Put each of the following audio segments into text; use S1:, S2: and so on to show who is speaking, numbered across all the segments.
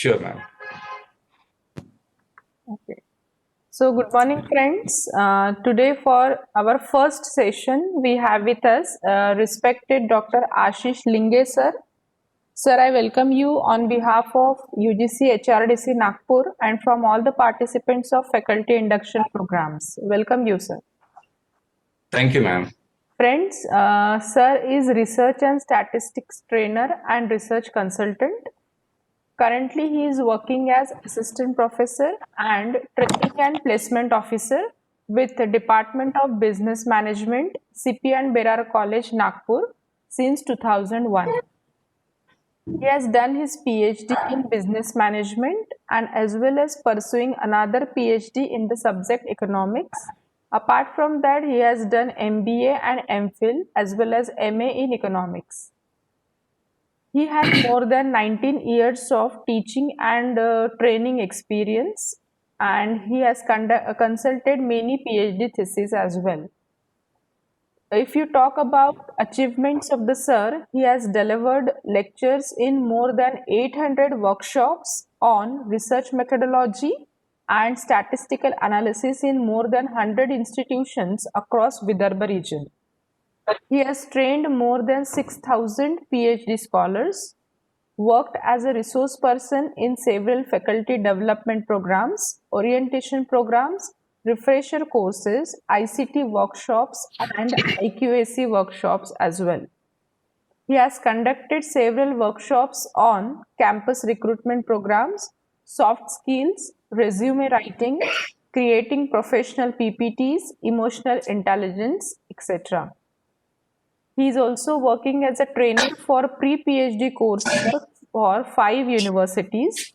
S1: Sure, ma'am.
S2: Okay. So, good morning, friends. Today, for our first session, we have with us respected Dr. Ashish Linge, sir. Sir, I welcome you on behalf of UGC HRDC Nagpur and from all the participants of faculty induction programs. Welcome you, sir.
S1: Thank you, ma'am.
S2: Friends, sir is research and statistics trainer and research consultant. Currently, he is working as assistant professor and training and placement officer with the Department of Business Management, CP and Berar College, Nagpur since 2001. He has done his PhD in business management and as well as pursuing another PhD in the subject economics. Apart from that, he has done MBA and MPhil as well as MA in economics. He has more than 19 years of teaching and training experience, and he has consulted many PhD theses as well. If you talk about achievements of the sir, he has delivered lectures in more than 800 workshops on research methodology and statistical analysis in more than 100 institutions across Vidarbha region. He has trained more than 6,000 PhD scholars, worked as a resource person in several faculty development programs, orientation programs, refresher courses, ICT workshops, and IQAC workshops as well. He has conducted several workshops on campus recruitment programs, soft skills, resume writing, creating professional PPTs, emotional intelligence, etc. He is also working as a trainer for pre-PhD coursework for 5 universities.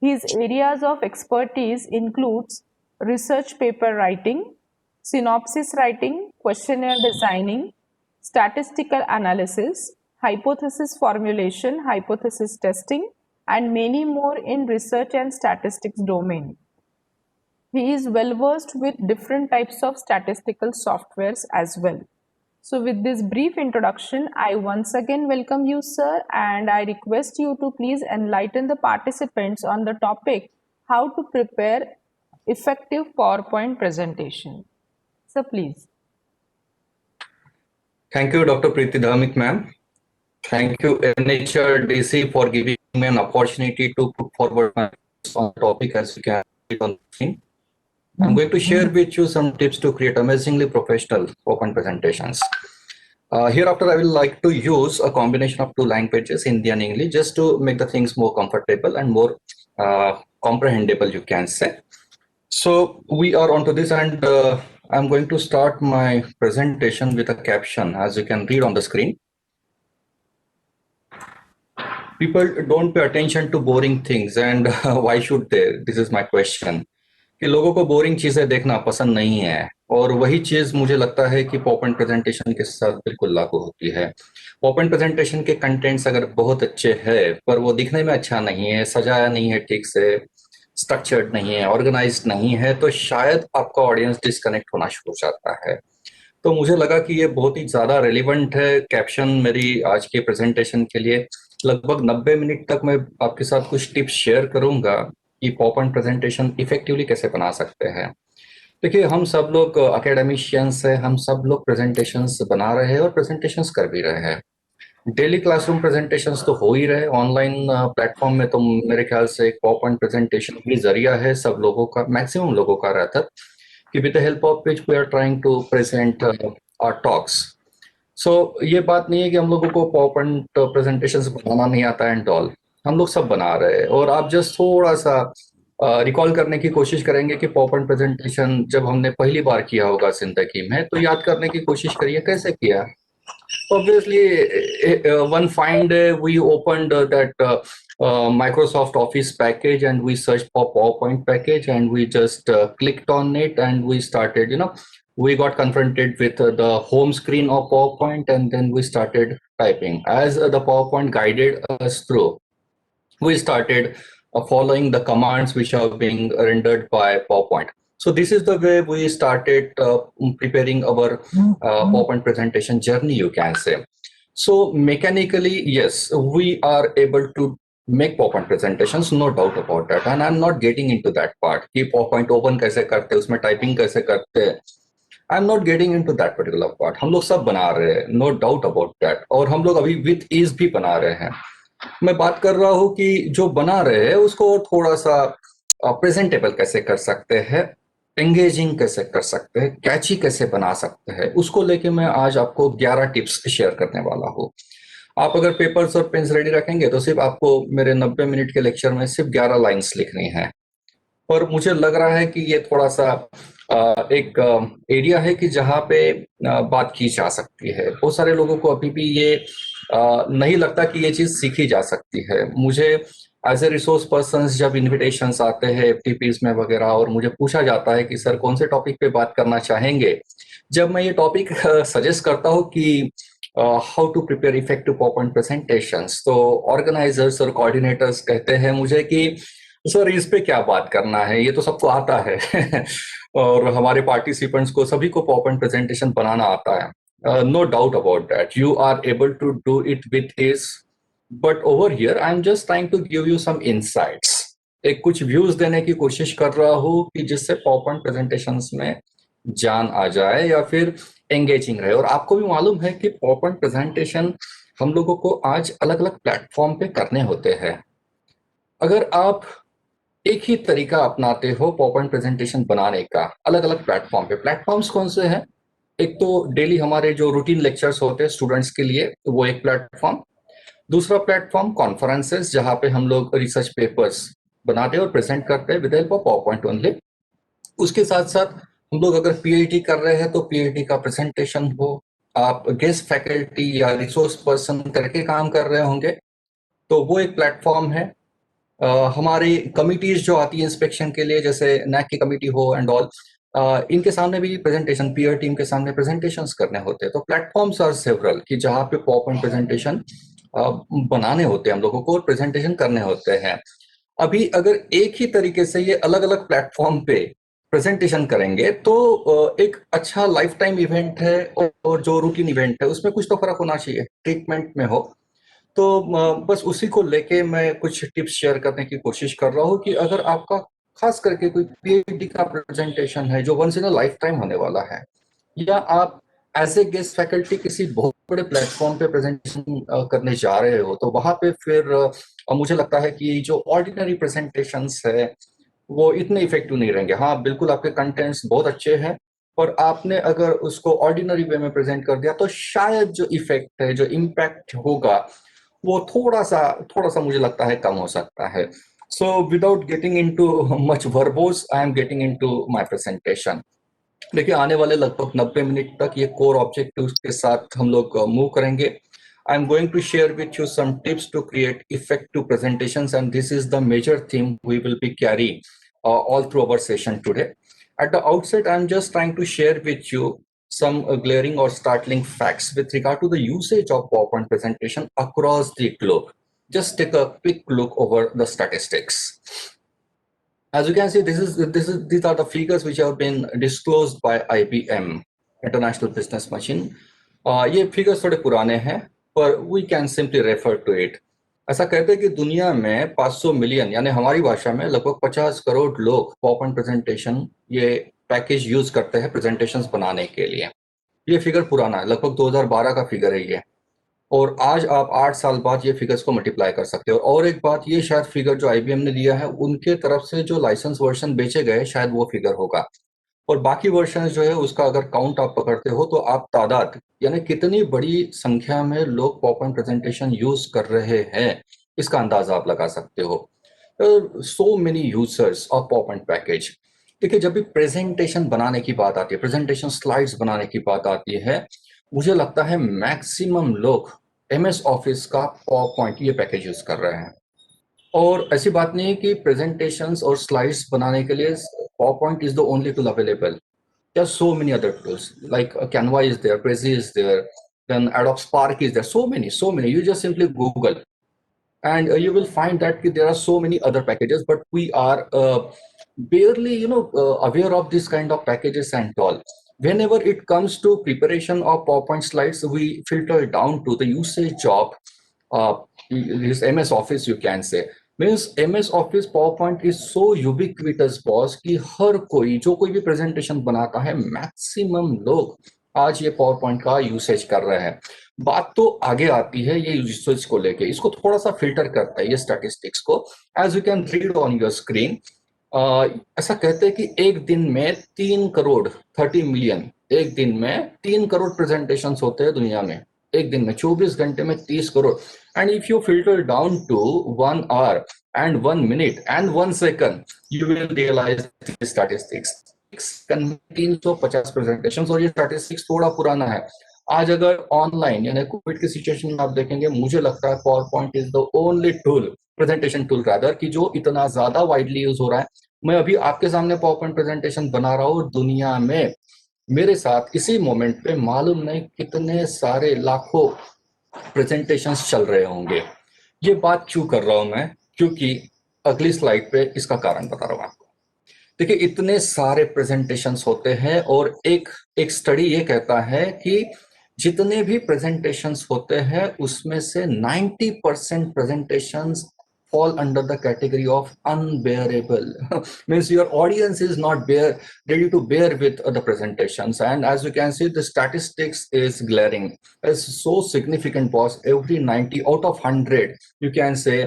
S2: His areas of expertise includes research paper writing, synopsis writing, questionnaire designing, statistical analysis, hypothesis formulation, hypothesis testing, and many more in research and statistics domain. He is well versed with different types of statistical softwares as well. So with this brief introduction, I once again welcome you, sir, and I request you to please enlighten the participants on the topic how to prepare effective PowerPoint presentation. So please.
S1: Thank you, Dr. Preeti Dhamik, ma'am. Thank you, NHRDC, for giving me an opportunity to put forward my on the topic as you can see on the screen. I'm going to share with you some tips to create amazingly professional PowerPoint presentations. Hereafter, I will like to use a combination of two languages, Hindi and English, just to make the things more comfortable and more comprehensible, you can say. So we are onto this, and I'm going to start my presentation with a caption, as you can read on the screen. People don't pay attention to boring things, and why should they? This is my question. कि लोगों को boring चीजें देखना पसंद नहीं है, और वही चीज मुझे लगता है कि पॉपॉइंट प्रेजेंटेशन के साथ बिल्कुल लागू होती है। पॉपॉइंट प्रेजेंटेशन के कंटेंट्स अगर बहुत अच्छे हैं पर वो दिखने में अच्छा नहीं है, सजाया नहीं है ठीक से, स्ट्रक्चर्ड नहीं है, ऑर्गेनाइज्ड नहीं है, तो शायद आपका ऑडियंस डिस्कनेक्ट होना शुरू हो जाता है। तो मुझे लगा कि ये बहुत ही ज्यादा रेलिवेंट है कैप्शन मेरी आज के प्रेजेंटेशन के लिए। लगभग 90 मिनट तक मैं आपके साथ कुछ टिप्स शेयर करूंगा कि पॉपॉइंट प्रेजेंटेशन इफेक्टिवली कैसे बना सकते हैं। देखिए, हम सब लोग एकेडमिशियंस हैं, हम सब लोग प्रेजेंटेशंस बना रहे हैं और प्रेजेंटेशंस कर भी रहे हैं। डेली क्लासरूम प्रेजेंटेशंस तो हो ही रहे, ऑनलाइन प्लेटफॉर्म में तो मेरे ख्याल से एक पावरपॉइंट प्रेजेंटेशन भी जरिया है सब लोगों का, मैक्सिमम लोगों का रहता है कि with the help of which we are trying to present our talks. So ये बात नहीं है कि हम लोगों को पावरपॉइंट प्रेजेंटेशंस बनाना नहीं आता एंड ऑल, हम लोग सब बना रहे हैं। और आप जस्ट थोड़ा सा रिकॉल करने की कोशिश करेंगे कि पावरपॉइंट प्रेजेंटेशन जब हमने पहली बार किया होगा जिंदगी में, तो याद करने की कोशिश करिए कैसे किया। Obviously, one fine day we opened that Microsoft Office package and we searched for PowerPoint package and we just clicked on it and we started, we got confronted with the home screen of PowerPoint and then we started typing. As the PowerPoint guided us through, we started following the commands which are being rendered by PowerPoint. So this is the way we started preparing our PowerPoint presentation journey, you can say. So mechanically, yes, we are able to make PowerPoint presentations, no doubt about that, and I'm not getting into that part कि PowerPoint open कैसे करते हैं, उसमें typing कैसे करते हैं. I'm not getting into that particular part. हम लोग सब बना रहे हैं, no doubt about that, और हम लोग अभी with ease भी बना रहे हैं. मैं बात कर रहा हूँ कि जो बना रहे हैं उसको थोड़ा सा प्रेजेंटेबल कैसे कर सकते हैं, एंगेजिंग कैसे कर सकते हैं, कैची कैसे बना सकते हैं, उसको लेके मैं आज आपको 11 टिप्स शेयर करने वाला हूँ. आप अगर पेपर्स और पेन्स रेडी रखेंगे तो सिर्फ आपको मेरे 90 मिनट के लेक्चर में सिर्फ 11 लाइंस लिखनी है. और मुझे लग रहा है कि ये थोड़ा सा एक एरिया है कि जहाँ पे बात की जा सकती है. बहुत सारे लोगों को अभी भी ये नहीं लगता कि ये चीज सीखी जा सकती है. मुझे एज ए रिसोर्स पर्सन जब इन्विटेशंस आते हैं एफटीपीज में वगैरह और मुझे पूछा जाता है कि सर कौन से टॉपिक पे बात करना चाहेंगे, जब मैं ये टॉपिक सजेस्ट करता हूँ कि how to prepare effective popup presentations, तो ऑर्गेनाइजर्स और कोऑर्डिनेटर्स कहते हैं मुझे कि सर इस पे क्या बात करना है, ये तो सबको आता है. और हमारे पार्टिसिपेंट्स को सभी को पॉपअप प्रेजेंटेशन बनाना आता है. No doubt about that. You are able to do it with ease. But over here, I'm just trying to give you some insights. एक कुछ व्यूज देने की कोशिश कर रहा हूँ कि जिससे पॉपअप प्रेजेंटेशंस में जान आ जाए या फिर एंगेजिंग रहे. और आपको भी मालूम है कि पॉपअप प्रेजेंटेशन हम लोगों को आज अलग अलग प्लेटफॉर्म पे करने होते हैं. अगर आप एक ही तरीका अपनाते हो पॉपअप प्रेजेंटेशन बनाने का अलग अलग प्लेटफॉर्म पे, प्लेटफॉर्म्स कौन से हैं? एक तो डेली हमारे जो रूटीन लेक्चर्स होते हैं स्टूडेंट्स के लिए, तो वो एक प्लेटफॉर्म. दूसरा प्लेटफॉर्म कॉन्फ्रेंसेस, जहाँ पे हम लोग रिसर्च पेपर्स बनाते हैं और प्रेजेंट करते हैं with help of PowerPoint only. उसके साथ साथ हम लोग अगर पीएचडी कर रहे हैं तो पीएचडी का प्रेजेंटेशन हो, आप गेस्ट फैकल्टी या रिसोर्स पर्सन करके काम कर रहे होंगे तो वो एक प्लेटफॉर्म है. हमारी कमिटीज जो आती है इंस्पेक्शन के लिए, जैसे नैक की कमिटी हो एंड ऑल, इनके सामने भी प्रेजेंटेशन, पीयर टीम के सामने प्रेजेंटेशंस करने होते हैं. तो प्लेटफॉर्म्स आर सेवरल कि जहाँ पे पॉपअप प्रेजेंटेशन बनाने होते हैं हम लोगों को और प्रेजेंटेशन करने होते हैं. अभी अगर एक ही तरीके से ये अलग अलग प्लेटफॉर्म पे प्रेजेंटेशन करेंगे तो एक अच्छा लाइफ टाइम इवेंट है और जो रूटीन इवेंट है उसमें कुछ तो फर्क होना चाहिए, ट्रीटमेंट में हो. तो बस उसी को लेके मैं कुछ टिप्स शेयर करने की कोशिश कर रहा हूँ कि अगर आपका खास करके कोई पीएचडी का प्रेजेंटेशन है जो once in a life time होने वाला है, या आप एज ए गेस्ट फैकल्टी किसी बहुत बड़े प्लेटफॉर्म पे प्रेजेंटेशन करने जा रहे हो, तो वहां पे फिर मुझे लगता है कि जो ऑर्डिनरी प्रेजेंटेशंस है वो इतने इफेक्टिव नहीं रहेंगे. हाँ बिल्कुल, आपके कंटेंट्स बहुत अच्छे हैं, और आपने अगर उसको ऑर्डिनरी वे में प्रेजेंट कर दिया तो शायद जो इफेक्ट है, जो इम्पैक्ट होगा, वो थोड़ा सा मुझे लगता है कम हो सकता है. So without getting into much verbose, I am getting into my presentation. देखिए, आने वाले लगभग 90 मिनट तक ये कोर ऑब्जेक्टिव्स के साथ हम लोग मूव करेंगे. I am going to share with you some tips to create effective presentations, and this is the major theme we will be carry all through our session today. At the outset, I'm just trying to share with you some glaring or startling facts with regard to the usage of PowerPoint presentation across the globe. Just take a quick look over the statistics. As you can see, these are the figures which have been disclosed by IBM, International Business Machine. ये figures थोड़े पुराने हैं, पर we can simply refer to it. ऐसा कहते हैं कि दुनिया में 500 मिलियन, यानी हमारी भाषा में लगभग 50 करोड़ लोग पॉपअप प्रेजेंटेशन ये पैकेज यूज करते हैं प्रेजेंटेशंस बनाने के लिए. ये फिगर पुराना है, लगभग 2012 का फिगर है ये. और आज आप 8 साल बाद ये फिगर्स को मल्टीप्लाई कर सकते हो. और एक बात, ये शायद फिगर जो आईबीएम ने दिया है उनके तरफ से जो लाइसेंस वर्जन बेचे गए शायद वो फिगर होगा. और बाकी वर्जन जो है उसका अगर काउंट आप पकड़ते हो तो आप तादाद, यानी कितनी बड़ी संख्या में लोग पॉपअप प्रेजेंटेशन यूज कर रहे हैं, इसका अंदाजा आप लगा सकते हो. So many users of popup package. देखिए, जब भी प्रेजेंटेशन बनाने की बात आती है, प्रेजेंटेशन स्लाइड्स बनाने की बात आती है, मुझे लगता है मैक्सिमम लोग एमएस ऑफिस का पावरपॉइंट ये पैकेज यूज कर रहे हैं. और ऐसी बात नहीं है कि प्रेजेंटेशंस और स्लाइड्स बनाने के लिए PowerPoint is the only tool available. There are so many other tools like Canva is there, Prezi is there, then Adobe Spark is there. So many. You just simply Google, and you will find that there are so many other packages, but we are barely, aware of this kind of packages and all. Whenever it comes to preparation of PowerPoint slides, we filter down to the usage of this MS Office you can say. Means MS Office PowerPoint is so ubiquitous boss कि हर कोई जो कोई भी presentation बनाता है maximum लोग आज ये PowerPoint का यूसेज कर रहे हैं। बात तो आगे आती है ये यूसेज को लेके, इसको थोड़ा सा फिल्टर करता है ये स्टैटिस्टिक्स को। As you can read on your screen, ऐसा कहते हैं कि एक दिन में 3 करोड़ 30 मिलियन, एक दिन में 3 करोड़ प्रेजेंटेशन होते हैं दुनिया में, एक दिन में 24 घंटे में 30 crore. And if you filter down to 1 hour and 1 minute and 1 second, you will realise statistics 350 presentation. और ये स्टैटिस्टिक्स थोड़ा पुराना है। आज अगर ऑनलाइन यानी कोविड की सिचुएशन में आप देखेंगे, मुझे लगता है power point is the only tool, presentation tool rather, कि जो इतना ज्यादा वाइडली यूज हो रहा है। मैं अभी आपके सामने पावर पॉइंट प्रेजेंटेशन बना रहा हूँ, दुनिया में मेरे साथ इसी मोमेंट पे मालूम नहीं कितने सारे लाखों प्रेजेंटेशंस चल रहे होंगे। ये बात क्यों कर रहा हूं मैं? क्योंकि अगली स्लाइड पे इसका कारण बता रहा हूं आपको। देखिए, इतने सारे प्रेजेंटेशंस होते हैं और एक एक स्टडी ये कहता है कि जितने भी प्रेजेंटेशंस होते हैं उसमें से 90% presentations fall under the category of unbearable. Means your audience is not ready to bear with the presentations. And as you can see, the statistics is glaring. It's so significant, boss. Every 90 out of 100, you can say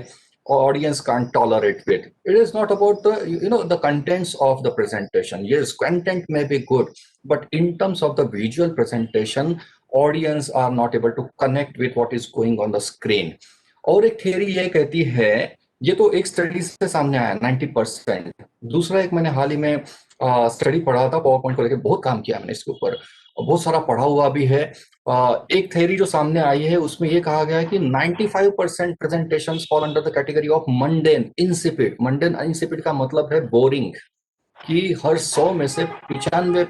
S1: audience can't tolerate it. It is not about the contents of the presentation. Yes, content may be good, but in terms of the visual presentation, audience are not able to connect with what is going on the screen. और एक theory ये कहती है, ये तो एक study से सामने आया 90%। दूसरा एक मैंने हाल ही में स्टडी पढ़ा था, पावर पॉइंट को लेकर बहुत काम किया मैंने इसके ऊपर, बहुत सारा पढ़ा हुआ भी है। एक थ्योरी जो सामने आई है उसमें ये कहा गया है कि 95% presentations fall under the category of mundane insipid. Mundane insipid का मतलब है बोरिंग, कि हर 100 में से 95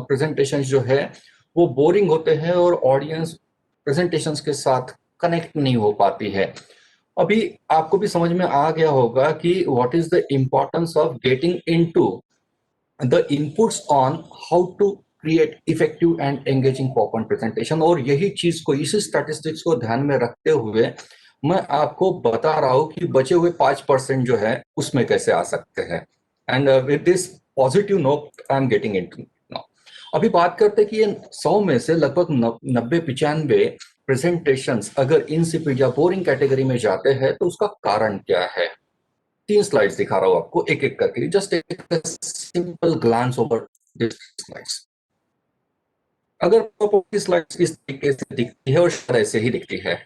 S1: प्रेजेंटेशंस जो है वो बोरिंग होते हैं और ऑडियंस प्रेजेंटेशंस के साथ कनेक्ट नहीं हो पाती है। अभी आपको भी समझ में आ गया होगा कि what is the importance of getting into the inputs on how to create effective and engaging popup presentation. और यही चीज को, इसी स्टैटिस्टिक्स को ध्यान में रखते हुए मैं आपको बता रहा हूं कि बचे हुए 5% जो है उसमें कैसे आ सकते हैं। And with this positive note I am getting into now. अभी बात करते हैं कि ये 100 में से लगभग 90-95 प्रेजेंटेशंस अगर इंसिपिड या बोरिंग कैटेगरी में जाते हैं तो उसका कारण क्या है। 3 स्लाइड्स दिखा रहा हूं आपको एक एक करके, जस्ट एक simple glance over this slides. अगर PowerPoint स्लाइड्स इस तरीके से दिखती है और शायद ऐसे ही दिखती है,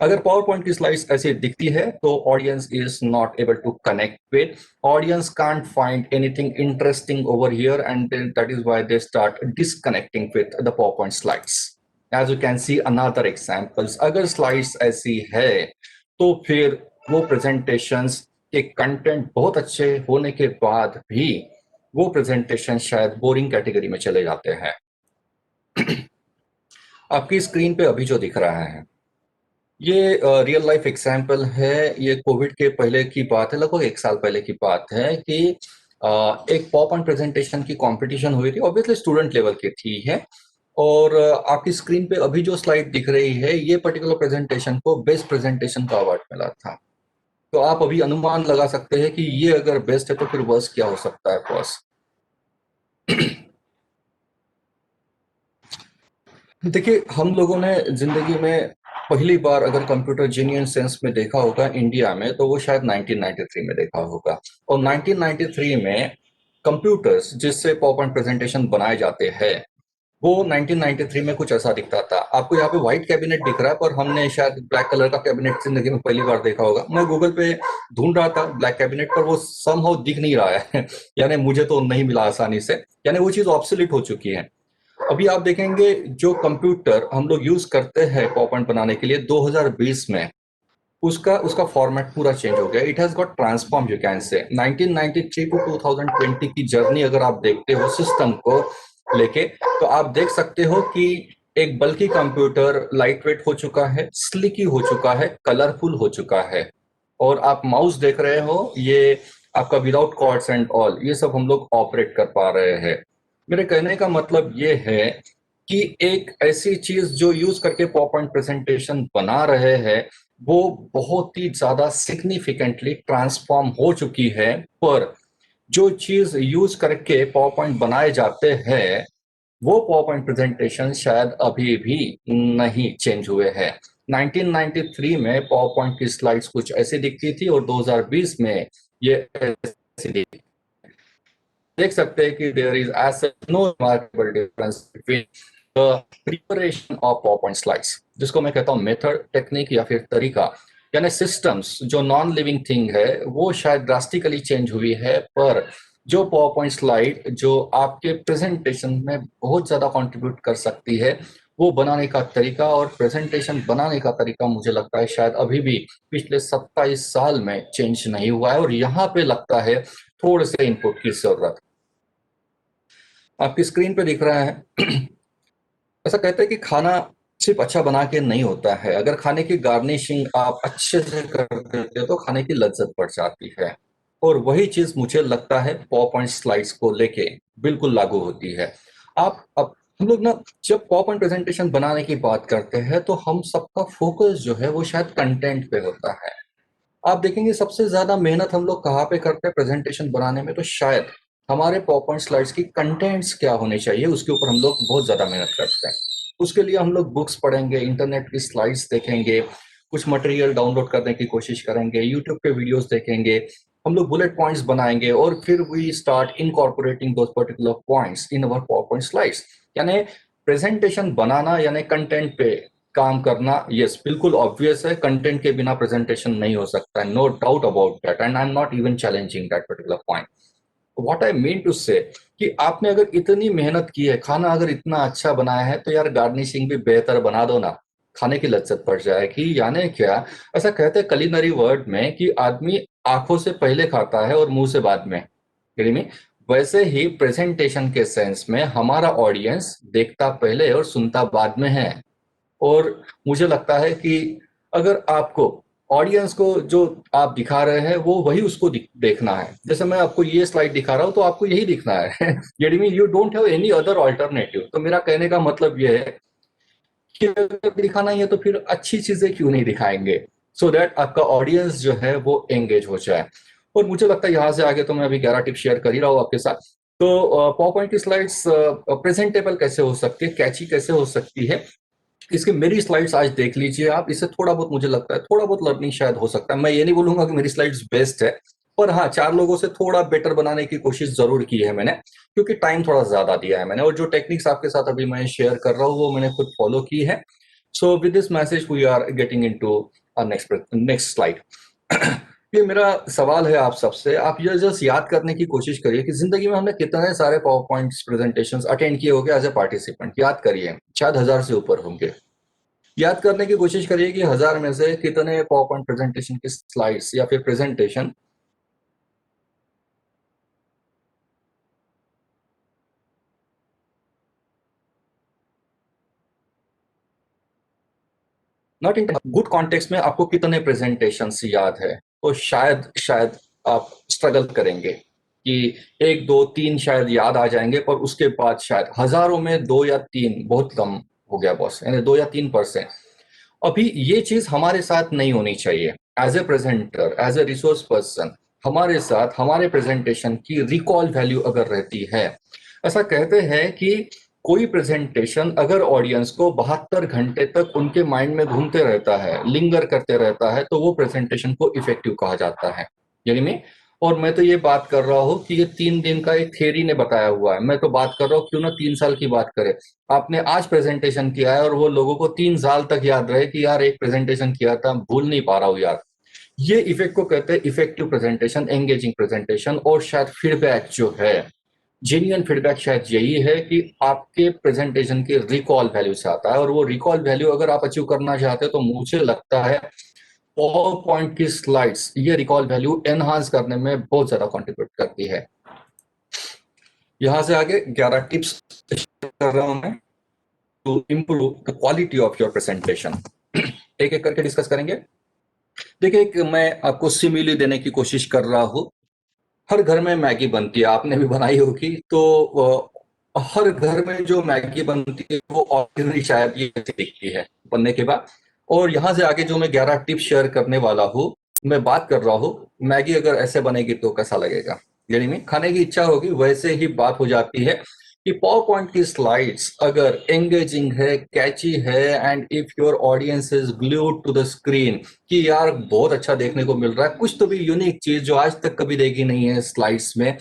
S1: अगर PowerPoint की स्लाइड्स ऐसे दिखती है तो audience is not able to connect with, audience can't find anything interesting over here and that is why they start disconnecting with the PowerPoint slides. As you can see another examples, अगर slides ऐसी है तो फिर वो presentations के content बहुत अच्छे होने के बाद भी वो प्रेजेंटेशन शायद बोरिंग कैटेगरी में चले जाते हैं। आपकी स्क्रीन पे अभी जो दिख रहा है ये रियल लाइफ एग्जाम्पल है। ये कोविड के पहले की बात है, लगभग 1 साल पहले की बात है कि एक PowerPoint प्रेजेंटेशन की कंपटीशन हुई थी, ऑब्वियसली स्टूडेंट लेवल की थी है। और आपकी स्क्रीन पे अभी जो स्लाइड दिख रही है, ये पर्टिकुलर प्रेजेंटेशन को बेस्ट प्रेजेंटेशन का अवार्ड मिला था। तो आप अभी अनुमान लगा सकते हैं कि ये अगर बेस्ट है तो फिर वर्स्ट क्या हो सकता है बॉस। देखिए, हम लोगों ने जिंदगी में पहली बार अगर कंप्यूटर जीनियन सेंस में देखा होगा इंडिया में तो वो शायद 1993 में देखा होगा। और 1993 में कंप्यूटर्स जिससे PowerPoint प्रेजेंटेशन बनाए जाते हैं वो 1993 में कुछ ऐसा दिखता था। आपको यहाँ पे व्हाइट कैबिनेट दिख रहा है, पर हमने शायद ब्लैक कलर का कैबिनेट जिंदगी में पहली बार देखा होगा। मैं गूगल पे ढूंढ रहा था ब्लैक कैबिनेट, पर वो समहाउ दिख नहीं रहा है। यानी मुझे तो नहीं मिला आसानी से, यानी वो चीज ऑब्सोलीट हो चुकी है। अभी आप देखेंगे जो कंप्यूटर हम लोग यूज करते हैं PowerPoint बनाने के लिए 2020 में, उसका उसका फॉर्मेट पूरा चेंज हो गया। It has got transform, you can say. 1993 to 2020 की जर्नी अगर आप देखते हो सिस्टम को लेके, तो आप देख सकते हो कि एक बल्कि कंप्यूटर लाइट वेट हो चुका है, स्लिकी हो चुका है, कलरफुल हो चुका है। और आप माउस देख रहे हो, ये आपका विदाउट कॉर्ड्स एंड ऑल, ये सब हम लोग ऑपरेट कर पा रहे हैं। मेरे कहने का मतलब ये है कि एक ऐसी चीज जो यूज करके पावरपॉइंट प्रेजेंटेशन बना रहे हैं वो बहुत ही ज्यादा सिग्निफिकेंटली ट्रांसफॉर्म हो चुकी है, पर जो चीज यूज करके पावर पॉइंट बनाए जाते हैं वो पावर पॉइंट प्रेजेंटेशन शायद अभी भी नहीं चेंज हुए हैं। 1993 में पावर पॉइंट की स्लाइड्स कुछ ऐसी दिखती थी और 2020 में ये ऐसी दिखती। देख सकते हैं कि there is as no remarkable difference between the preparation of power point slides, जिसको मैं कहता हूँ मेथड, टेक्निक या फिर तरीका, यानी सिस्टम्स जो नॉन लिविंग थिंग है वो शायद ड्रास्टिकली चेंज हुई है, पर जो पावर पॉइंट स्लाइड जो आपके प्रेजेंटेशन में बहुत ज्यादा कंट्रीब्यूट कर सकती है वो बनाने का तरीका और प्रेजेंटेशन बनाने का तरीका मुझे लगता है शायद अभी भी पिछले 27 साल में चेंज नहीं हुआ है, और यहाँ पे लगता है थोड़े से इनपुट की जरूरत। आपकी स्क्रीन पे दिख रहा है ऐसा कहते हैं कि खाना सिर्फ अच्छा बना के नहीं होता है, अगर खाने की गार्निशिंग आप अच्छे से कर देते हो तो खाने की लज्जत बढ़ जाती है। और वही चीज मुझे लगता है पावर पॉइंट स्लाइड्स को लेके बिल्कुल लागू होती है। आप अब हम लोग ना जब पावर पॉइंट प्रेजेंटेशन बनाने की बात करते हैं तो हम सबका फोकस जो है वो शायद कंटेंट पे होता है। आप देखेंगे सबसे ज्यादा मेहनत हम लोग कहाँ पे करते हैं प्रेजेंटेशन बनाने में, तो शायद हमारे पावरपॉइंट स्लाइड्स की कंटेंट्स क्या होने चाहिए उसके ऊपर हम लोग बहुत ज्यादा मेहनत करते हैं। उसके लिए हम लोग बुक्स पढ़ेंगे, इंटरनेट की स्लाइड्स देखेंगे, कुछ मटेरियल डाउनलोड करने की कोशिश करेंगे, यूट्यूब पे वीडियोस देखेंगे, हम लोग बुलेट पॉइंट्स बनाएंगे और फिर we start incorporating those particular points in our PowerPoint slides. यानी प्रेजेंटेशन बनाना यानी कंटेंट पे काम करना, यस बिल्कुल ऑब्वियस है, कंटेंट के बिना प्रेजेंटेशन नहीं हो सकता है, no doubt about that, and I am not even challenging that particular point. What I mean to say कि आपने अगर इतनी मेहनत की है, खाना अगर इतना अच्छा बनाया है तो यार गार्निशिंग भी बेहतर बना दो ना, खाने की लज्जत बढ़ जाएगी। यानी क्या, ऐसा कहते हैं कलिनरी वर्ड में कि आदमी आंखों से पहले खाता है और मुंह से बाद में, यानी में वैसे ही प्रेजेंटेशन के सेंस में हमारा ऑडियंस देखता पहले और सुनता बाद में है। और मुझे लगता है कि अगर आपको ऑडियंस को जो आप दिखा रहे हैं वो वही उसको देखना है, जैसे मैं आपको ये स्लाइड दिखा रहा हूँ तो आपको यही दिखना है यानी mean you don't have any other alternative. तो मेरा कहने का मतलब ये है कि अगर दिखाना ही है तो फिर अच्छी चीजें क्यों नहीं दिखाएंगे, सो दैट आपका ऑडियंस जो है वो एंगेज हो जाए। और मुझे लगता है यहाँ से आगे तो मैं अभी 11 टिप शेयर कर ही रहा हूँ आपके साथ। तो पावर पॉइंट की स्लाइड्स प्रेजेंटेबल कैसे हो सकती है, कैची कैसे हो सकती है, इसके मेरी स्लाइड्स आज देख लीजिए आप, इससे थोड़ा बहुत मुझे लगता है थोड़ा बहुत लर्निंग शायद हो सकता है। मैं ये नहीं बोलूंगा कि मेरी स्लाइड्स बेस्ट है, पर हाँ चार लोगों से थोड़ा बेटर बनाने की कोशिश जरूर की है मैंने, क्योंकि टाइम थोड़ा ज्यादा दिया है मैंने, और जो टेक्निक्स आपके साथ अभी मैं शेयर कर रहा हूँ वो मैंने खुद फॉलो की है। So with this message we are getting into next next slide ये मेरा सवाल है आप सबसे, आप ये जस्ट याद करने की कोशिश करिए कि जिंदगी में हमने कितने सारे पावर पॉइंट प्रेजेंटेशंस अटेंड किए होंगे एज ए पार्टिसिपेंट, याद करिए, शायद 1000 से ऊपर होंगे। याद करने की कोशिश करिए कि 1000 में से कितने पावर पॉइंट प्रेजेंटेशन की स्लाइड्स या फिर presentation not in good context में आपको कितने प्रेजेंटेशन याद है। तो शायद शायद आप स्ट्रगल करेंगे कि एक दो तीन शायद याद आ जाएंगे, पर उसके बाद शायद हजारों में दो या तीन बहुत कम हो गया बॉस, यानी 2 या 3%। अभी ये चीज हमारे साथ नहीं होनी चाहिए। As a presenter, as a resource person, हमारे साथ हमारे प्रेजेंटेशन की रिकॉल वैल्यू अगर रहती है, ऐसा कहते हैं कि कोई प्रेजेंटेशन अगर ऑडियंस को 72 घंटे तक उनके माइंड में घूमते रहता है, लिंगर करते रहता है, तो वो प्रेजेंटेशन को इफेक्टिव कहा जाता है। यानी मैं, और मैं तो ये बात कर रहा हूँ कि ये 3 दिन का एक थ्योरी ने बताया हुआ है, मैं तो बात कर रहा हूँ क्यों ना 3 साल की बात करें। आपने आज प्रेजेंटेशन किया है और वो लोगों को 3 साल तक याद रहे कि यार एक प्रेजेंटेशन किया था, भूल नहीं पा रहा हूँ यार। ये इफेक्ट को कहते हैं इफेक्टिव प्रेजेंटेशन, एंगेजिंग प्रेजेंटेशन। और शायद फीडबैक जो है, जेन्युइन फीडबैक शायद यही है कि आपके प्रेजेंटेशन की रिकॉल वैल्यू से आता है, और वो रिकॉल वैल्यू अगर आप अचीव करना चाहते हैं तो मुझे लगता है पावर पॉइंट की स्लाइड्स ये रिकॉल वैल्यू एनहांस करने में बहुत ज्यादा कंट्रीब्यूट करती है। यहां से आगे 11 टिप्स कर रहा हूं मैं to improve the quality of your presentation. एक एक करके डिस्कस करेंगे। देखिए, एक मैं आपको सिमिली देने की कोशिश कर रहा हूँ। हर घर में मैगी बनती है, आपने भी बनाई होगी। तो हर घर में जो मैगी बनती है वो ऑर्डिनरी शायद ये ऐसी दिखती है बनने के बाद। और यहाँ से आगे जो मैं 11 टिप्स शेयर करने वाला हूँ, मैं बात कर रहा हूँ मैगी अगर ऐसे बनेगी तो कैसा लगेगा, यानी में खाने की इच्छा होगी, वैसे ही बात हो जाती है कि पावर पॉइंट की स्लाइड्स अगर एंगेजिंग है, कैची है, and if your audience is glued to the screen कि यार बहुत अच्छा देखने को मिल रहा है, कुछ तो भी यूनिक चीज जो आज तक कभी देखी नहीं है स्लाइड्स में,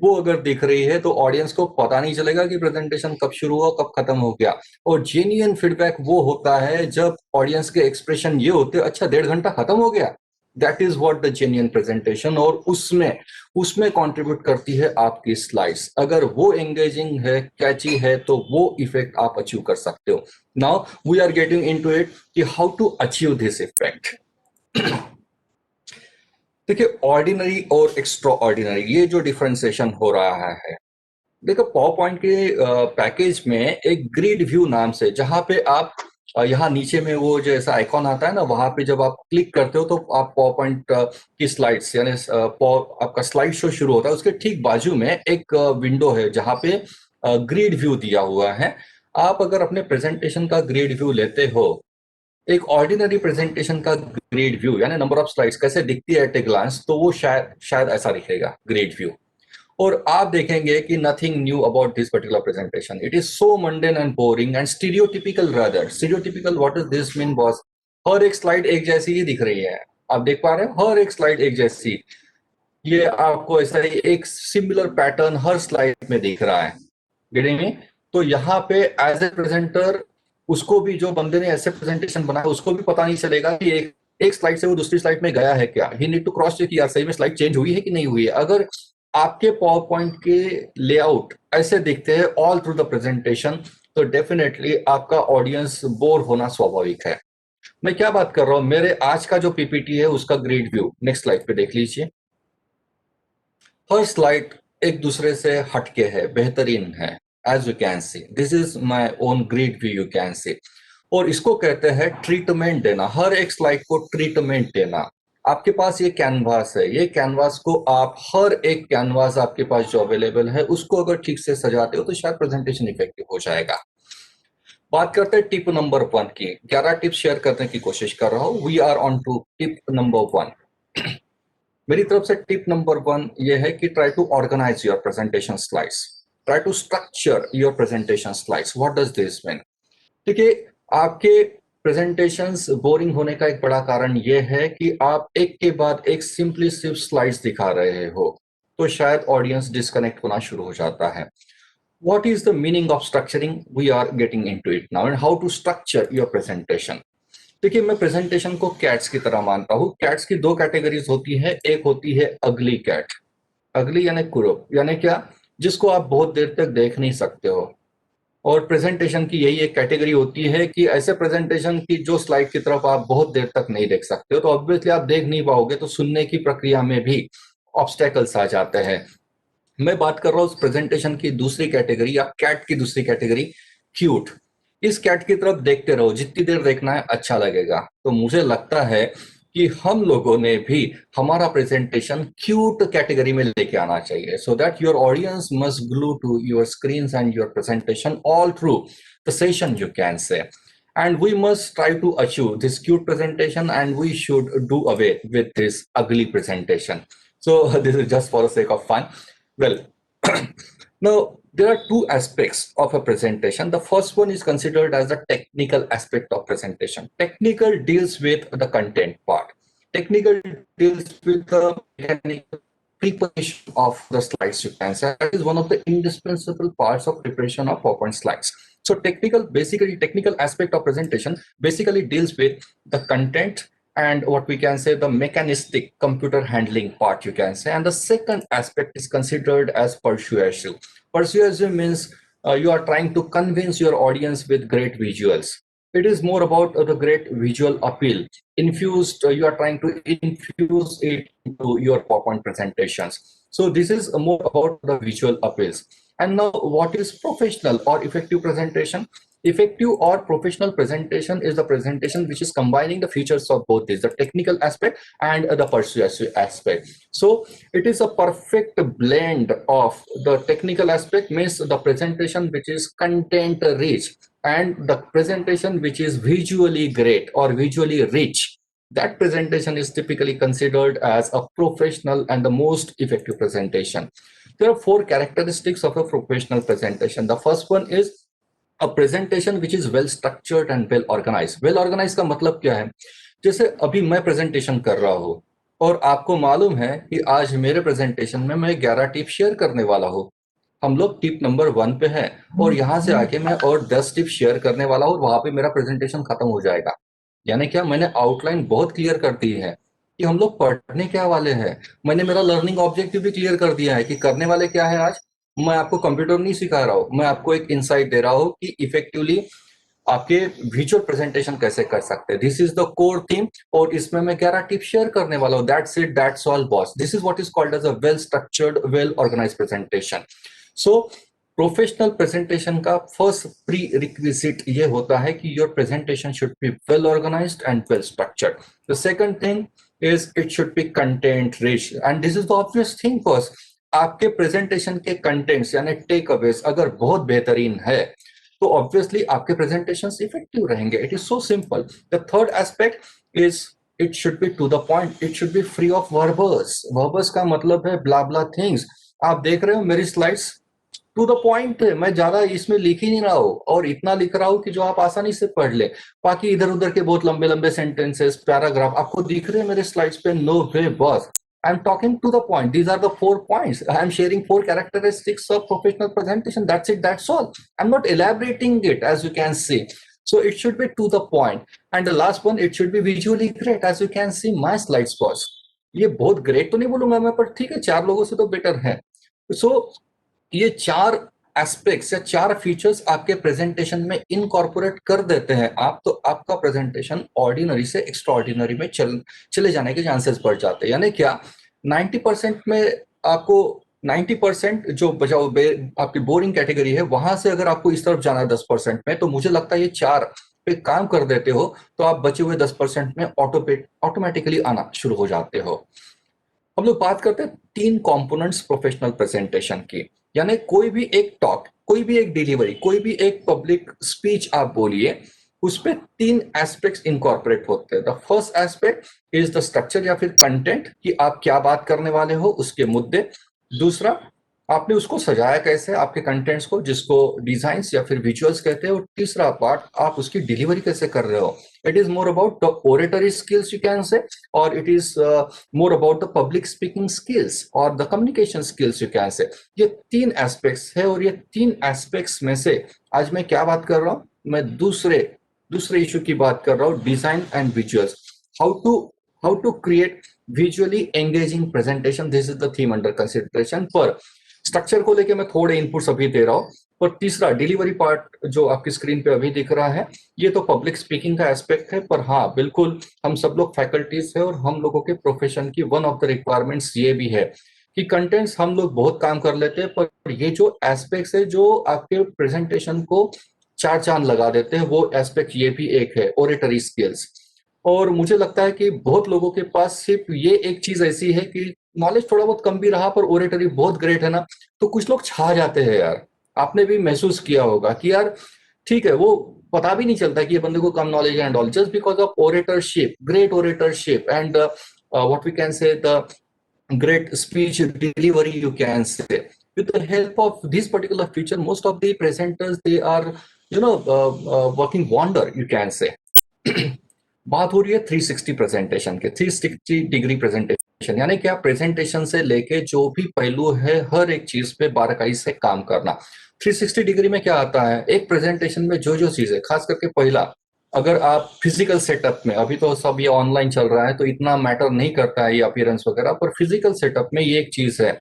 S1: वो अगर दिख रही है तो ऑडियंस को पता नहीं चलेगा कि प्रेजेंटेशन कब शुरू हुआ कब खत्म हो गया। और जेन्युइन फीडबैक वो होता है जब ऑडियंस के एक्सप्रेशन ये होते हैं, अच्छा 1.5 घंटा खत्म हो गया, that is what the genuine presentation. और उसमें उसमें कंट्रीब्यूट करती है आपकी स्लाइड्स, अगर वो एंगेजिंग है, कैची है, तो वो इफेक्ट आप अचीव कर सकते हो। Now we are getting into it कि how to achieve this effect. देखिए ऑर्डिनरी और एक्स्ट्रा ऑर्डिनरी ये जो डिफरेंशिएशन हो रहा है, देखो पावर पॉइंट के पैकेज में एक ग्रिड व्यू नाम से, जहां पे आप यहाँ नीचे में वो जो ऐसा आइकॉन आता है ना, वहां पे जब आप क्लिक करते हो तो आप पावर पॉइंट की स्लाइड्स यानी आपका स्लाइड शो शुरू होता है, उसके ठीक बाजू में एक विंडो है जहां पे ग्रिड व्यू दिया हुआ है। आप अगर अपने प्रेजेंटेशन का ग्रिड व्यू लेते हो, एक ऑर्डिनरी प्रेजेंटेशन का ग्रिड व्यू यानी नंबर ऑफ स्लाइड्स कैसे दिखती है एट ए ग्लांस, तो वो शायद शायद ऐसा दिखेगा ग्रिड व्यू। और आप देखेंगे कि nothing new about this particular presentation, it is so mundane and boring and stereotypical rather. Stereotypical what is this mean boss, हर एक स्लाइड एक जैसी ही दिख रही है, आप देख पा रहे हो हर एक स्लाइड एक जैसी, ये आपको ऐसा ही एक सिमिलर पैटर्न हर स्लाइड में दिख रहा है, गेटिंग मी? तो यहाँ पे एज ए प्रेजेंटर उसको भी, जो बंदे ने ऐसे प्रेजेंटेशन बनाया उसको भी पता नहीं चलेगा कि एक एक स्लाइड से वो दूसरी स्लाइड में गया है क्या, ही नीड टू क्रॉस चेक यार सही में स्लाइड चेंज हुई है कि नहीं हुई है। अगर आपके पावर पॉइंट के लेआउट ऐसे दिखते हैं ऑल थ्रू द प्रेजेंटेशन, तो डेफिनेटली आपका ऑडियंस बोर होना स्वाभाविक है। मैं क्या बात कर रहा हूं, मेरे आज का जो पीपीटी है उसका ग्रिड व्यू नेक्स्ट स्लाइड पे देख लीजिए। हर स्लाइड एक दूसरे से हटके है, बेहतरीन है, as you can see this is my own grid view you can see. और इसको कहते हैं ट्रीटमेंट देना, हर एक स्लाइड को ट्रीटमेंट देना। आपके पास ये कैनवास है, ये कैनवास को आप, हर एक कैनवास आपके पास जो अवेलेबल है उसको अगर ठीक से सजाते हो तो शायद प्रेजेंटेशन इफेक्टिव हो जाएगा। बात करते हैं टिप नंबर 1 की, 11 टिप्स शेयर करने की कोशिश कर रहा हूं, we are on to tip number 1। मेरी तरफ से टिप नंबर 1 ये है कि try to organise your presentation slides, try to structure your presentation slides. What does this mean? देखिए आपके प्रेजेंटेशंस बोरिंग होने का एक बड़ा कारण यह है कि आप एक के बाद एक सिंपली सिर्फ स्लाइड्स दिखा रहे हो, तो शायद ऑडियंस डिस्कनेक्ट होना शुरू हो जाता है। What is the meaning of structuring? We are getting into it now, and how to structure your presentation. देखिए मैं प्रेजेंटेशन को कैट्स की तरह मानता हूँ। कैट्स की दो कैटेगरीज होती है, एक होती है अगली कैट, अगली यानी कुरूप, यानी क्या, जिसको आप बहुत देर तक देख नहीं सकते हो। और प्रेजेंटेशन की यही एक कैटेगरी होती है कि ऐसे प्रेजेंटेशन की जो स्लाइड की तरफ आप बहुत देर तक नहीं देख सकते हो, तो ऑब्वियसली आप देख नहीं पाओगे, तो सुनने की प्रक्रिया में भी ऑब्स्टेकल्स आ जाते हैं। मैं बात कर रहा हूँ उस प्रेजेंटेशन की दूसरी कैटेगरी या कैट की दूसरी कैटेगरी, क्यूट। इस कैट की तरफ देखते रहो, जितनी देर देखना है अच्छा लगेगा। तो मुझे लगता है कि हम लोगों ने भी हमारा प्रेजेंटेशन क्यूट कैटेगरी में लेके आना चाहिए, so that your audience must glue to your screens and your presentation all through the session you can say. And we must try to achieve this cute presentation, and we should do away with this ugly presentation. So this is just for the sake of fun. Well, now there are two aspects of a presentation. The first one is considered as the technical aspect of presentation. Technical deals with the content part. Technical deals with the mechanical preparation of the slides, you can say. That is one of the indispensable parts of preparation of PowerPoint slides. So basically technical aspect of presentation basically deals with the content and what we can say the mechanistic computer handling part, you can say. And the second aspect is considered as persuasive. Persuasive means you are trying to convince your audience with great visuals. It is more about the great visual appeal infused, you are trying to infuse it into your PowerPoint presentations. So this is more about the visual appeals. And now what is professional or effective presentation? Effective or professional presentation is the presentation which is combining the features of both these, the technical aspect and the persuasive aspect. So it is a perfect blend of the technical aspect, means the presentation which is content rich, and the presentation which is visually great or visually rich. That presentation is typically considered as a professional and the most effective presentation. There are four characteristics of a professional presentation. The first one is a presentation which is well structured and well organized. Well organized का मतलब क्या है? जैसे अभी मैं presentation कर रहा हूँ और आपको मालूम है कि आज मेरे प्रेजेंटेशन में मैं 11 टिप शेयर करने वाला हूँ। हम लोग टिप नंबर 1 पे हैं और यहाँ से आके मैं और 10 टिप शेयर करने वाला हूँ, वहां पे मेरा प्रेजेंटेशन खत्म हो जाएगा। यानी क्या, मैंने आउटलाइन बहुत क्लियर कर दी है कि हम लोग पढ़ने क्या वाले हैं। मैंने मेरा लर्निंग ऑब्जेक्टिव भी क्लियर कर दिया है कि करने वाले क्या है आज। मैं आपको कंप्यूटर नहीं सिखा रहा हूँ, मैं आपको एक इंसाइट दे रहा हूँ कि इफेक्टिवली आपके विजुअल प्रेजेंटेशन कैसे कर सकते हैं। This is the core theme और इसमें मैं 11 टिप शेयर करने वाला हूँ। That's it, that's all boss. This is what is called as a well structured well organised presentation. So professional presentation का फर्स्ट प्री रिक्विजिट ये होता है कि your presentation should be well organised and well structured. The second thing is it should be content rich, and this is the obvious thing first. आपके presentation के contents यानी takeaways अगर बहुत बेहतरीन है तो ऑब्वियसली आपके प्रेजेंटेशन इफेक्टिव रहेंगे। It is so simple. The third aspect is it should be to the point, it should be free of verbose. Verbose का मतलब है ब्ला ब्ला थिंग्स। आप देख रहे हो मेरी स्लाइड्स टू द पॉइंट है, मैं ज्यादा इसमें लिख ही नहीं रहा हूँ और इतना लिख रहा हूँ कि जो आप आसानी से पढ़ ले। बाकी इधर उधर के बहुत लंबे लंबे सेंटेंसेस, पैराग्राफ आपको दिख रहे हैं मेरे स्लाइड्स पे? No way boss, I am talking to the point. These are the 4 points. I am sharing 4 characteristics of professional presentation. That's it. That's all. I'm not elaborating it, as you can see. So it should be to the point. And the last one, it should be visually great, as you can see my slides, boss. ये बहुत great तो नहीं बोलूंगा मैं, पर ठीक है, 4 लोगों से तो बेटर है। So ये 4 एस्पेक्ट्स या 4 फीचर्स आपके प्रेजेंटेशन में इनकॉर्पोरेट कर देते हैं आप, तो आपका प्रेजेंटेशन ऑर्डिनरी से एक्स्ट्राऑर्डिनरी में चले जाने के चांसेस बढ़ जाते हैं। यानी क्या, 90% में आपको 90% जो बचाओ आपकी बोरिंग कैटेगरी है, वहां से अगर आपको इस तरफ जाना है 10% में, तो मुझे लगता है ये 4 पे काम कर देते हो तो आप बचे हुए 10% में ऑटोमेटिकली आना शुरू हो जाते हो। हम लोग बात करते हैं 3 कंपोनेंट्स प्रोफेशनल प्रेजेंटेशन की। यानी कोई भी एक टॉक, कोई भी एक डिलीवरी, कोई भी एक पब्लिक स्पीच आप बोलिए, उस पे 3 एस्पेक्ट्स इनकॉर्पोरेट होते हैं। The first aspect is the structure या फिर कंटेंट, कि आप क्या बात करने वाले हो, उसके मुद्दे। दूसरा, आपने उसको सजाया कैसे, आपके कंटेंट्स को, जिसको डिजाइन्स या फिर विजुअल्स कहते हैं। और तीसरा पार्ट, आप उसकी डिलीवरी कैसे कर रहे हो। It is more about the oratory skills you can say, और it is more about the public speaking skills और the communication skills you can say. ये 3 एस्पेक्ट्स है और ये 3 एस्पेक्ट्स में से आज मैं क्या बात कर रहा हूँ, मैं दूसरे इशू की बात कर रहा हूँ, design and visuals. How to create visually engaging presentation, this is the theme under consideration. पर स्ट्रक्चर को लेके मैं थोड़े इनपुट्स अभी दे रहा हूँ। और तीसरा डिलीवरी पार्ट जो आपकी स्क्रीन पे अभी दिख रहा है, ये तो पब्लिक स्पीकिंग का एस्पेक्ट है। पर हाँ, बिल्कुल हम सब लोग फैकल्टीज है और हम लोगों के प्रोफेशन की वन ऑफ द रिक्वायरमेंट्स ये भी है कि कंटेंट्स हम लोग बहुत काम कर लेते हैं, पर ये जो एस्पेक्ट्स है जो आपके प्रेजेंटेशन को 4 चांद लगा देते हैं, वो एस्पेक्ट ये भी एक है, ओरेटरी स्किल्स। और मुझे लगता है कि बहुत लोगों के पास सिर्फ ये एक चीज ऐसी है कि नॉलेज थोड़ा बहुत कम भी रहा पर ओरेटरी बहुत ग्रेट है ना, तो कुछ लोग छा जाते हैं यार। आपने भी महसूस किया होगा कि यार ठीक है, वो पता भी नहीं चलता कि ये बंदे को कम knowledge and all, just because of oratorship, great oratorship and what we can say the great speech delivery you can say. With the help of this particular feature, most of the presenters, they are working wonder you can say. बात हो रही है 360 presentation के, 360 degree presentation. यानी क्या, presentation से लेके जो भी पहलू है हर एक चीज पे बारीकाई से काम करना। 360 डिग्री में क्या आता है, एक प्रेजेंटेशन में जो जो चीजें, खास करके पहला, अगर आप फिजिकल सेटअप में, अभी तो सब ये ऑनलाइन चल रहा है तो इतना मैटर नहीं करता है ये अपीयरेंस वगैरह, पर फिजिकल सेटअप में ये एक चीज है,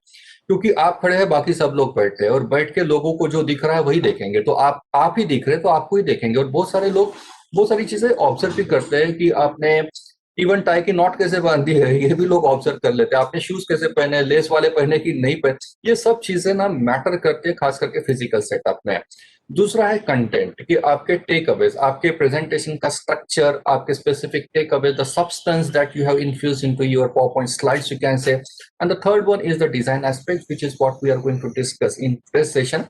S1: क्योंकि आप खड़े हैं, बाकी सब लोग बैठे हैं और बैठ के लोगों को जो दिख रहा है वही देखेंगे। तो आप ही दिख रहे हैं तो आपको ही देखेंगे। और बहुत सारे लोग बहुत सारी चीजें ऑब्जर्व भी करते हैं कि आपने इवन टाई की नॉट कैसे बांधी है ये भी लोग ऑब्जर्व कर लेते हैं, आपने शूज कैसे पहने, लेस वाले पहने कि नहीं पहने, ये सब चीजें ना मैटर करती है खास करके फिजिकल सेटअप में। दूसरा है कंटेंट, कि आपके टेक अवेज, आपके प्रेजेंटेशन का स्ट्रक्चर, आपके specific takeaway, the substance that you have infuse into your PowerPoint slides you can say. And the third one is the design aspect, which is what we are going to discuss in this session,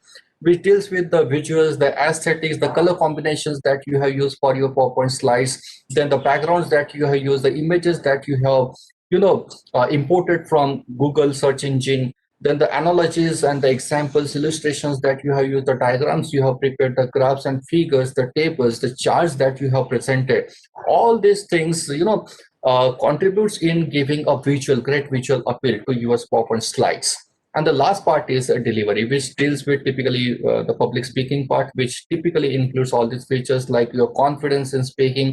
S1: which deals with the visuals, the aesthetics, the color combinations that you have used for your PowerPoint slides, then the backgrounds that you have used, the images that you have, imported from Google search engine, then the analogies and the examples, illustrations that you have used, the diagrams you have prepared, the graphs and figures, the tables, the charts that you have presented. All these things, contributes in giving a great visual appeal to your PowerPoint slides. And the last part is delivery, which deals with typically the public speaking part, which typically includes all these features like your confidence in speaking,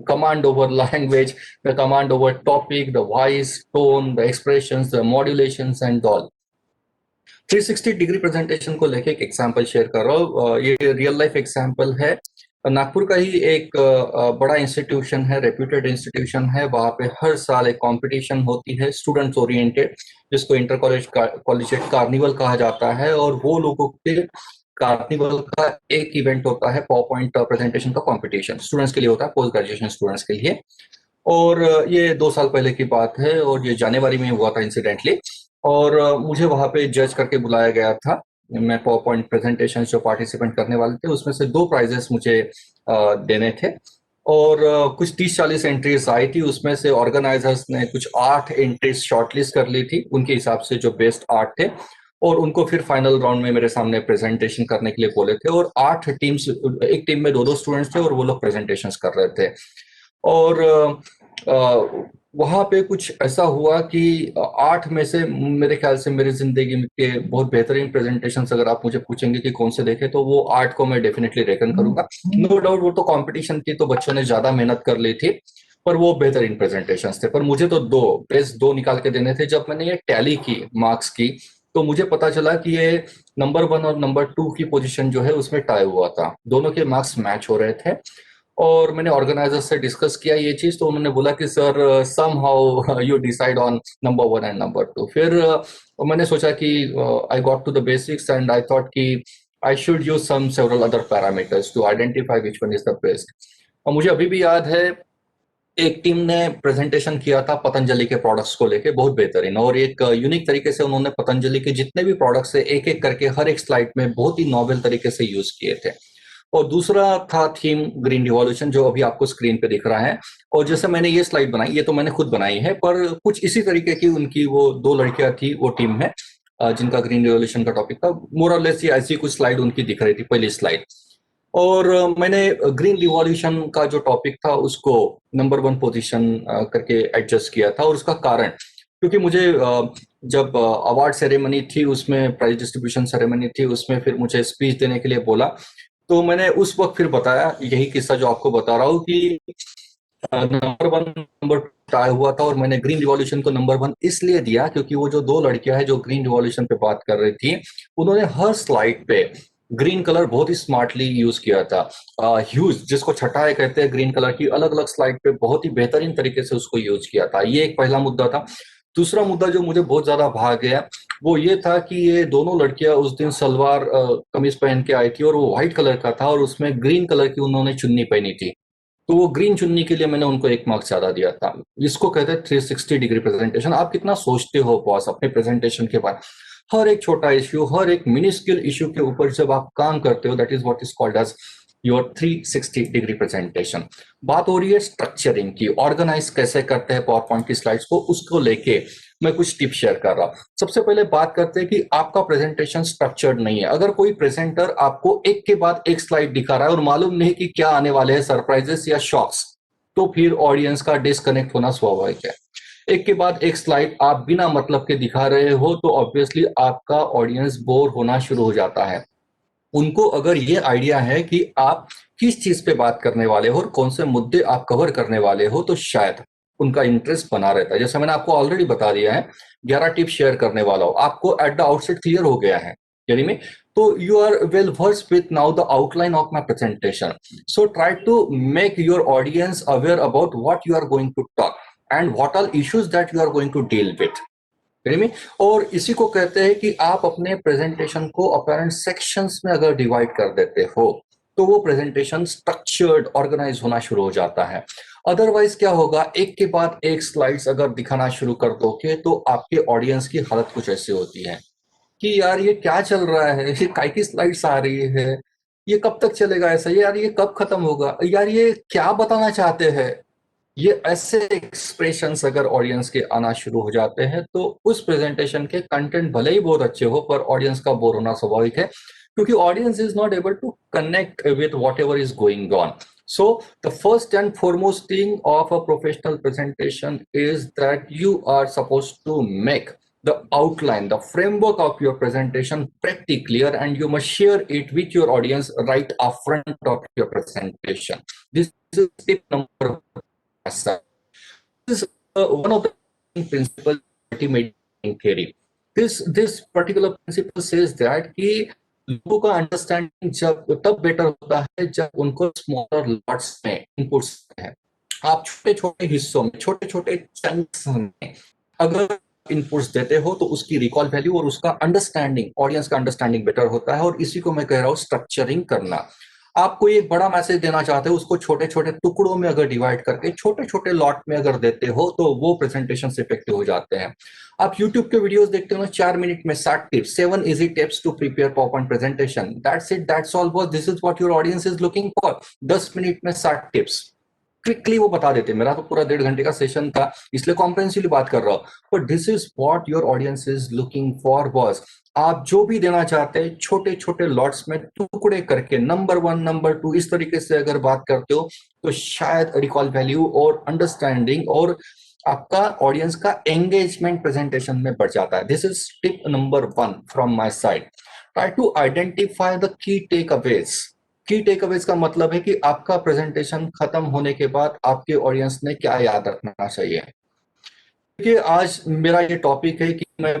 S1: command over language, the command over topic, the voice, tone, the expressions, the modulations and all. 360 degree presentation को लेके एक example share कर रहा हूँ। ये real life example है, नागपुर का ही एक बड़ा इंस्टीट्यूशन है, रेप्यूटेड इंस्टीट्यूशन है। वहां पे हर साल एक कंपटीशन होती है स्टूडेंट्स ओरिएंटेड, जिसको इंटर कॉलेजिएट कार्निवल कहा जाता है। और वो लोगों के कार्निवल का एक इवेंट होता है पावरपॉइंट प्रेजेंटेशन का कंपटीशन, स्टूडेंट्स के लिए होता है, पोस्ट ग्रेजुएशन स्टूडेंट्स के लिए। और ये 2 साल पहले की बात है और ये जनवरी में हुआ था इंसिडेंटली। और मुझे वहां पे जज करके बुलाया गया था। मैं पावरपॉइंट प्रेजेंटेशन जो पार्टिसिपेंट करने वाले थे उसमें से 2 प्राइजेस मुझे देने थे। और कुछ 30-40 एंट्रीज आई थी, उसमें से ऑर्गेनाइजर्स ने कुछ 8 एंट्रीज शॉर्टलिस्ट कर ली थी उनके हिसाब से जो बेस्ट 8 थे, और उनको फिर फाइनल राउंड में मेरे सामने प्रेजेंटेशन करने के लिए बोले थे। और 8 टीम्स, एक टीम में 2-2 स्टूडेंट्स थे और वो लोग प्रेजेंटेशन कर रहे थे। और वहां पे कुछ ऐसा हुआ कि 8 में से मेरे ख्याल से मेरी जिंदगी के बहुत बेहतरीन प्रेजेंटेशन अगर आप मुझे पूछेंगे कि कौन से देखे, तो वो 8 को मैं डेफिनेटली रेकन करूंगा। नो डाउट वो तो कंपटीशन थी तो बच्चों ने ज्यादा मेहनत कर ली थी, पर वो बेहतरीन प्रेजेंटेशंस थे। पर मुझे तो बेस्ट 2 निकाल के देने थे। जब मैंने ये टैली की मार्क्स की तो मुझे पता चला कि ये नंबर 1 और नंबर 2 की पोजीशन जो है उसमें टाई हुआ था, दोनों के मार्क्स मैच हो रहे थे। और मैंने ऑर्गेनाइजर से डिस्कस किया ये चीज, तो उन्होंने बोला कि sir somehow you decide on number 1 and number 2। फिर मैंने सोचा कि I got to the basics and I thought कि I should use some several other parameters to identify which one is the best. और मुझे अभी भी याद है, एक टीम ने प्रेजेंटेशन किया था पतंजलि के प्रोडक्ट्स को लेके, बहुत बेहतरीन, और एक यूनिक तरीके से उन्होंने पतंजलि के जितने भी प्रोडक्ट्स है एक एक करके हर एक स्लाइड में बहुत ही नॉवेल तरीके से यूज किए थे। और दूसरा था थीम ग्रीन रिवॉल्यूशन, जो अभी आपको स्क्रीन पे दिख रहा है। और जैसे मैंने ये स्लाइड बनाई, ये तो मैंने खुद बनाई है, पर कुछ इसी तरीके की उनकी वो 2 लड़कियां थी वो टीम में, जिनका ग्रीन रिवॉल्यूशन का टॉपिक था। मोर और लेस ऐसी कुछ स्लाइड उनकी दिख रही थी, पहली स्लाइड। और मैंने ग्रीन रिवॉल्यूशन का जो टॉपिक था उसको नंबर 1 पोजीशन करके एडजस्ट किया था। और उसका कारण, क्योंकि मुझे जब अवार्ड सेरेमनी थी, उसमें प्राइज डिस्ट्रीब्यूशन सेरेमनी थी, उसमें फिर मुझे स्पीच देने के लिए बोला, तो मैंने उस वक्त फिर बताया यही किस्सा जो आपको बता रहा हूँ कि नंबर 1 नंबर 2 टाई हुआ था। और मैंने ग्रीन रिवॉल्यूशन को नंबर 1 इसलिए दिया क्योंकि वो जो 2 लड़कियां हैं जो ग्रीन रिवॉल्यूशन पे बात कर रही थी, उन्होंने हर स्लाइड पे ग्रीन कलर बहुत ही स्मार्टली यूज किया था। ह्यूज, जिसको छटाई कहते हैं ग्रीन कलर की, अलग अलग स्लाइड पे बहुत ही बेहतरीन तरीके से उसको यूज किया था। ये एक पहला मुद्दा था। दूसरा मुद्दा जो मुझे बहुत ज्यादा भा गया वो ये था कि ये दोनों लड़कियां उस दिन सलवार कमीज पहन के आई थी और वो व्हाइट कलर का था, और उसमें ग्रीन कलर की उन्होंने चुन्नी पहनी थी। तो वो ग्रीन चुन्नी के लिए मैंने उनको 1 मार्क्स ज्यादा दिया था। इसको कहते हैं 360 डिग्री प्रेजेंटेशन। आप कितना सोचते हो बॉस अपने प्रेजेंटेशन के बाद, हर एक छोटा इश्यू, हर एक मिनिस्क्यूल इश्यू के ऊपर जब आप काम करते हो, that is what is called as your 360 degree presentation. बात हो रही है स्ट्रक्चरिंग की, ऑर्गेनाइज कैसे करते हैं पावर पॉइंट की स्लाइड्स को, उसको लेके मैं कुछ टिप शेयर कर रहा हूं। सबसे पहले बात करते हैं कि आपका प्रेजेंटेशन स्ट्रक्चर्ड नहीं है। अगर कोई प्रेजेंटर आपको एक के बाद एक स्लाइड दिखा रहा है और मालूम नहीं कि क्या आने वाले हैं, सरप्राइजेस या शॉक्स, तो फिर ऑडियंस का डिस्कनेक्ट होना स्वाभाविक है। एक के बाद एक स्लाइड आप बिना मतलब के दिखा रहे हो तो ऑब्वियसली आपका ऑडियंस बोर होना शुरू हो जाता है। उनको अगर ये आइडिया है कि आप किस चीज पे बात करने वाले हो और कौन से मुद्दे आप कवर करने वाले हो, तो शायद उनका इंटरेस्ट बना रहता है। जैसे मैंने आपको ऑलरेडी बता दिया है, 11 टिप्स शेयर करने वाला हूं, आपको एट द आउटसेट क्लियर हो गया है यानी में, तो you are well versed with now the outline of my presentation. So try to make your audience aware about what you are going to talk. and what all issues that you are going to deal with. में और इसी को कहते हैं कि आप अपने presentation को अपेरेंट सेक्शंस में अगर डिवाइड कर देते हो तो वो प्रेजेंटेशन स्ट्रक्चर्ड ऑर्गेनाइज होना शुरू हो जाता है। अदरवाइज क्या होगा, एक के बाद एक स्लाइड्स अगर दिखाना शुरू कर दोगे तो आपके ऑडियंस की हालत कुछ ऐसी होती है कि यार ये क्या चल रहा है, ये काय की स्लाइड्स आ रही है, ये कब तक चलेगा ऐसा, यार ये कब खत्म होगा, यार ये क्या बताना चाहते हैं। ये ऐसे एक्सप्रेशंस अगर ऑडियंस के आना शुरू हो जाते हैं तो उस प्रेजेंटेशन के कंटेंट भले ही बहुत अच्छे हो पर ऑडियंस का बोर होना स्वाभाविक है, क्योंकि audience is not able to connect with whatever is going on. So the first and foremost thing of a professional presentation is that you are supposed to make the outline, the framework of your presentation pretty clear, and you must share it with your audience right upfront of your presentation. This is tip number one. This is one of the principles of multimedia theory. This particular principle says that कि लोगों का understanding जब तब better होता है जब उनको smaller lots में इनपुट्स हैं। आप छोटे छोटे हिस्सों में, छोटे छोटे चंक्स में अगर इनपुट्स देते हो तो उसकी रिकॉल वैल्यू और उसका अंडरस्टैंडिंग, ऑडियंस का अंडरस्टैंडिंग बेटर होता है। और इसी को मैं कह रहा हूँ स्ट्रक्चरिंग करना। आप कोई एक बड़ा मैसेज देना चाहते हो, उसको छोटे छोटे टुकड़ों में अगर डिवाइड करके छोटे छोटे लॉट में अगर देते हो तो वो प्रेजेंटेशन इफेक्टिव हो जाते हैं। आप YouTube के वीडियोस देखते हो ना, 4 मिनट में 7 tips, 7 easy tips to prepare PowerPoint presentation, that's it, that's all, boss, this is what your audience is looking for. 10 minute में 7 टिप्स क्विकली वो बता देते। मेरा तो पूरा 1.5 घंटे का सेशन था, इसलिए कॉम्प्रिहेंसिवली बात कर रहा हूँ, but this is what your audience is looking for boss. आप जो भी देना चाहते हैं छोटे छोटे लॉट्स में टुकड़े करके नंबर 1, नंबर 2 इस तरीके से अगर बात करते हो तो शायद रिकॉल वैल्यू और अंडरस्टैंडिंग और आपका ऑडियंस का एंगेजमेंट प्रेजेंटेशन में बढ़ जाता है। This is tip number 1 from my side. Try to identify the key takeaways. Key take Awez का मतलब है कि आपका प्रेजेंटेशन खत्म होने के बाद आपके ऑडियंस ने क्या याद रखना चाहिए। देखिए, आज मेरा ये टॉपिक है कि मैं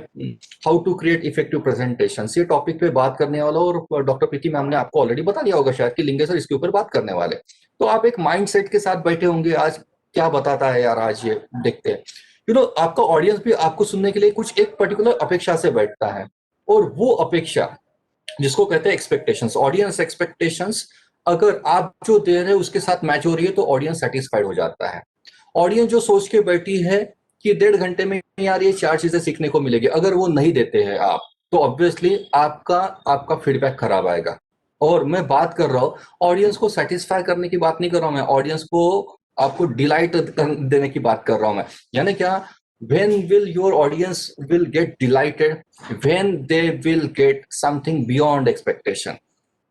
S1: how to create effective presentation, ये टॉपिक पे बात करने वाला हूँ। और डॉक्टर प्रीति मैम ने आपको ऑलरेडी बता दिया होगा शायद कि लिंगे सर इसके ऊपर बात करने वाले, तो आप एक माइंडसेट के साथ बैठे होंगे आज क्या बताता है यार, आज ये देखते हैं। आपका ऑडियंस भी आपको सुनने के लिए कुछ एक पर्टिकुलर अपेक्षा से बैठता है, और वो अपेक्षा जिसको कहते हैं एक्सपेक्टेशंस, ऑडियंस एक्सपेक्टेशंस, अगर आप जो दे रहे हैं उसके साथ मैच हो रही है तो ऑडियंस सेटिस्फाइड हो जाता है। ऑडियंस जो सोच के बैठी है कि 1.5 घंटे में यार ये 4 चीजें सीखने को मिलेगी, अगर वो नहीं देते हैं आप तो ऑब्वियसली आपका फीडबैक खराब आएगा। और मैं बात कर रहा हूँ ऑडियंस को सेटिस्फाई करने की बात नहीं कर रहा हूं मैं, ऑडियंस को आपको डिलाइट देने की बात कर रहा हूं मैं। यानी क्या, when will your audience will get delighted, when they will get something beyond expectation।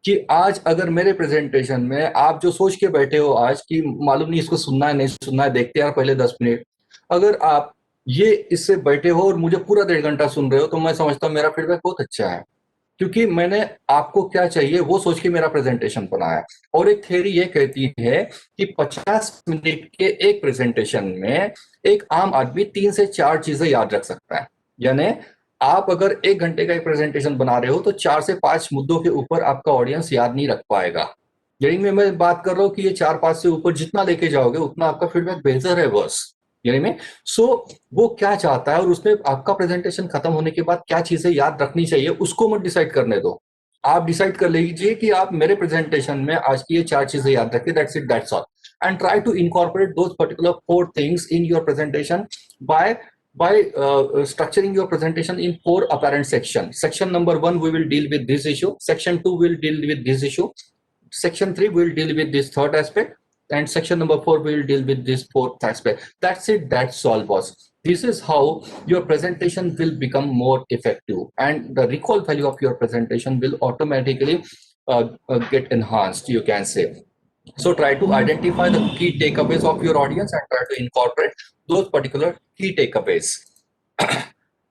S1: कि आज अगर मेरे प्रेजेंटेशन में आप जो सोच के बैठे हो आज कि मालूम नहीं इसको सुनना है नहीं सुनना है, देखते यार पहले 10 मिनट, अगर आप ये इससे बैठे हो और मुझे पूरा 1.5 घंटा सुन रहे हो तो मैं समझता हूँ मेरा फीडबैक बहुत अच्छा है, क्योंकि मैंने आपको क्या चाहिए वो सोच के मेरा प्रेजेंटेशन बनाया। और एक थ्योरी ये कहती है कि 50 मिनट के एक प्रेजेंटेशन में एक आम आदमी 3 से 4 चीजें याद रख सकता है। यानी आप अगर 1 घंटे का एक प्रेजेंटेशन बना रहे हो तो 4 से 5 मुद्दों के ऊपर आपका ऑडियंस याद नहीं रख पाएगा। यही में मैं बात कर रहा हूँ कि ये 4-5 से ऊपर जितना लेके जाओगे उतना आपका फीडबैक बेहतर है बस। यानी में वो क्या चाहता है और उसमें आपका प्रेजेंटेशन खत्म होने के बाद क्या चीजें याद रखनी चाहिए उसको मत डिसाइड करने दो। आप डिसाइड कर लीजिए कि आप मेरे प्रेजेंटेशन में आज की ये 4 चीजें याद रखिए, that's it, that's all, and try to incorporate those particular 4 things in your presentation by structuring your presentation in 4 apparent sections. Section number 1 we will deal with this issue, section 2 will deal with this issue, section 3 will deal with this third aspect, and section number 4 will deal with this fourth aspect. That's it, that's all boss. This is how your presentation will become more effective and the recall value of your presentation will automatically get enhanced, you can say. So try to identify the key takeaways of your audience and try to incorporate those particular key takeaways.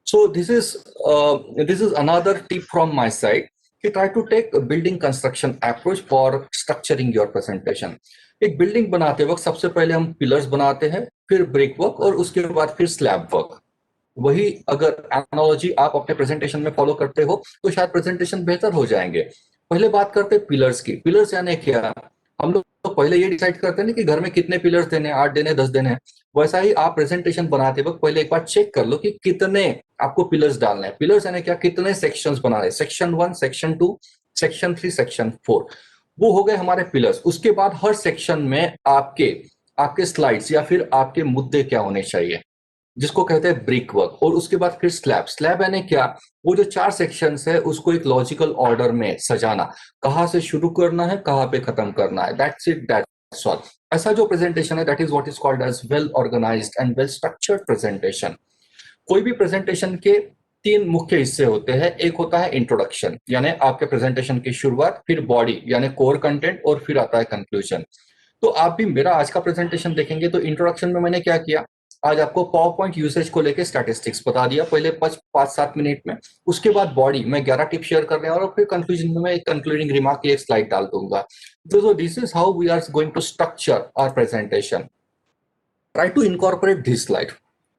S1: So this is another tip from my side. Try to take a building construction approach for structuring your presentation. एक building बनाते वक्त सबसे पहले हम pillars बनाते हैं, फिर brick work और उसके बाद फिर स्लैब वर्क। वही अगर एनालॉजी आप अपने प्रेजेंटेशन में फॉलो करते हो तो शायद प्रेजेंटेशन बेहतर हो जाएंगे। पहले बात करते हैं पिलर्स की। पिलर्स यानी क्या, हम लोग तो पहले ये डिसाइड करते हैं ना कि घर में कितने पिलर्स देने हैं, 8 देने हैं, 10 देने हैं। वैसा ही आप प्रेजेंटेशन बनाते वक्त पहले एक बार चेक कर लो कि कितने आपको पिलर्स डालने हैं। पिलर्स यानी क्या, कितने सेक्शंस बना रहे हैं, सेक्शन 1, सेक्शन 2, सेक्शन 3, सेक्शन 4। वो हो गए हमारे पिलर्स। उसके बाद हर सेक्शन में आपके आपके स्लाइड्स या फिर आपके मुद्दे क्या होने चाहिए, जिसको कहते हैं ब्रिक वर्क। और उसके बाद फिर स्लैब। स्लैब यानी क्या, वो जो 4 सेक्शंस है उसको एक लॉजिकल ऑर्डर में सजाना, कहाँ से शुरू करना है, कहाँ पे खत्म करना है। That's it, that's all. ऐसा जो प्रेजेंटेशन है, that is what is called as well organised and well structured presentation. कोई भी प्रेजेंटेशन के 3 मुख्य हिस्से होते हैं। एक होता है इंट्रोडक्शन, यानी आपके प्रेजेंटेशन की शुरुआत, फिर बॉडी यानी कोर कंटेंट, और फिर आता है कंक्लूजन। तो आप भी मेरा आज का प्रेजेंटेशन देखेंगे तो इंट्रोडक्शन में मैंने क्या किया, आज आपको पावर पॉइंट यूसेज को लेकर स्टैटिस्टिक्स बता दिया पहले 5-7 मिनट में। उसके बाद बॉडी में 11 टिप शेयर कर रहे हैं, और फिर कंक्लूजन में मैं एक कंक्लूडिंग रिमार्क की एक स्लाइड डाल दूंगा। तो this is how we are going to structure our presentation. Try to incorporate this slide.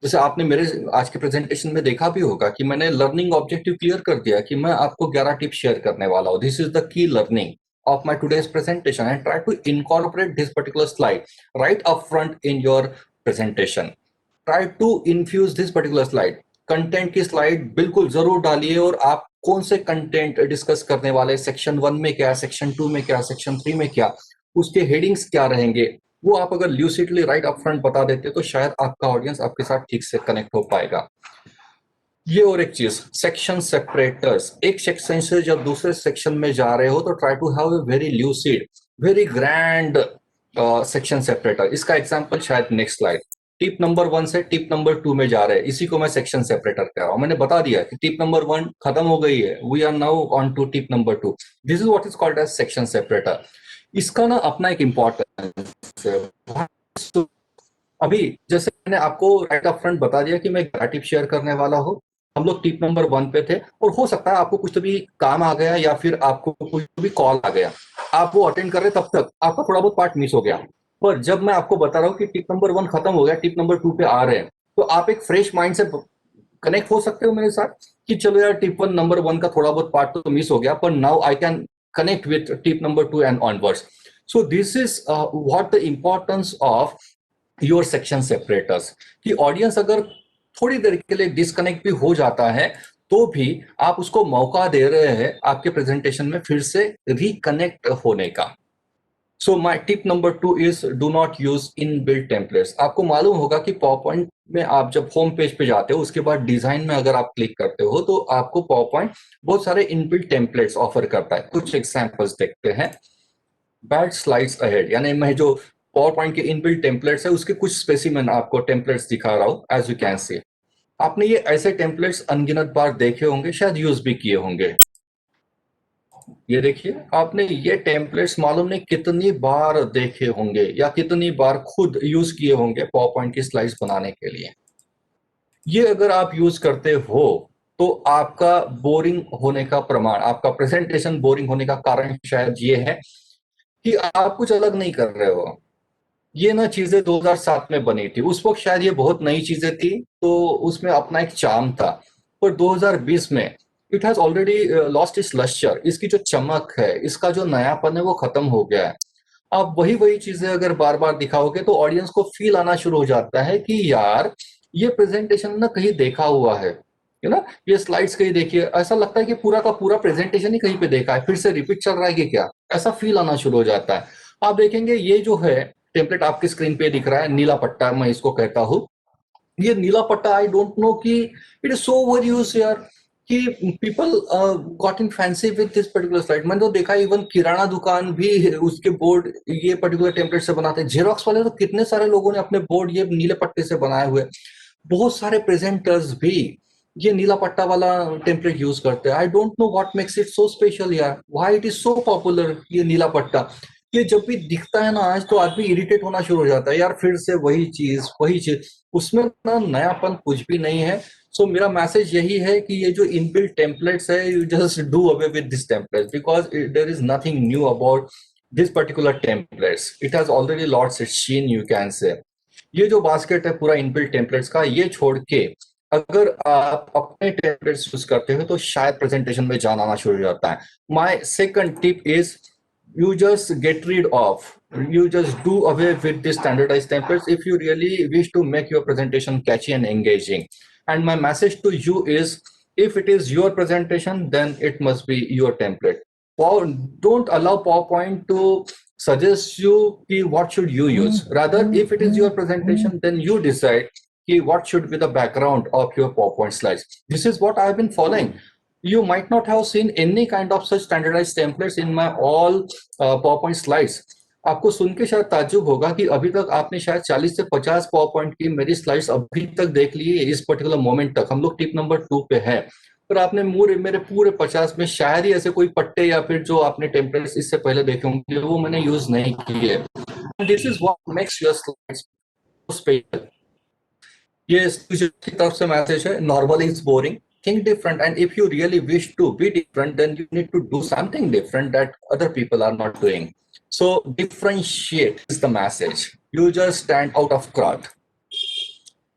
S1: जैसे आपने मेरे आज के प्रेजेंटेशन में देखा भी होगा कि मैंने लर्निंग ऑब्जेक्टिव क्लियर कर दिया कि मैं आपको 11 टिप्स शेयर करने वाला हूं। This is the key learning of my today's presentation, and try to incorporate this particular slide right up front in your presentation. Try to infuse this particular slide. Content की slide बिल्कुल जरूर डालिए, और आप कौन से कंटेंट डिस्कस करने वाले, सेक्शन 1 में क्या, सेक्शन 2 में क्या, सेक्शन 3 में क्या, उसके हेडिंग्स क्या रहेंगे, वो आप अगर ल्यूसिडली राइट अप फ्रंट बता देते तो शायद आपका ऑडियंस आपके साथ ठीक से कनेक्ट हो पाएगा। ये और एक चीज, सेक्शन सेपरेटर्स। एक सेक्शन से जब दूसरे सेक्शन में जा रहे हो तो try to have a very lucid, very grand section separator. इसका एग्जांपल शायद नेक्स्ट स्लाइड। टिप नंबर 1 से टिप नंबर 2 में जा रहे हैं, इसी को मैं सेक्शन सेपरेटर कह रहा हूं। मैंने बता दिया कि टिप नंबर 1 खत्म हो गई है, we are now on to tip number 2। This is what is called as section separator. इसका ना अपना एक इंपॉर्टेंस है। अभी जैसे मैंने आपको राइट अप फ्रंट बता दिया कि मैं टिप शेयर करने वाला हूँ। हम लोग टिप नंबर 1 पे थे, और हो सकता है आपको कुछ भी काम आ गया या फिर आपको कुछ भी कॉल आ गया, आप वो अटेंड कर रहे तब तक आपका थोड़ा बहुत पार्ट मिस हो गया। पर जब मैं आपको बता रहा हूँ कि टिप नंबर 1 खत्म हो गया, टिप नंबर 2 पे आ रहे हैं, तो आप एक फ्रेश माइंड से कनेक्ट हो सकते हो मेरे साथ कि चलो यार, टिप नंबर 1 का थोड़ा बहुत पार्ट तो मिस हो गया, पर now I can connect with tip number 2 and onwards. So this is what the importance of your section separators. कि ऑडियंस अगर थोड़ी देर के लिए डिस्कनेक्ट भी हो जाता है, तो भी आप उसको मौका दे रहे हैं आपके प्रेजेंटेशन में फिर से रिकनेक्ट होने का। So my tip number 2 is do not use in build templates. आपको मालूम होगा कि पावर पॉइंट में आप जब होम पेज पे जाते हो, उसके बाद डिजाइन में अगर आप क्लिक करते हो, तो आपको पावर पॉइंट बहुत सारे इनबिल्ट टेम्पलेट्स ऑफर करता है। कुछ एग्जांपल्स देखते हैं। बैड स्लाइड्स अहेड, यानी मैं जो पावर पॉइंट के इनबिल्ट टेम्पलेट्स है उसके कुछ स्पेसिमेन आपको टेम्पलेट्स दिखा रहा हूं। एज यू कैन सी, आपने ये ऐसे टेम्पलेट्स अनगिनत बार देखे होंगे, शायद यूज भी किए होंगे। ये देखिए, आपने ये टेम्पलेट्स मालूम नहीं कितनी बार देखे होंगे या कितनी बार खुद यूज किए होंगे पावर पॉइंट की स्लाइड्स बनाने के लिए। ये अगर आप यूज करते हो तो आपका बोरिंग होने का प्रमाण, आपका प्रेजेंटेशन बोरिंग होने का कारण शायद ये है कि आप कुछ अलग नहीं कर रहे हो। ये ना चीजें 2007 में बनी थी, उस वक्त शायद ये बहुत नई चीजें थी, तो उसमें अपना एक चार्म था। पर 2020 में it has already lost its lustre. इसकी जो चमक है, इसका जो नयापन है, वो खत्म हो गया है। आप वही वही चीजें अगर बार बार दिखाओगे तो ऑडियंस को फील आना शुरू हो जाता है कि यार, ये प्रेजेंटेशन ना कहीं देखा हुआ है, ना ये स्लाइड्स कहीं देखिए, ऐसा लगता है कि पूरा का पूरा प्रेजेंटेशन ही कहीं पे देखा है, फिर से रिपीट चल रहा है कि क्या, ऐसा फील आना शुरू हो जाता है। आप देखेंगे ये जो है टेम्पलेट आपकी स्क्रीन पे दिख रहा है, नीला पट्टा मैं इसको कहता हूँ। ये नीला पट्टा, आई डोंट नो कि it is so over use यार, कि people got in fancy with this particular slide. मैंने तो देखा इवन किराना दुकान भी उसके बोर्ड ये पर्टिकुलर टेम्पलेट से बनाते हैं। जेरोक्स वाले तो कितने सारे लोगों ने अपने बोर्ड ये नीले पट्टे से बनाए हुए। बहुत सारे प्रेजेंटर्स भी ये नीला पट्टा वाला टेम्पलेट यूज करते हैं। I don't know what makes it so special यार, why it is so popular ये नीला पट्टा। ये जब भी दिखता है ना आज, तो आदमी इरिटेट होना शुरू हो जाता है यार, फिर से वही चीज वही चीज, उसमें ना नयापन कुछ भी नहीं है। सो मेरा मैसेज यही है कि ये जो इनबिल्ट टेम्पलेट्स है, you just do away with this templates, because there is nothing new about this particular templates. It has already lost its sheen, you can say. ये जो बास्केट है पूरा इनबिल्ट टेम्पलेट्स का, ये छोड़ के अगर आप अपने टेम्पलेट्स यूज करते हो तो शायद प्रेजेंटेशन में जान आना शुरू हो जाता है। My second tip is you just get rid of, you just do away with the standardized templates if you really wish to make your presentation catchy and engaging. And my message to you is, if it is your presentation, then it must be your template. Don't allow PowerPoint to suggest you what should you use. Rather, if it is your presentation, then you decide what should be the background of your PowerPoint slides. This is what I've been following. You might not have seen any kind of such standardized templates in my all PowerPoint slides. आपको सुन के शायद ताज्जुब होगा कि अभी तक आपने शायद 40 से 50 PowerPoint की मेरी स्लाइड्स अभी तक देख ली है, इस पर्टिकुलर मोमेंट तक। हम लोग टिप नंबर 2 पे है, पर आपने मेरे पूरे 50 में शायद ही ऐसे कोई पट्टे या फिर जो आपने टेम्पलेट्स इससे पहले देखे होंगे वो मैंने यूज नहीं किए। This is what makes your slides special. ये की तरफ से मैसेज है, normally it's boring, think different, and if you really wish to be different, then you need to do something different that other people are not doing. So differentiate is the message. You just stand out of crowd.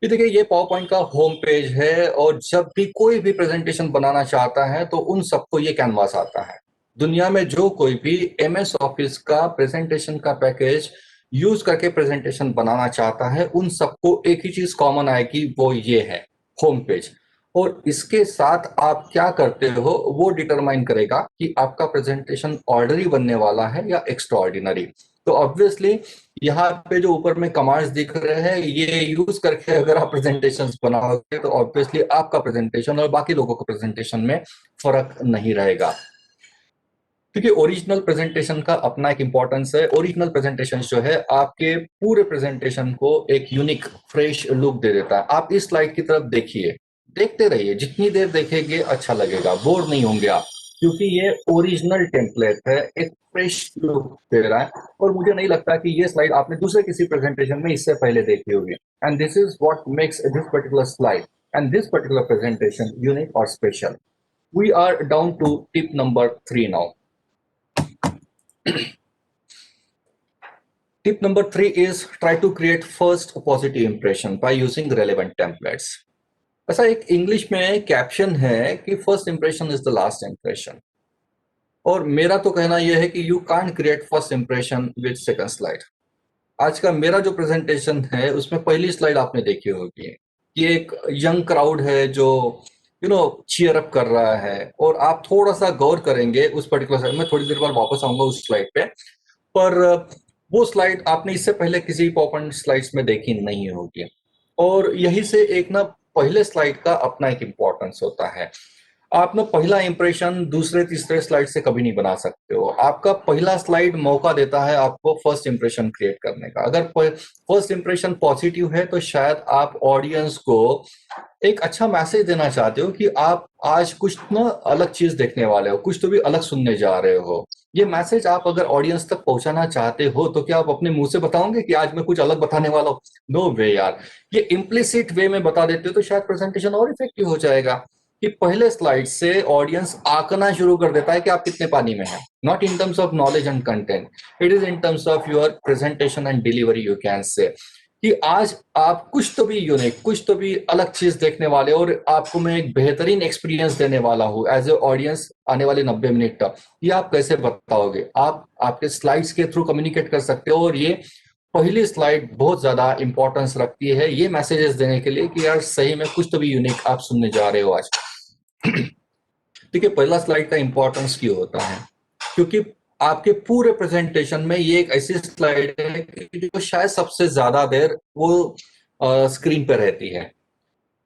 S1: ये देखिए, ये power point का home page है, और जब भी कोई भी प्रेजेंटेशन बनाना चाहता है तो उन सबको ये कैनवास आता है। दुनिया में जो कोई भी MS ऑफिस का प्रेजेंटेशन का पैकेज यूज करके प्रेजेंटेशन बनाना चाहता है, उन सबको एक ही चीज कॉमन आएगी, वो ये है होम पेज। और इसके साथ आप क्या करते हो वो डिटरमाइन करेगा कि आपका प्रेजेंटेशन ऑर्डिनरी बनने वाला है या एक्स्ट्रा ऑर्डिनरी। तो ऑब्वियसली यहाँ पे जो ऊपर में कमांड्स दिख रहे हैं, ये यूज करके अगर आप प्रेजेंटेशन बनाओगे तो ऑब्वियसली आपका प्रेजेंटेशन और बाकी लोगों के प्रेजेंटेशन में फर्क नहीं रहेगा। क्योंकि ओरिजिनल प्रेजेंटेशन का अपना एक इंपॉर्टेंस है। ओरिजिनल प्रेजेंटेशन जो है आपके पूरे प्रेजेंटेशन को एक यूनिक फ्रेश लुक दे देता है। आप इस स्लाइड की तरफ देखिए, देखते रहिए, जितनी देर देखेंगे अच्छा लगेगा, बोर नहीं होंगे आप, क्योंकि ये ओरिजिनल टेम्पलेट है, एक फ्रेश लुक दे रहा है। और मुझे नहीं लगता कि ये स्लाइड आपने दूसरे किसी प्रेजेंटेशन में इससे पहले देखी होगी। And this is what makes this particular slide and this particular presentation unique और special. We are down to tip number 3 now. Tip number 3 is try to create first positive impression by using relevant templates. ऐसा एक English में caption है कि first impression is the last impression, और मेरा तो कहना यह है कि you can't create first impression with second slide. आज का मेरा जो प्रेजेंटेशन है उसमें पहली स्लाइड आपने देखी होगी कि एक यंग क्राउड है जो चीयर अप कर रहा है, और आप थोड़ा सा गौर करेंगे उस पर्टिकुलर स्लाइड में, थोड़ी देर बाद वापस आऊंगा उस स्लाइड पे, पर वो स्लाइड आपने इससे पहले किसी पॉपअप स्लाइड्स में देखी नहीं होगी। और यही से एक ना पहले स्लाइड का अपना एक इंपॉर्टेंस होता है। आप ना पहला इंप्रेशन दूसरे तीसरे स्लाइड से कभी नहीं बना सकते हो। आपका पहला स्लाइड मौका देता है आपको फर्स्ट इंप्रेशन क्रिएट करने का। अगर फर्स्ट इंप्रेशन पॉजिटिव है तो शायद आप ऑडियंस को एक अच्छा मैसेज देना चाहते हो कि आप आज कुछ ना अलग चीज देखने वाले हो, कुछ तो भी अलग सुनने जा रहे हो। ये मैसेज आप अगर ऑडियंस तक पहुंचाना चाहते हो तो क्या आप अपने मुंह से बताओगे कि आज मैं कुछ अलग बताने वाला हूँ? नो वे यार, ये इम्प्लिसिट वे में बता देते हो तो शायद प्रेजेंटेशन और इफेक्टिव हो जाएगा। कि पहले स्लाइड से ऑडियंस आंकना शुरू कर देता है कि आप कितने पानी में हैं, not in terms of knowledge and content, it is in terms of your presentation and delivery. You can से कि आज आप कुछ तो भी यूनिक, कुछ तो भी अलग चीज देखने वाले, और आपको मैं एक बेहतरीन एक्सपीरियंस देने वाला हूँ एज ए ऑडियंस आने वाले 90 मिनट तक। ये आप कैसे बताओगे? आप आपके स्लाइड्स के थ्रू कम्युनिकेट कर सकते हो, और ये पहली स्लाइड बहुत ज्यादा इंपॉर्टेंस रखती है ये मैसेजेस देने के लिए कि यार सही में कुछ तो भी यूनिक आप सुनने जा रहे हो आज। ठीक है, पहला स्लाइड का इंपॉर्टेंस क्यों होता है? क्योंकि आपके पूरे प्रेजेंटेशन में ये एक ऐसी स्लाइड है कि जो शायद सबसे ज्यादा देर वो स्क्रीन पर रहती है।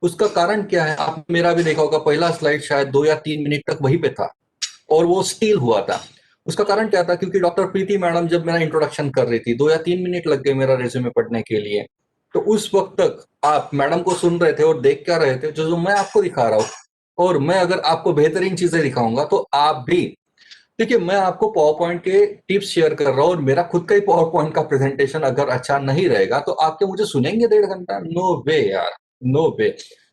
S1: उसका कारण क्या है? आप मेरा भी देखा होगा, पहला स्लाइड शायद 2 या 3 मिनट तक वहीं पे था और वो स्टील हुआ था। उसका कारण क्या था? क्योंकि डॉक्टर प्रीति मैडम जब मेरा इंट्रोडक्शन कर रही थी, 2 या 3 मिनट लग गए मेरा रेज्यूमे पढ़ने के लिए। तो उस वक्त तक आप मैडम को सुन रहे थे और देख क्या रहे थे, जो मैं आपको दिखा रहा हूँ। और मैं अगर आपको बेहतरीन चीजें दिखाऊंगा तो आप भी, देखिए मैं आपको पावर पॉइंट के टिप्स शेयर कर रहा हूँ, और मेरा खुद का ही पावर पॉइंट का प्रेजेंटेशन अगर अच्छा नहीं रहेगा तो आप क्या मुझे सुनेंगे 1.5 घंटा? नो वे यार, नो वे।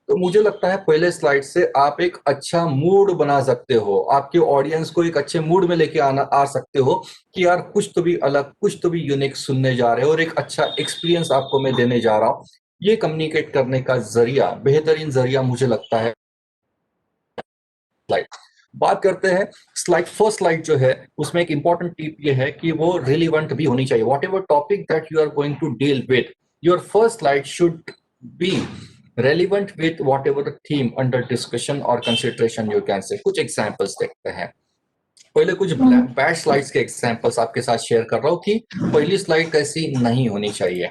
S1: तो मुझे लगता है पहले स्लाइड से आप एक अच्छा मूड बना सकते हो, आपके ऑडियंस को एक अच्छे मूड में लेके आ सकते हो कि यार कुछ तो भी अलग, कुछ तो भी यूनिक सुनने जा रहे हो, और एक अच्छा एक्सपीरियंस आपको मैं देने जा रहा हूँ। ये कम्युनिकेट करने का जरिया, बेहतरीन जरिया मुझे लगता है स्लाइड। बात करते हैं स्लाइड, फर्स्ट स्लाइड जो है उसमें एक इंपॉर्टेंट टिप ये है कि वो रिलीवेंट भी होनी चाहिए। Whatever topic that you are going to deal with, your first slide should be relevant with whatever the theme under discussion or consideration you can say। कुछ एग्जांपल्स देखते हैं। पहले कुछ बैड स्लाइड्स के examples आपके साथ share कर रहा हूँ कि पहली स्लाइड कैसी नहीं होनी चाहिए।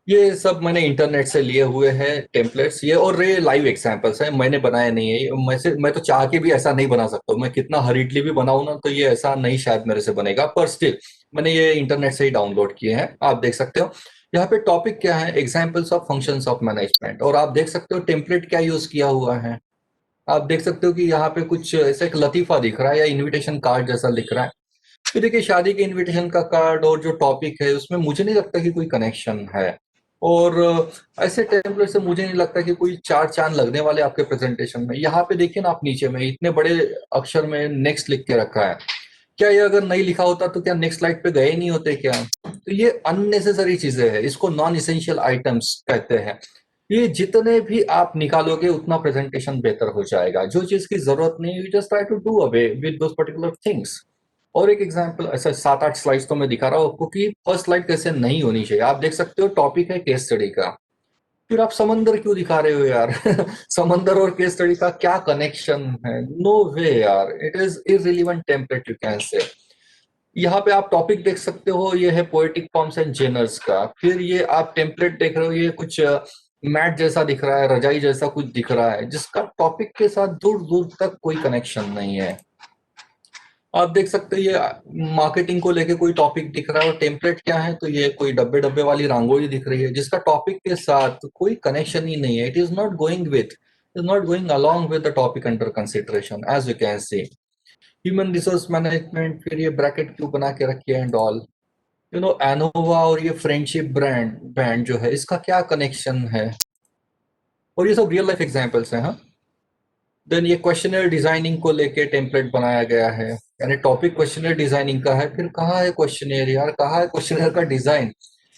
S1: ये सब मैंने इंटरनेट से लिए हुए हैं टेम्पलेट्स, ये और ये लाइव एग्जांपल्स हैं, मैंने बनाया नहीं है। मैं तो चाह के भी ऐसा नहीं बना सकता, मैं कितना हरीटली भी बनाऊं ना तो ये ऐसा नहीं शायद मेरे से बनेगा, पर स्टिल मैंने ये इंटरनेट से ही डाउनलोड किए हैं, आप देख सकते हो। यहाँ पे टॉपिक क्या है, examples of functions of management, और आप देख सकते हो टेम्पलेट क्या यूज किया हुआ है। आप देख सकते हो कि यहाँ पे कुछ ऐसा एक लतीफा दिख रहा है या इन्विटेशन कार्ड जैसा दिख रहा है। तो देखिए शादी के इनविटेशन का कार्ड और जो टॉपिक है उसमें मुझे नहीं लगता कि कोई कनेक्शन है, और ऐसे टेम्पलेट से मुझे नहीं लगता कि कोई चार चांद लगने वाले आपके प्रेजेंटेशन में। यहाँ पे देखिए ना आप, नीचे में इतने बड़े अक्षर में नेक्स्ट लिख के रखा है, क्या ये अगर नहीं लिखा होता तो क्या नेक्स्ट स्लाइड पे गए नहीं होते क्या? तो ये अननेसेसरी चीजें हैं, इसको नॉन इसेंशियल आइटम्स कहते हैं। ये जितने भी आप निकालोगे उतना प्रेजेंटेशन बेहतर हो जाएगा। जो चीज की जरूरत नहीं, you just try to do away with those particular things. और एक एग्जांपल, ऐसा 7-8 स्लाइड्स तो मैं दिखा रहा हूँ आपको कि फर्स्ट स्लाइड कैसे नहीं होनी चाहिए। आप देख सकते हो टॉपिक है केस स्टडी का, फिर आप समंदर क्यों दिखा रहे हो यार? समंदर और केस स्टडी का क्या कनेक्शन है? नो वे यार, it is irrelevant template you can से। यहाँ पे आप टॉपिक देख सकते हो, ये है पोएटिक फॉर्म्स एंड जेनर्स का। फिर ये आप टेम्पलेट देख रहे हो, ये कुछ मैट जैसा दिख रहा है, रजाई जैसा कुछ दिख रहा है, जिसका टॉपिक के साथ दूर दूर तक कोई कनेक्शन नहीं है। आप देख सकते हो ये मार्केटिंग को लेके कोई टॉपिक दिख रहा है, और टेम्पलेट क्या है, तो ये कोई डब्बे डब्बे वाली रंगोली दिख रही है जिसका टॉपिक के साथ कोई कनेक्शन ही नहीं है। It is not going with, is not going along with the topic under consideration as you can see. Human resource management, फिर ये ब्रैकेट क्यों बना के रखी है and all, you know ANOVA और ये फ्रेंडशिप बैंड जो है इसका क्या कनेक्शन है? और ये सब रियल लाइफ एग्जांपल्स हैं। हाँ, देन ये क्वेश्चनर डिजाइनिंग को लेके टेम्पलेट बनाया गया है, यानी टॉपिक क्वेश्चनर डिजाइनिंग का है। फिर कहाँ है क्वेश्चनर यार, कहाँ है क्वेश्चनर का डिजाइन?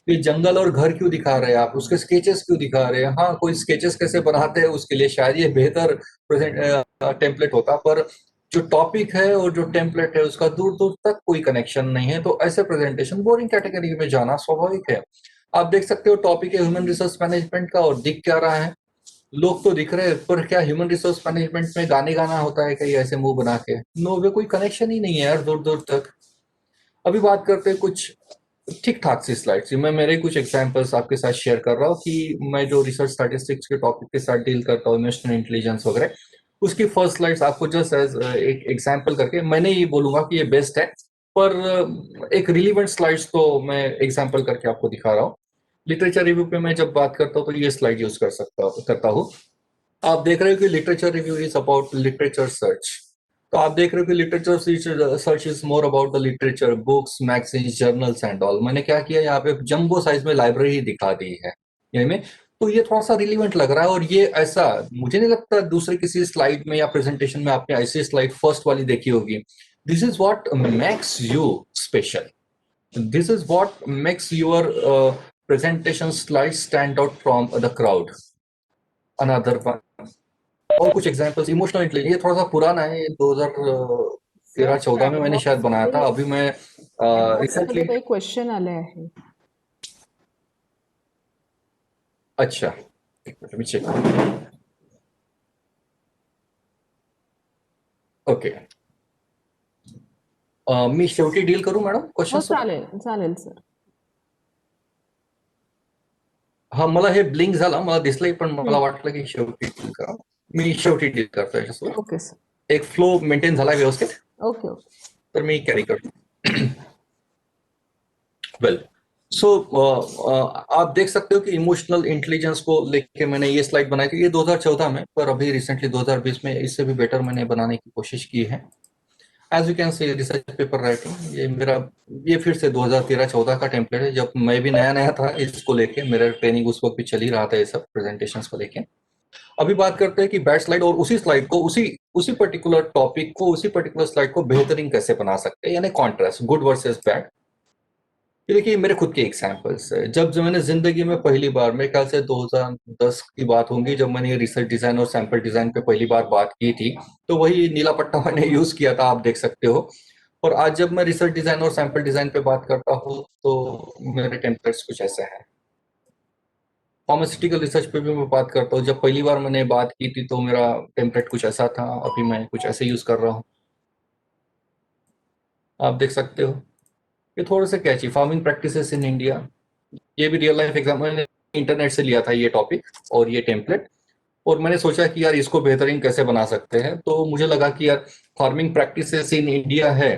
S1: ये जंगल और घर क्यों दिखा रहे हैं आप, उसके स्केचेस क्यों दिखा रहे हैं? हाँ, कोई स्केचेस कैसे बनाते हैं उसके लिए शायद ये बेहतर प्रेजेंट टेम्पलेट होता, पर जो टॉपिक है और जो टेम्पलेट है उसका दूर दूर तक कोई कनेक्शन नहीं है, तो ऐसे प्रेजेंटेशन बोरिंग कैटेगरी में जाना स्वाभाविक है। आप देख सकते हो टॉपिक है ह्यूमन रिसोर्स मैनेजमेंट का, और दिख क्या रहा है, लोग तो दिख रहे हैं, पर क्या ह्यूमन रिसोर्स मैनेजमेंट में गाने गाना होता है कहीं ऐसे मुंह बना के? नो वे, कोई कनेक्शन ही नहीं है यार दूर दूर तक। अभी बात करते हैं कुछ ठीक ठाक सी स्लाइड्स, मैं मेरे कुछ एग्जांपल्स आपके साथ शेयर कर रहा हूँ कि मैं जो रिसर्च स्टैटिस्टिक्स के टॉपिक के साथ डील करता हूँ, इमोशनल इंटेलिजेंस वगैरह, उसकी फर्स्ट स्लाइड्स आपको जस्ट एज एक एग्जांपल करके, मैंने ये बोलूंगा कि ये बेस्ट है, पर एक रिलीवेंट स्लाइड्स तो मैं एग्जांपल करके आपको दिखा रहा हूँ। लिटरेचर रिव्यू पे मैं जब बात करता हूँ तो ये स्लाइड यूज करता हूँ। आप देख रहे हो कि literature review is about literature search, तो आप देख रहे हो कि literature search is more about the literature, books, magazines, journals and all. मैंने क्या किया, यहाँ पे जंबो साइज में लाइब्रेरी दिखा दी है ये में, तो ये थोड़ा सा रिलीवेंट लग रहा है। और ये ऐसा मुझे नहीं लगता दूसरे किसी स्लाइड में या प्रेजेंटेशन में आपने ऐसी स्लाइड फर्स्ट वाली देखी होगी। This is what makes you special, this is what makes your presentation slides stand out from the crowd। Another, और कुछ एग्जांपल्स, इमोशनल इंटेलिजेंस, ये थोड़ा सा पुराना है, ये 2013-14 में मैंने शायद बनाया था। अभी मैं रिसेंटली,
S2: काही क्वेश्चन आले आहे।
S1: अच्छा एक मिनट मी चेक, ओके, मी शेवटी डील करू मॅडम
S2: हो
S1: क्वेश्चन?
S2: चालेल चालेल सर।
S1: हा, मला हे ब्लिंक झालं, मला दिसलंय, पण मला वाटलं की शेवटी डील करा, मी शेवटी डील करतो याच्यासोबत।
S2: ओके सर,
S1: एक फ्लो मेंटेन झाला व्यवस्थित,
S2: ओके ओके।
S1: तर मी कॅरी करतो। वेल, सो आप देख सकते हो कि इमोशनल इंटेलिजेंस को लेके मैंने ये स्लाइड बनाई थी, ये 2014 में, पर अभी रिसेंटली 2020 में इससे भी बेटर मैंने बनाने की कोशिश की है। As you can see, research paper writing, ये मेरा, ये फिर से 2013-14 का टेम्पलेट है, जब मैं भी नया नया था इसको लेके, मेरा ट्रेनिंग उस वक्त भी चल ही रहा था ये सब प्रेजेंटेशंस को लेके। अभी बात करते हैं कि बैड स्लाइड, और उसी स्लाइड को, उसी उसी पर्टिकुलर टॉपिक को, उसी पर्टिकुलर स्लाइड को बेहतरीन कैसे बना सकते हैं, यानी कॉन्ट्रास्ट, गुड वर्सेस बैड। ये देखिए मेरे खुद के एग्जांपल्स है। जब मैंने जिंदगी में पहली बार, मेरे ख्याल से 2010 की बात होंगी, जब मैंने ये रिसर्च डिजाइन और सैंपल डिजाइन पे पहली बार बात की थी, तो वही नीला पट्टा मैंने यूज किया था, आप देख सकते हो। और आज जब मैं रिसर्च डिजाइन और सैंपल डिजाइन पे बात करता हूँ तो मेरे टेम्पलेट्स कुछ ऐसे हैं। फार्मास्यूटिकल रिसर्च पे भी मैं बात करता हूँ, जब पहली बार मैंने बात की थी तो मेरा टेम्पलेट कुछ ऐसा था, अभी मैं कुछ ऐसे यूज कर रहा हूँ, आप देख सकते हो। ये थोड़े से कैची फार्मिंग प्रैक्टिसेस इन इंडिया, ये भी रियल लाइफ एग्जाम्पल, मैंने इंटरनेट से लिया था ये टॉपिक और ये टेम्पलेट। और मैंने सोचा कि यार इसको बेहतरीन कैसे बना सकते हैं, तो मुझे लगा कि यार फार्मिंग प्रैक्टिसेस इन इंडिया है,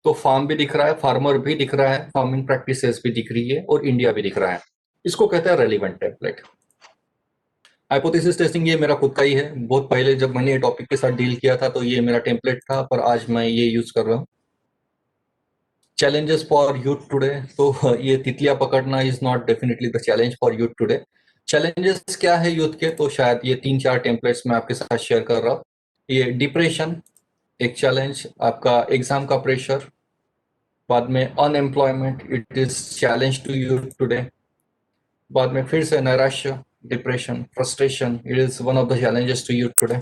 S1: तो फार्म भी दिख रहा है, फार्मर भी दिख रहा है, फार्मिंग प्रैक्टिसेस भी दिख रही है और इंडिया भी दिख रहा है। इसको कहते हैं रेलिवेंट टेम्पलेट। हाइपोथेसिस टेस्टिंग ये मेरा खुद का ही है, बहुत पहले जब मैंने ये टॉपिक के साथ डील किया था तो ये मेरा टेम्पलेट था, पर आज मैं ये यूज कर रहा हूँ। चैलेंजेस फॉर यूथ टुडे, तो ये तितलियां पकड़ना is not definitely the challenge for youth today. Challenges क्या है यूथ के, तो शायद ये 3-4 टेम्पलेट्स मैं आपके साथ शेयर कर रहा हूँ। ये डिप्रेशन एक चैलेंज, आपका एग्जाम का प्रेशर, बाद में unemployment, it is challenge to youth today. बाद में फिर से नैराश्य, depression, frustration, it is one of the challenges to youth today.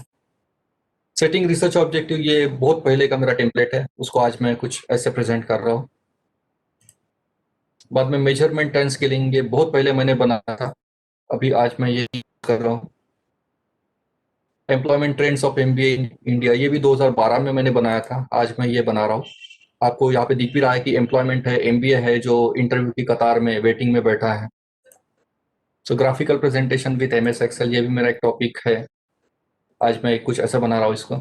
S1: Setting research objective, ये बहुत पहले का मेरा टेम्पलेट है, उसको आज मैं कुछ ऐसे प्रेजेंट कर रहा हूँ। बाद में मेजरमेंट एंड स्केलिंग, ये बहुत पहले मैंने बनाया था, अभी आज मैं ये कर रहा हूँ। Employment trends of MBA in India, ये भी 2012 में मैंने बनाया था, आज मैं ये बना रहा हूँ। आपको यहाँ पे दिख भी रहा है कि एम्प्लॉयमेंट है, एमबीए है जो इंटरव्यू की कतार में वेटिंग में बैठा है। So graphical presentation with MS Excel, ये भी मेरा एक टॉपिक है, आज मैं कुछ ऐसा बना रहा हूँ इसको।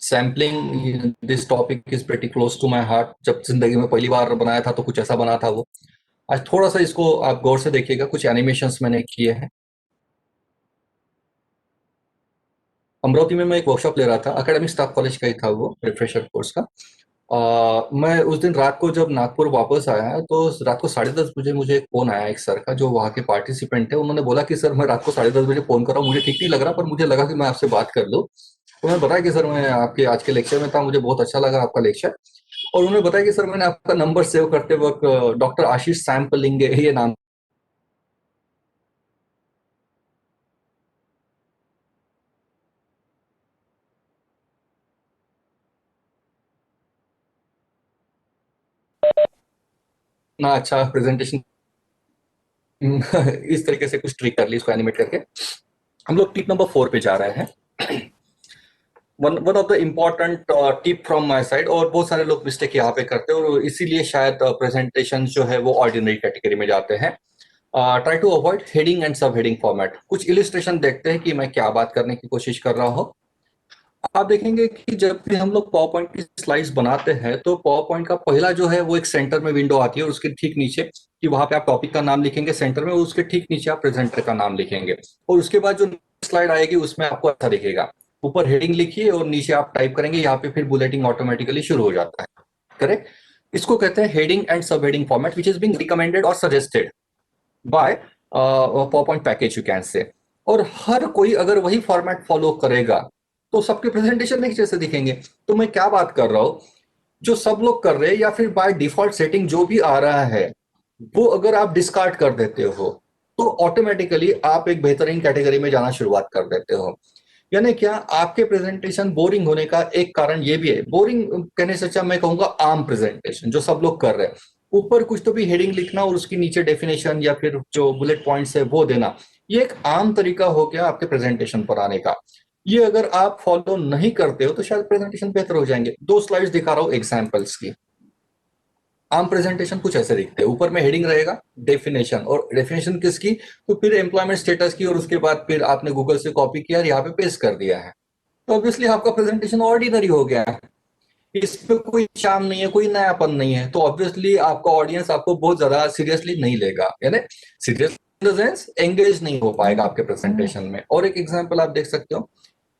S1: Sampling, this topic is pretty close to my heart, जब जिंदगी में पहली बार बनाया था तो कुछ ऐसा बना था वो। आज थोड़ा सा इसको आप गौर से देखिएगा, कुछ एनिमेशंस मैंने किए हैं। अमरावती में मैं एक वर्कशॉप ले रहा था, एकेडमिक स्टाफ कॉलेज का ही था वो, रिफ्रेशर कोर्स का। मैं उस दिन रात को जब नागपुर वापस आया तो रात को 10:30 बजे मुझे एक फोन आया एक सर का, जो वहाँ के पार्टिसिपेंट थे। उन्होंने बोला कि सर मैं रात को 10:30 बजे फोन कर रहा हूँ, मुझे ठीक नहीं लग रहा, पर मुझे लगा कि मैं आपसे बात कर लूँ। तो मैं बताया कि सर मैं आपके आज के लेक्चर में था, मुझे बहुत अच्छा लगा आपका लेक्चर। और उन्होंने बताया कि सर मैंने आपका नंबर सेव करते वक्त डॉक्टर आशीष सैम्पलिंगे ये नाम ना, अच्छा प्रेजेंटेशन इस तरीके से कुछ ट्रिक कर ली इसको एनिमेट करके। हम लोग टिप नंबर 4 पे जा रहे हैं। One one of the important tip from my side, और बहुत सारे लोग मिस्टेक यहाँ पे करते हैं और इसीलिए शायद प्रेजेंटेशन जो है वो ऑर्डिनरी कैटेगरी में जाते हैं। Try to avoid heading and sub heading format. कुछ इलिस्ट्रेशन देखते हैं कि मैं क्या बात करने की कोशिश कर रहा हूँ। आप देखेंगे कि जब भी हम लोग पावर पॉइंट की स्लाइड्स बनाते हैं तो पावर पॉइंट का पहला जो है वो एक सेंटर में विंडो आती है, और उसके ठीक नीचे कि वहां पे आप टॉपिक का नाम लिखेंगे सेंटर में, और उसके ठीक नीचे आप प्रेजेंटर का नाम लिखेंगे। और उसके बाद जो स्लाइड आएगी उसमें आपको अच्छा दिखेगा, ऊपर हेडिंग लिखिए और नीचे आप टाइप करेंगे, यहाँ पे फिर बुलेटिंग ऑटोमेटिकली शुरू हो जाता है। करेक्ट। इसको कहते हैं heading and sub heading format, which is being recommended और suggested by PowerPoint package, you can say. और हर कोई अगर वही फॉर्मेट फॉलो करेगा तो सबके प्रेजेंटेशन एक जैसे दिखेंगे। तो मैं क्या बात कर रहा हूं, जो सब लोग कर रहे हैं या फिर बाय डिफॉल्ट सेटिंग जो भी आ रहा है वो अगर आप डिस्कार्ड कर देते हो तो ऑटोमेटिकली आप एक बेहतरीन कैटेगरी में जाना शुरुआत कर देते हो। यानी क्या, आपके प्रेजेंटेशन बोरिंग होने का एक कारण ये भी है, बोरिंग कहने से अच्छा मैं कहूंगा आम प्रेजेंटेशन जो सब लोग कर रहे हैं, ऊपर कुछ तो भी हेडिंग लिखना और उसके नीचे डेफिनेशन या फिर जो बुलेट पॉइंट्स है वो देना, ये एक आम तरीका हो गया आपके प्रेजेंटेशन पर आने का। ये अगर आप फॉलो नहीं करते हो तो शायद प्रेजेंटेशन बेहतर हो जाएंगे। 2 स्लाइड्स दिखा रहा हूँ एग्जाम्पल्स की। आम प्रेजेंटेशन कुछ ऐसे दिखते हैं, ऊपर में हेडिंग रहेगा, डेफिनेशन, और डेफिनेशन किसकी, तो फिर एम्प्लॉयमेंट स्टेटस की, और उसके बाद फिर आपने गूगल से कॉपी किया और यहाँ पे पेस्ट कर दिया है। तो ऑब्वियसली आपका प्रेजेंटेशन ऑर्डिनरी हो गया है, इसमें कोई चार्म नहीं है, कोई नयापन नहीं है, तो ऑब्वियसली आपका ऑडियंस आपको बहुत ज्यादा सीरियसली नहीं लेगा, यानी serious in the sense engage नहीं हो पाएगा आपके प्रेजेंटेशन में। और एक एग्जांपल आप देख सकते हो,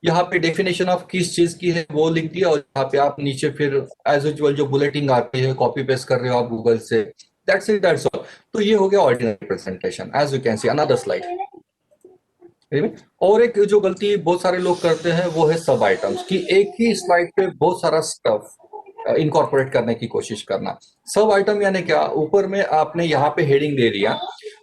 S1: यहाँ पे डेफिनेशन ऑफ किस चीज की है वो लिख दिया, और यहाँ पे आप नीचे फिर एज यूजुअल जो बुलेटिंग आती है कॉपी पेस्ट कर रहे हो आप गूगल से, दैट्स इट, दैट्स ऑल। तो ये हो गया ordinary presentation, as you can see another slide. और एक जो गलती बहुत सारे लोग करते हैं वो है सब आइटम्स, कि एक ही स्लाइड पे बहुत सारा स्टफ इनकॉर्पोरेट करने की कोशिश करना। सब आइटम यानी क्या, ऊपर में आपने यहाँ पे हेडिंग दे दिया,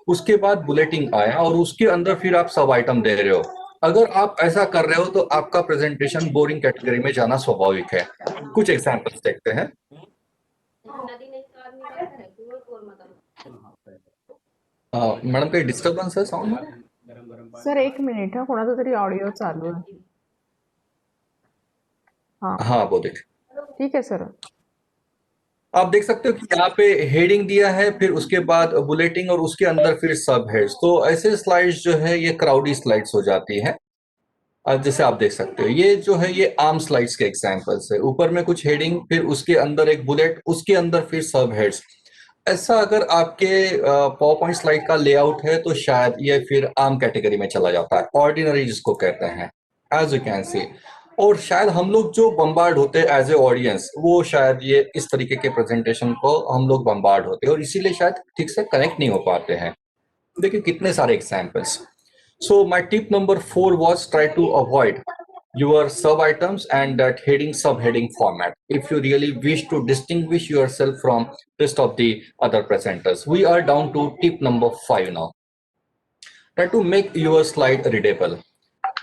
S1: उसके बाद बुलेटिन आया और उसके अंदर फिर आप सब आइटम दे रहे हो। अगर आप ऐसा कर रहे हो तो आपका प्रेजेंटेशन बोरिंग कैटेगरी में जाना स्वाभाविक है। कुछ एग्जांपल्स देखते हैं। मैडम कोई डिस्टर्बेंस है साउंड में?
S2: सर एक मिनिट हा, कोणाचा तरी ऑडिओ चालू आहे. हाँ
S1: हाँ वो देख,
S2: ठीक है सर.
S1: आप देख सकते हो कि यहाँ पे हेडिंग दिया है, फिर उसके बाद बुलेटिन और उसके अंदर फिर सब हेड्स। तो ऐसे स्लाइड्स जो है ये क्राउडी स्लाइड्स हो जाती है। अब जैसे आप देख सकते हो ये जो है ये आम स्लाइड्स के एग्जांपल्स है। ऊपर में कुछ हेडिंग, फिर उसके अंदर एक बुलेट, उसके अंदर फिर सब हेड्स। ऐसा अगर आपके पावर पॉइंट स्लाइड का लेआउट है तो शायद ये फिर आम कैटेगरी में चला जाता है, ऑर्डिनरी जिसको कहते हैं, एज यू कैन सी। और शायद हम लोग जो बम्बार्ड होते हैं एज ए ऑडियंस, वो शायद ये इस तरीके के प्रेजेंटेशन को हम लोग बम्बार्ड होते हैं और इसीलिए शायद ठीक से कनेक्ट नहीं हो पाते हैं। देखिए कितने सारे examples. So my tip number 4 was try to avoid your sub items and that heading subheading format if you really wish to distinguish yourself from rest of the other presenters. We are down to tip number 5 now. Try to make your slide readable.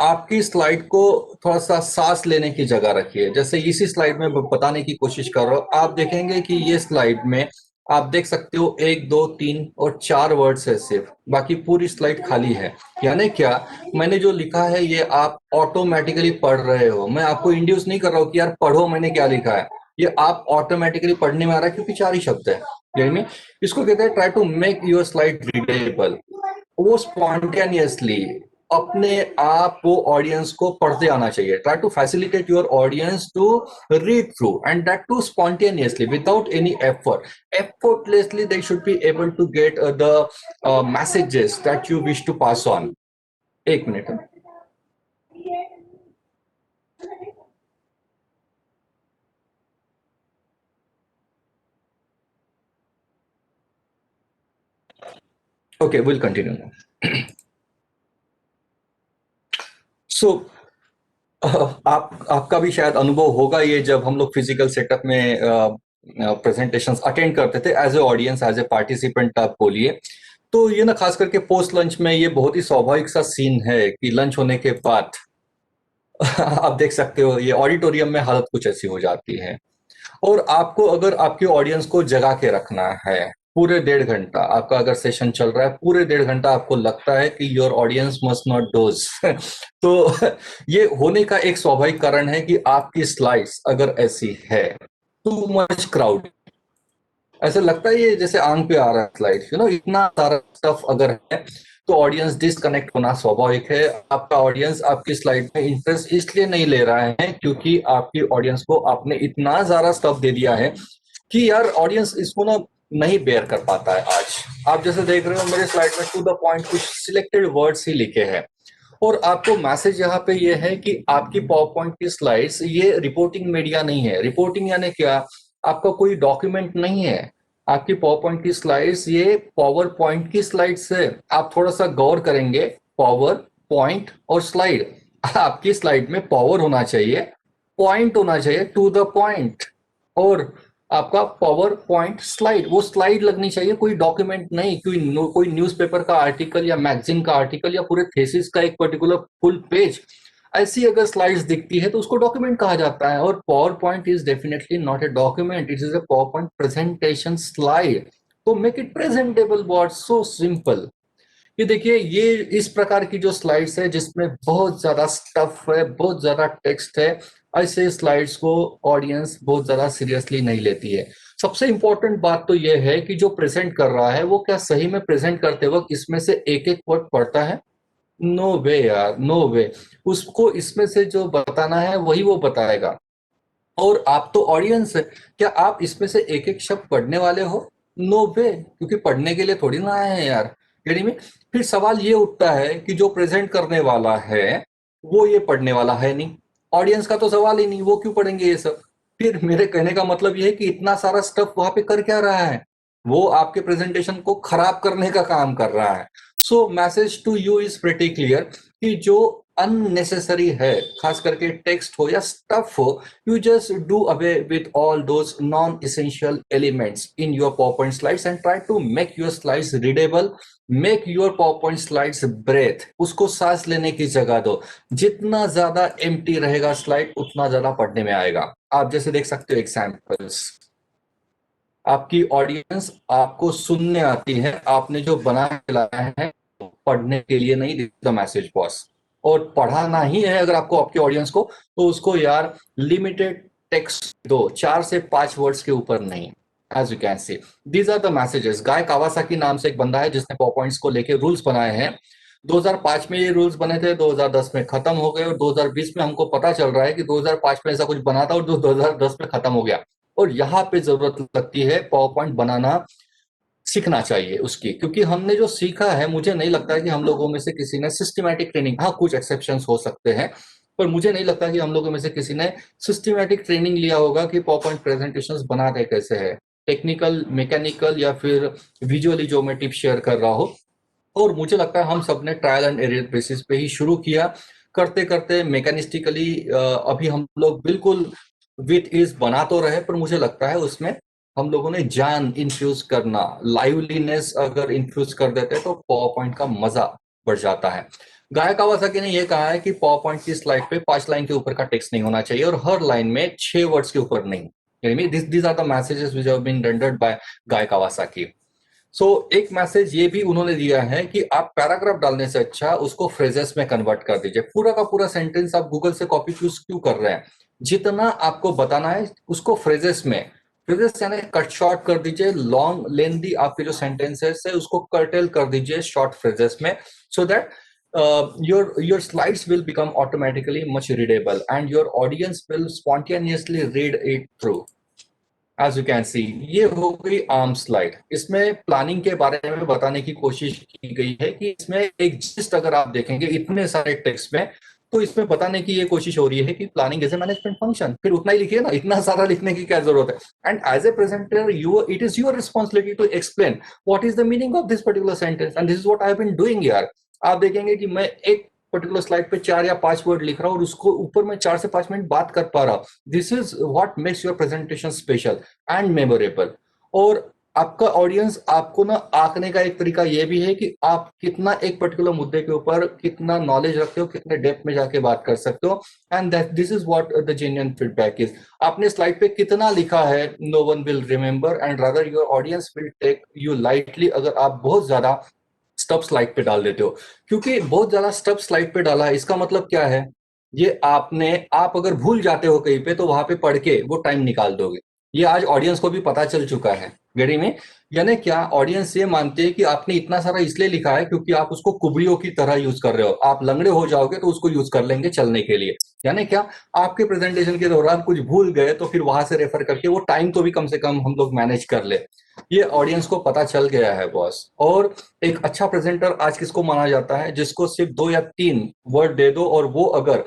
S1: आपकी slide को थोड़ा सा सांस लेने की जगह रखिए। जैसे इसी स्लाइड में बताने की कोशिश कर रहा हूँ, आप देखेंगे कि ये स्लाइड में आप देख सकते हो 1 2 3 और 4 वर्ड्स है सिर्फ, बाकी पूरी स्लाइड खाली है। यानी क्या, मैंने जो लिखा है ये आप ऑटोमेटिकली पढ़ रहे हो। मैं आपको इंड्यूस नहीं कर रहा हूँ कि यार पढ़ो मैंने क्या लिखा है, ये आप ऑटोमेटिकली पढ़ने में आ रहा है क्योंकि 4 ही शब्द है। यानी इसको कहते हैं try to make your slide readable. वो स्पॉन्टेनियसली अपने आप वो ऑडियंस को पढ़ते आना चाहिए। Try to facilitate your audience to read through and that too spontaneously without any effort. Effortlessly they should be able to get the messages that you wish to pass on. एक मिनट। Okay, will continue now. So आपका भी शायद अनुभव होगा ये, जब हम लोग फिजिकल सेटअप में प्रेजेंटेशंस अटेंड करते थे as a audience, as a participant आप बोलिए, तो ये ना खास करके पोस्ट लंच में ये बहुत ही स्वाभाविक सा सीन है कि लंच होने के बाद आप देख सकते हो ये ऑडिटोरियम में हालत कुछ ऐसी हो जाती है। और आपको अगर आपके ऑडियंस को जगा के रखना है पूरे 1.5 घंटा, आपका अगर सेशन चल रहा है पूरे 1.5 घंटा, आपको लगता है कि your audience must not dose तो ये होने का एक स्वाभाविक कारण है कि आपकी स्लाइड्स अगर ऐसी है, टू मच क्राउड, ऐसा लगता है ये जैसे आंख पे आ रहा है स्लाइड, इतना सारा स्टफ अगर है तो ऑडियंस डिसकनेक्ट होना स्वाभाविक है। आपका ऑडियंस आपकी स्लाइड में इंटरेस्ट इसलिए नहीं ले रहा है क्योंकि आपकी ऑडियंस को आपने इतना सारा स्टफ दे दिया है कि यार ऑडियंस इसको ना नहीं बेयर कर पाता है। आज आप जैसे देख रहे हो मेरे स्लाइड में टू द पॉइंट कुछ सिलेक्टेड वर्ड्स ही लिखे हैं और आपको मैसेज यहाँ पे ये है कि आपकी पावर पॉइंट की स्लाइड्स ये रिपोर्टिंग मीडिया नहीं है। रिपोर्टिंग यानी क्या, आपका कोई डॉक्यूमेंट नहीं है, आपकी पावर पॉइंट की स्लाइड्स ये पावर पॉइंट की स्लाइड्स है। आप थोड़ा सा गौर करेंगे, पावर पॉइंट और स्लाइड, आपकी स्लाइड में पावर होना चाहिए, पॉइंट होना चाहिए, टू द पॉइंट, और आपका पावर पॉइंट स्लाइड, वो स्लाइड लगनी चाहिए, कोई डॉक्यूमेंट नहीं, कोई न्यूज़पेपर का आर्टिकल या मैगजीन का आर्टिकल या पूरे थेसिस का एक पर्टिकुलर फुल पेज, ऐसी अगर स्लाइड्स दिखती है तो उसको डॉक्यूमेंट कहा जाता है। और PowerPoint is definitely not a document, it is a PowerPoint presentation slide. तो make it presentable, what so simple. ये देखिए ये इस प्रकार की जो स्लाइड्स है जिसमें बहुत ज्यादा स्टफ है, बहुत ज्यादा टेक्स्ट है, ऐसे स्लाइड्स को ऑडियंस बहुत ज्यादा सीरियसली नहीं लेती है। सबसे इंपॉर्टेंट बात तो यह है कि जो प्रेजेंट कर रहा है वो क्या सही में प्रेजेंट करते वक्त इसमें से एक एक वर्ड पढ़ता है? नो वे यार, नो वे। उसको इसमें से जो बताना है वही वो बताएगा। और आप तो ऑडियंस है, क्या आप इसमें से एक एक शब्द पढ़ने वाले हो? नो वे, क्योंकि पढ़ने के लिए थोड़ी ना आए हैं यार। यानी में फिर सवाल ये उठता है कि जो प्रेजेंट करने वाला है वो ये पढ़ने वाला है नहीं, ऑडियंस का तो सवाल ही नहीं, वो क्यों पढ़ेंगे ये सब? फिर मेरे कहने का मतलब ये है कि इतना सारा स्टफ वहां पे कर क्या रहा है, वो आपके प्रेजेंटेशन को खराब करने का काम कर रहा है। So message to you is pretty clear कि जो अननेसेसरी है, खास करके टेक्स्ट हो या स्टफ हो, you just do away with all those non essential elements in your PowerPoint slides and try to make your slides readable, make your PowerPoint slides breathe, उसको सांस लेने की जगह दो। जितना ज्यादा एम्प्टी रहेगा स्लाइड उतना ज्यादा पढ़ने में आएगा। आप जैसे देख सकते हो एग्जाम्पल्स, आपकी ऑडियंस आपको सुनने आती है, आपने जो बना के लाया है पढ़ने के लिए नहीं, द मैसेज बॉस। और पढ़ाना ही है अगर आपको आपके ऑडियंस को, तो उसको यार लिमिटेड टेक्स्ट दो, 4 से 5 वर्ड्स के ऊपर नहीं। As you can see these are the messages. Guy Kawasaki नाम से एक बंदा है जिसने पॉइंट्स को लेके रूल्स बनाए हैं। 2005 में ये रूल्स बने थे, 2010 में खत्म हो गए, और 2020 में हमको पता चल रहा है कि 2005 में ऐसा कुछ बना था और 2010 में खत्म हो गया। और यहाँ पे जरूरत लगती है पावर पॉइंट बनाना सीखना चाहिए उसकी, क्योंकि हमने जो सीखा है, मुझे नहीं लगता है कि हम लोगों में से किसी ने सिस्टमैटिक ट्रेनिंग, हाँ कुछ एक्सेप्शंस हो सकते हैं, पर मुझे नहीं लगता कि हम लोगों में से किसी ने सिस्टमैटिक ट्रेनिंग लिया होगा कि पावर पॉइंट प्रेजेंटेशंस बनाते कैसे है, टेक्निकल, मैकेनिकल या फिर विजुअली जो मैं टिप शेयर कर रहा हूँ। और मुझे लगता है हम सब ने ट्रायल एंड एरर बेसिस पे ही शुरू किया, करते करते मैकेनिस्टिकली अभी हम लोग बिल्कुल विथ इज बना तो रहे, पर मुझे लगता है उसमें हम लोगों ने जान इन्फ्यूज करना, लाइवलीनेस अगर इन्फ्यूज कर देते तो पावर पॉइंट का मजा बढ़ जाता है। गाय कावासाकी ने यह कहा है कि पावर पॉइंट की स्लाइड पे 5 लाइन के ऊपर का टेक्स्ट नहीं होना चाहिए और हर लाइन में 6 वर्ड्स के ऊपर नहीं। यानी this are the messages which have been rendered by Guy Kawasaki. So एक मैसेज ये भी उन्होंने दिया है कि आप पैराग्राफ डालने से अच्छा उसको फ्रेजेस में कन्वर्ट कर दीजिए। पूरा का पूरा सेंटेंस आप गूगल से कॉपी चूज क्यों कर रहे हैं, जितना आपको बताना है उसको फ्रेजेस में, फ्रेजेस यानी कट शॉर्ट कर दीजिए। लॉन्ग लेंथी आपके जो सेंटेंसेस है उसको कर्टेल कर दीजिए शॉर्ट फ्रेजेस में, so that your slides will become automatically much readable and your audience will spontaneously read it through. As you can see ये हो गई आर्म स्लाइड। इसमें प्लानिंग के बारे में बताने की कोशिश की गई है कि इसमें एक जिस्ट अगर आप देखेंगे इतने सारे टेक्स्ट में, तो इसमें बताने की ये कोशिश हो रही है कि planning as a management function, फिर उतना ही लिखिए ना, इतना सारा लिखने की क्या जरूरत है। And as a presenter you, it is your responsibility to explain what is the meaning of this particular sentence and this is what I have been doing यार। आप देखेंगे कि मैं एक पर्टिकुलर स्लाइड पे 4 या 5 वर्ड लिख रहा हूँ और उसको ऊपर मैं 4 से 5 मिनट बात कर पा रहा हूँ। This is what makes your presentation special and memorable. और आपका ऑडियंस आपको ना आंकने का एक तरीका ये भी है कि आप कितना एक पर्टिकुलर मुद्दे के ऊपर कितना नॉलेज रखते हो, कितने डेप्थ में जाके बात कर सकते हो। And that this is what the genuine feedback is. आपने स्लाइड पे कितना लिखा है no one will remember and rather your audience will take you lightly अगर आप बहुत ज्यादा स्टब स्लाइड पे डाल देते हो। क्योंकि बहुत ज्यादा स्टब स्लाइड पे डाला है इसका मतलब क्या है, ये आप अगर भूल जाते हो कहीं पे तो वहां पे पढ़ के वो टाइम निकाल दोगे। ये आज ऑडियंस को भी पता चल चुका है गेड़ी में। यानी क्या ऑडियंस ये मानते हैं कि आपने इतना सारा इसलिए लिखा है क्योंकि आप उसको कुबड़ियों की तरह यूज कर रहे हो, आप लंगड़े हो जाओगे तो उसको यूज कर लेंगे चलने के लिए। यानी क्या आपके प्रेजेंटेशन के दौरान कुछ भूल गए तो फिर वहां से रेफर करके वो टाइम तो भी कम से कम हम लोग मैनेज कर ले। ये ऑडियंस को पता चल गया है बॉस। और एक अच्छा प्रेजेंटर आज किसको माना जाता है, जिसको सिर्फ 2 या 3 वर्ड दे दो और वो अगर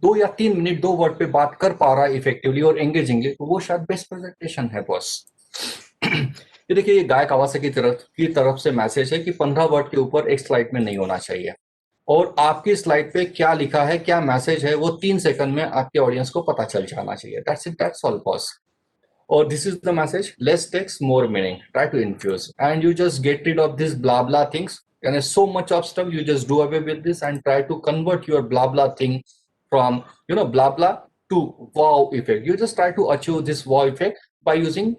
S1: 2 या 3 मिनट 2 वर्ड पे बात कर पा रहा है इफेक्टिवली और एंगेजिंगली, तो वो शायद बेस्ट प्रेजेंटेशन है बॉस। ये देखिए ये गाय कावासाकी की तरफ से मैसेज है कि 15 वर्ड के ऊपर एक स्लाइड में नहीं होना चाहिए। और आपकी स्लाइड पे क्या लिखा है, क्या मैसेज है, वो 3 सेकंड में आपके ऑडियंस को पता चल जाना चाहिए। That's it, that's all boss. Or this is the message, less text more meaning, try to infuse and you just get rid of this blah blah things, and there's so much of stuff, you just do away with this and try to convert your blah blah thing from blah blah to wow effect. You just try to achieve this wow effect by using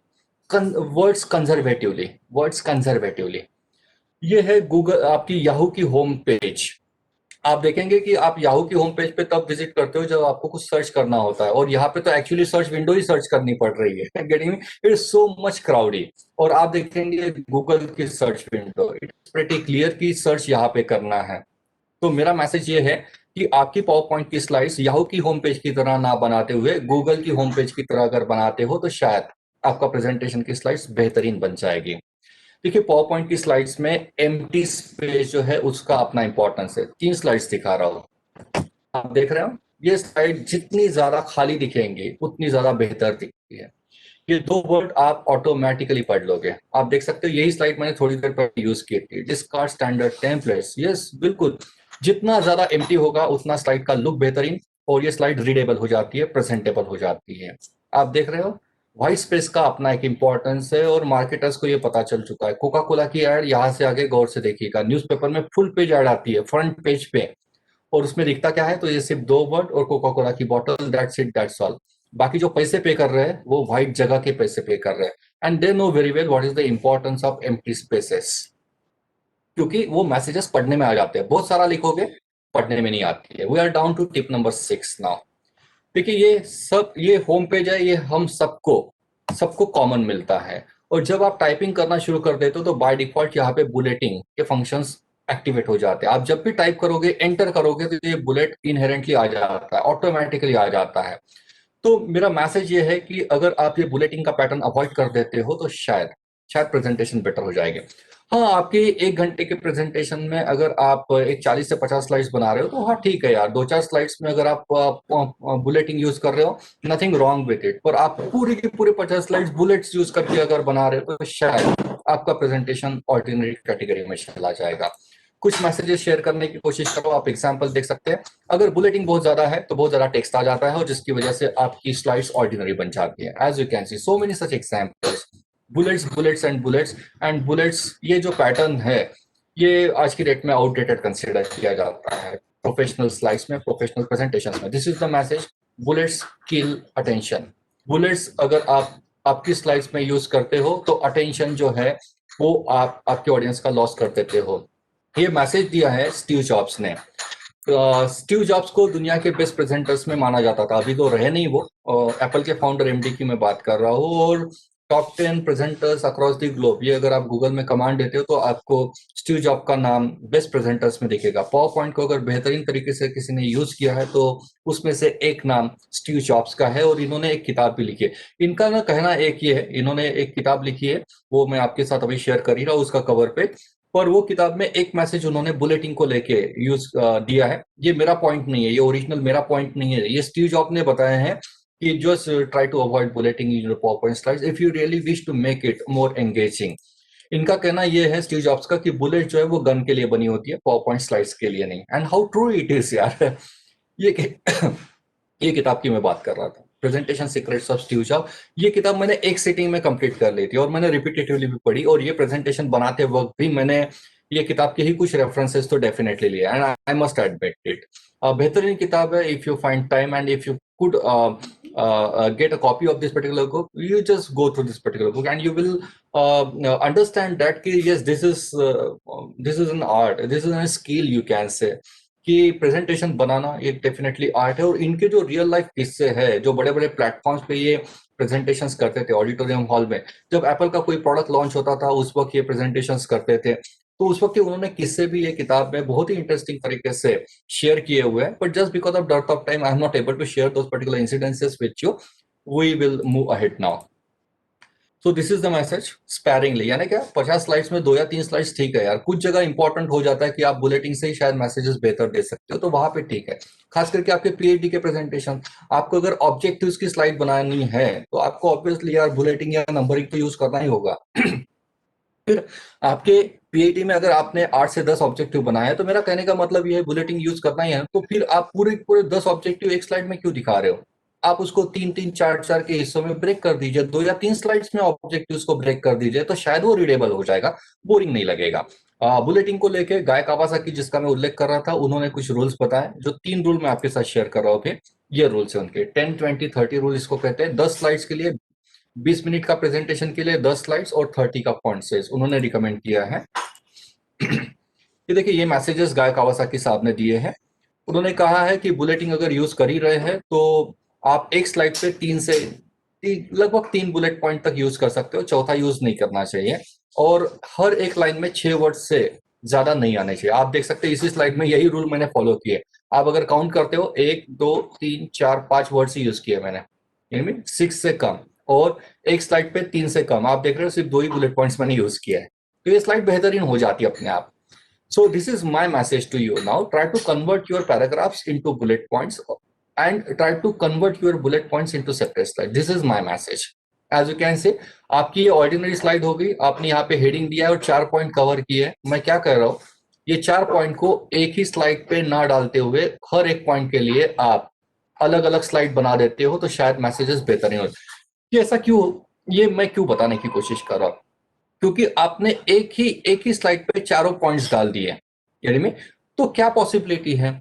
S1: words conservatively. ये है Google आपकी Yahoo की home page. आप देखेंगे कि आप Yahoo की home page पे तब विजिट करते हो जब आपको कुछ सर्च करना होता है, और यहाँ पे तो एक्चुअली सर्च विंडो ही सर्च करनी पड़ रही है। Getting it is so much crowdy. और आप देखेंगे गूगल की search window, it is pretty clear कि सर्च यहाँ पे करना है। तो मेरा मैसेज ये है कि आपकी पावर पॉइंट की स्लाइड्स याहू की होम पेज की तरह ना बनाते हुए गूगल की होम पेज की तरह अगर बनाते हो तो शायद आपका प्रेजेंटेशन की स्लाइड्स बेहतरीन बन जाएगी। देखिए पावर पॉइंट की स्लाइड्स में एम्प्टी स्पेस जो है उसका अपना इंपॉर्टेंस है। 3 स्लाइड्स दिखा रहा हूँ, आप देख रहे हो। ये स्लाइड जितनी ज्यादा खाली दिखेंगी उतनी ज्यादा बेहतर दिखती है। ये 2 वर्ड आप ऑटोमेटिकली पढ़ लोगे। आप देख सकते हो यही स्लाइड मैंने थोड़ी देर पहले यूज की थी, डिस्कार्ड स्टैंडर्ड टेम्पलेट्स। यस बिल्कुल, जितना ज्यादा एम्प्टी होगा उतना स्लाइड का लुक बेहतरीन, और ये स्लाइड रीडेबल हो जाती है, प्रेजेंटेबल हो जाती है। आप देख रहे हो व्हाइट स्पेस का अपना एक इंपॉर्टेंस है, और मार्केटर्स को ये पता चल चुका है। कोका कोला की एड यहाँ से आगे गौर से देखिएगा, न्यूज़पेपर में फुल पेज ऐड आती है, फ्रंट पेज पे, और उसमें लिखता क्या है, तो ये सिर्फ दो वर्ड और कोका कोला की bottle, that's it, that's all. बाकी जो पैसे पे कर रहे हैं वो व्हाइट जगह के पैसे पे कर रहे हैं, and they know very well what is the importance of empty spaces, क्योंकि वो मैसेजेस पढ़ने में आ जाते हैं। बहुत सारा लिखोगे, पढ़ने में नहीं आती है। We are down to tip number 6 now. देखिए ये सब, ये होम पेज है, ये हम सबको सबको कॉमन मिलता है। और जब आप टाइपिंग करना शुरू कर देते हो तो बाय डिफॉल्ट यहाँ पे बुलेटिंग के फंक्शंस एक्टिवेट हो जाते हैं। आप जब भी टाइप करोगे, एंटर करोगे, तो ये बुलेट इनहेरेंटली आ जाता है, ऑटोमेटिकली आ जाता है। तो मेरा मैसेज ये है कि अगर आप ये बुलेटिन का पैटर्न अवॉइड कर देते हो तो शायद शायद प्रेजेंटेशन बेटर हो जाएगी। हाँ, आपके 1 घंटे के प्रेजेंटेशन में अगर आप एक 40 से 50 स्लाइड्स बना रहे हो तो हाँ ठीक है यार, 2-4 स्लाइड्स में अगर आप बुलेटिन यूज कर रहे हो, नथिंग रॉन्ग विद इट। पर आप पूरे के पूरे 50 स्लाइड्स बुलेट्स यूज करके अगर बना रहे हो तो शायद आपका प्रेजेंटेशन ऑर्डिनरी कैटेगरी में चला जाएगा। कुछ मैसेजेस शेयर करने की कोशिश करो, आप एग्जाम्पल देख सकते हैं। अगर बुलेटिंग बहुत ज्यादा है तो बहुत ज्यादा टेक्स्ट आ जाता है, और जिसकी वजह से आपकी स्लाइड्स ऑर्डिनरी बन जाती है। As you can see so many such examples, bullets bullets and bullets and bullets. ये जो पैटर्न है ये आज की डेट में आउटडेटेड कंसिडर किया जाता है प्रोफेशनल स्लाइड्स में, प्रोफेशनल प्रेजेंटेशन में। This is the message, bullets kill attention. Bullets अगर आप आपकी स्लाइड्स में यूज करते हो तो अटेंशन जो है वो आप आपके ऑडियंस का लॉस कर देते हो। ये मैसेज दिया है स्टीव जॉब्स ने। स्टीव जॉब्स को दुनिया के बेस्ट प्रेजेंटर्स में माना जाता था, अभी तो रहे नहीं वो। एप्पल के फाउंडर एमडी की मैं बात कर रहा हूँ, और top 10 presenters across the globe, ये अगर आप गूगल में कमांड देते हो तो आपको स्टीव जॉब का नाम बेस्ट प्रेजेंटर्स में दिखेगा। पावर पॉइंट को अगर बेहतरीन तरीके से किसी ने यूज किया है तो उसमें से एक नाम स्टीव जॉब्स का है, और इन्होंने एक किताब भी लिखी है। इनका ना कहना एक ये है, इन्होंने एक किताब लिखी है, वो मैं आपके साथ अभी शेयर कर ही रहा हूँ उसका कवर पे। पर वो किताब में एक मैसेज उन्होंने बुलेटिन को लेके यूज दिया है। ये मेरा पॉइंट नहीं है, ये ओरिजिनल मेरा पॉइंट नहीं है, ये स्टीव जॉब ने बताया है कि just try to avoid bulleting in your PowerPoint slides if you really wish to make it more engaging. इनका कहना ये है स्टीव जॉब्स का कि बुलेट जो है वो गन के लिए बनी होती है, पावरपॉइंट स्लाइड्स के लिए नहीं। And how true it is यार। ये ये किताब की मैं बात कर रहा था, presentation secrets of Steve job. ये किताब मैंने एक सिटिंग में कंप्लीट कर ली थी, और मैंने रिपीटेटिवली भी पढ़ी, और ये प्रेजेंटेशन बनाते वक्त भी मैंने ये किताब के ही कुछ रेफरेंसेस तो डेफिनेटली लिए, and I must admit it बेहतरीन किताब है। If you find time and if you could get a copy of this particular book, you just go through this particular book and you will understand that ki, yes, this is an art, this is a skill you can say, कि presentation बनाना एक definitely art है। और इनके जो real life किस्से है, जो बड़े बड़े प्लेटफॉर्म्स पे ये प्रेजेंटेशंस करते थे ऑडिटोरियम हॉल में, जब एप्पल का कोई प्रोडक्ट लॉन्च होता था उस वक्त ये प्रेजेंटेशंस करते थे, तो उस वक्त उन्होंने किस्से भी ये किताब में बहुत ही इंटरेस्टिंग तरीके से शेयर किए हुए हैं। But just because of depth of time I am not able to share those particular incidences with you. We will move ahead now. So this is the message, sparingly, यानी क्या 50 slides में 2 या 3 slides ठीक है यार। कुछ जगह important हो जाता है कि आप बुलेटिन से ही शायद मैसेजेस बेहतर दे सकते हो, तो वहां पे ठीक है। खास करके आपके पीएचडी के प्रेजेंटेशन, आपको अगर ऑब्जेक्टिव्स की स्लाइड बनानी है तो आपको ऑब्वियसली यार बुलेटिन या नंबरिंग तो यूज करना ही होगा। फिर आपके पीएचडी में अगर आपने 8 से 10 ऑब्जेक्टिव बनाए हैं, तो मेरा कहने का मतलब ये है बुलेटिन यूज करना ही है, तो फिर आप पूरे पूरे 10 ऑब्जेक्टिव एक स्लाइड में क्यों दिखा रहे हो? आप उसको 3-3, 4-4 के हिस्सों में ब्रेक कर दीजिए, 2 या 3 स्लाइड्स में ऑब्जेक्टिव्स को ब्रेक कर दीजिए, तो शायद वो रीडेबल हो जाएगा, बोरिंग नहीं लगेगा। बुलेटिन को लेके गाय कावासाकी जिसका मैं उल्लेख कर रहा था, उन्होंने कुछ रूल्स बताए, जो 3 रूल मैं आपके साथ शेयर कर रहा हूँ। फिर ये रूल्स है उनके 10-20-30 रूल इसको कहते हैं। 10 स्लाइड्स के लिए 20 मिनट का प्रेजेंटेशन के लिए 10 स्लाइड्स और 30 का फॉन्ट साइज उन्होंने रिकमेंड किया है। ये देखिए, ये मैसेजेस गाय कावासाकी साहब ने दिए हैं। उन्होंने कहा है कि बुलेटिन अगर यूज कर ही रहे हैं तो आप एक स्लाइड पे लगभग 3 बुलेट पॉइंट तक यूज कर सकते हो, चौथा यूज नहीं करना चाहिए। और हर एक लाइन में 6 वर्ड से ज्यादा नहीं आने चाहिए। आप देख सकते हैं इसी स्लाइड में यही रूल मैंने फॉलो किए। आप अगर काउंट करते हो 1 2 3 4 5 वर्ड ही यूज किए मैंने, यानी 6 से कम। और एक स्लाइड पे 3 से कम, आप देख रहे हो सिर्फ 2 ही बुलेट पॉइंट्स मैंने यूज किया है, तो ये स्लाइड बेहतरीन हो जाती है अपने आप। So this is my message to you. Now try to convert your paragraphs into bullet points and try to convert your bullet points into separate slide. This is my message. As you can see, आपकी ये ordinary slide हो गई, आपने यहाँ पे heading दिया है और 4 पॉइंट कवर किए। मैं क्या कर रहा हूँ, ये 4 पॉइंट को एक ही स्लाइड पे ना डालते हुए हर एक पॉइंट के लिए आप अलग अलग स्लाइड बना देते हो तो शायद मैसेजेस बेहतर नहीं होते। ये ऐसा क्यों, ये मैं क्यों बताने की कोशिश कर रहा हूँ, क्योंकि आपने एक ही स्लाइड पे चारों पॉइंट्स डाल दिए यानी में, तो क्या पॉसिबिलिटी है,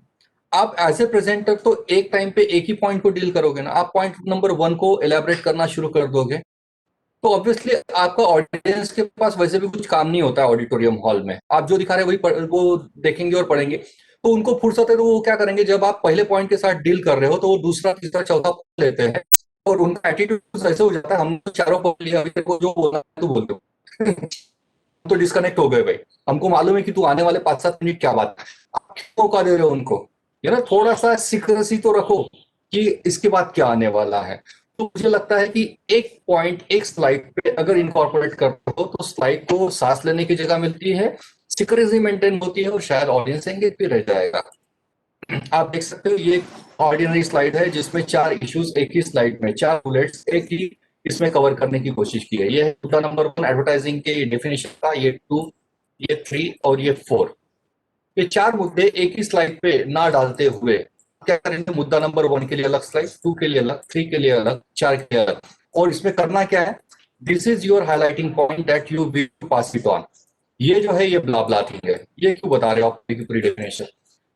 S1: आप एज ए प्रेजेंटर तो एक टाइम पे एक ही पॉइंट को डील करोगे ना, आप पॉइंट नंबर 1 को एलैबोरेट करना शुरू कर दोगे तो ऑब्वियसली आपका ऑडियंस के पास वैसे भी कुछ काम नहीं होता है ऑडिटोरियम हॉल में, आप जो दिखा रहे हैं वो देखेंगे और पढ़ेंगे, तो उनको फुर्सत है तो वो क्या करेंगे, जब आप पहले पॉइंट के साथ डील कर रहे हो तो वो दूसरा तीसरा चौथा पॉइंट लेते हैं और उनका एटीट्यूड ऐसे हो जाता है, हम तो चारों पॉइंट लिया, अभी तेरे को जो बोला तू बोल दो तो डिस्कनेक्ट हो गए भाई, हमको मालूम है कि तू आने वाले 5-7 मिनट क्या बात है, आप क्यों मौका दे रहे हो उनको, ये ना थोड़ा सा सीक्रेसी तो रखो कि इसके बाद क्या आने वाला है। तो मुझे लगता है कि एक पॉइंट एक स्लाइड पे अगर इनकॉर्पोरेट कर हो तो स्लाइड को सांस लेने की जगह मिलती है, सिक्रेसी मेंटेन होती है और शायद ऑडियंस एंगेज भी रह जाएगा। आप देख सकते हो ये ऑर्डिनरी स्लाइड है जिसमें 4 इश्यूज एक ही स्लाइड में, 4 बुलेट्स एक ही इसमें कवर करने की कोशिश की है। ये है मुद्दा नंबर 1 एडवर्टाइजिंग के डेफिनेशन का, ये 2, ये 3 और ये 4। ये 4 मुद्दे एक ही स्लाइड पे ना डालते हुए क्या करेंगे, मुद्दा नंबर 1 के लिए अलग स्लाइड, 2 के लिए अलग, 3 के लिए अलग, 4 के लिए अलग, और इसमें करना क्या है, this is your highlighting point that you will pass it on. ये जो है ये ब्ला थिंग है, ये क्यों बता रहे हो आप पूरी डेफिनेशन,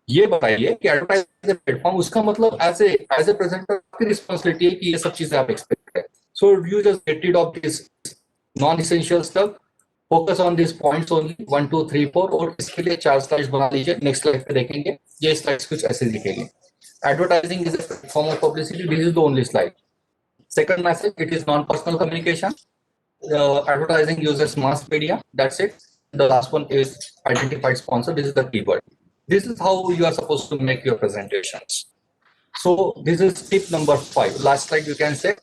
S1: ये बताइए कि एडवर्टाइज प्लेटफॉर्म उसका मतलब एज ए प्रेजेंटर की रिस्पॉन्सिबिलिटी है कि ये सब चीजें आप एक्सपेक्ट करें। So you just get rid of this non essential stuff, focus on this points only 1 2 3 4, और इसके लिए 4 स्लाइड्स बना लीजिए। नेक्स्ट स्लाइड पे देखेंगे ये स्लाइड्स कुछ ऐसे दिखेंगे, advertising is a form of publicity, this is the only slide। Second message, it is non-personal communication, advertising uses mass media, that's it। The last one is identified sponsor, this is the keyword, this is how you are supposed to make your presentations। So this is tip number 5, last slide you can say,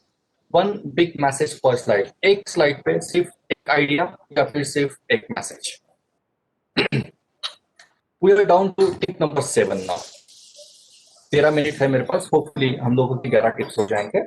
S1: one big message per slide, एक slide पे सिर्फ एक idea या फिर सिर्फ एक message। We are down to tip number 7 now। 13 minute है मेरे पास, होपफुली हम लोगों की 11 टिप्स हो जाएंगे।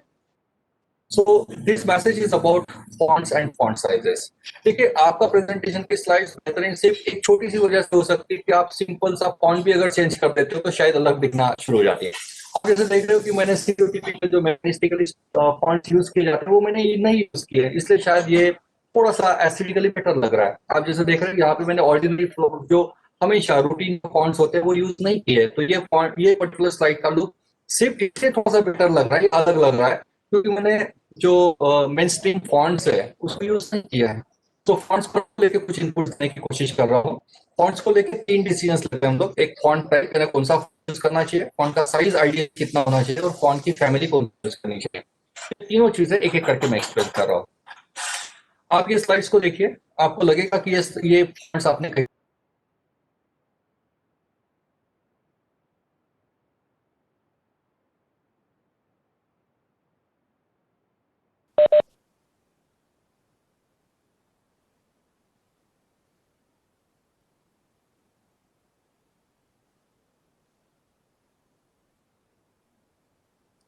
S1: So this message is about fonts and font sizes. देखिए आपका प्रेजेंटेशन की स्लाइड्स बेहतरीन सिर्फ एक छोटी सी वजह से हो सकती है कि आप सिंपल सा फॉन्ट भी अगर चेंज कर देते हो तो शायद अलग दिखना शुरू हो जाती है। आप जैसे देख रहे हो कि मैंने स्टीरियोटाइपिकल जो मैनिस्टिकली फॉन्ट यूज किए जाते हैं वो मैंने ये नहीं यूज किए, इसलिए शायद ये थोड़ा सा एस्थेटिकली बेटर लग रहा है। आप जैसे देख रहे हो यहाँ पे मैंने ऑर्डिनरी जो हमेशा रूटीन फॉन्ट्स होते हैं वो यूज नहीं किए, तो ये फॉन्ट ये पर्टिकुलर स्लाइड का लुक सिर्फ इससे थोड़ा सा बेटर लग रहा है, अलग लग रहा है, क्योंकि मैंने जो मेन स्ट्रीम फॉन्ट्स है उसको यूज नहीं किया है। तो फॉन्ट्स को लेके कुछ इनपुट देने की कोशिश कर रहा हूँ। फॉन्ट्स को लेके 3 डिसीजन लेते हैं हम लोग, एक फॉन्ट टाइप मेरा कौन सा यूज करना चाहिए, फॉन्ट का साइज आइडिया कितना होना चाहिए और फॉन्ट की फैमिली कौन यूज करनी चाहिए। तीनों चीजें एक एक करके मैं एक्सप्लेन कर रहा हूँ। आप ये स्लाइड्स को देखिए, आपको लगेगा कि ये फॉन्ट्स आपने कहीं।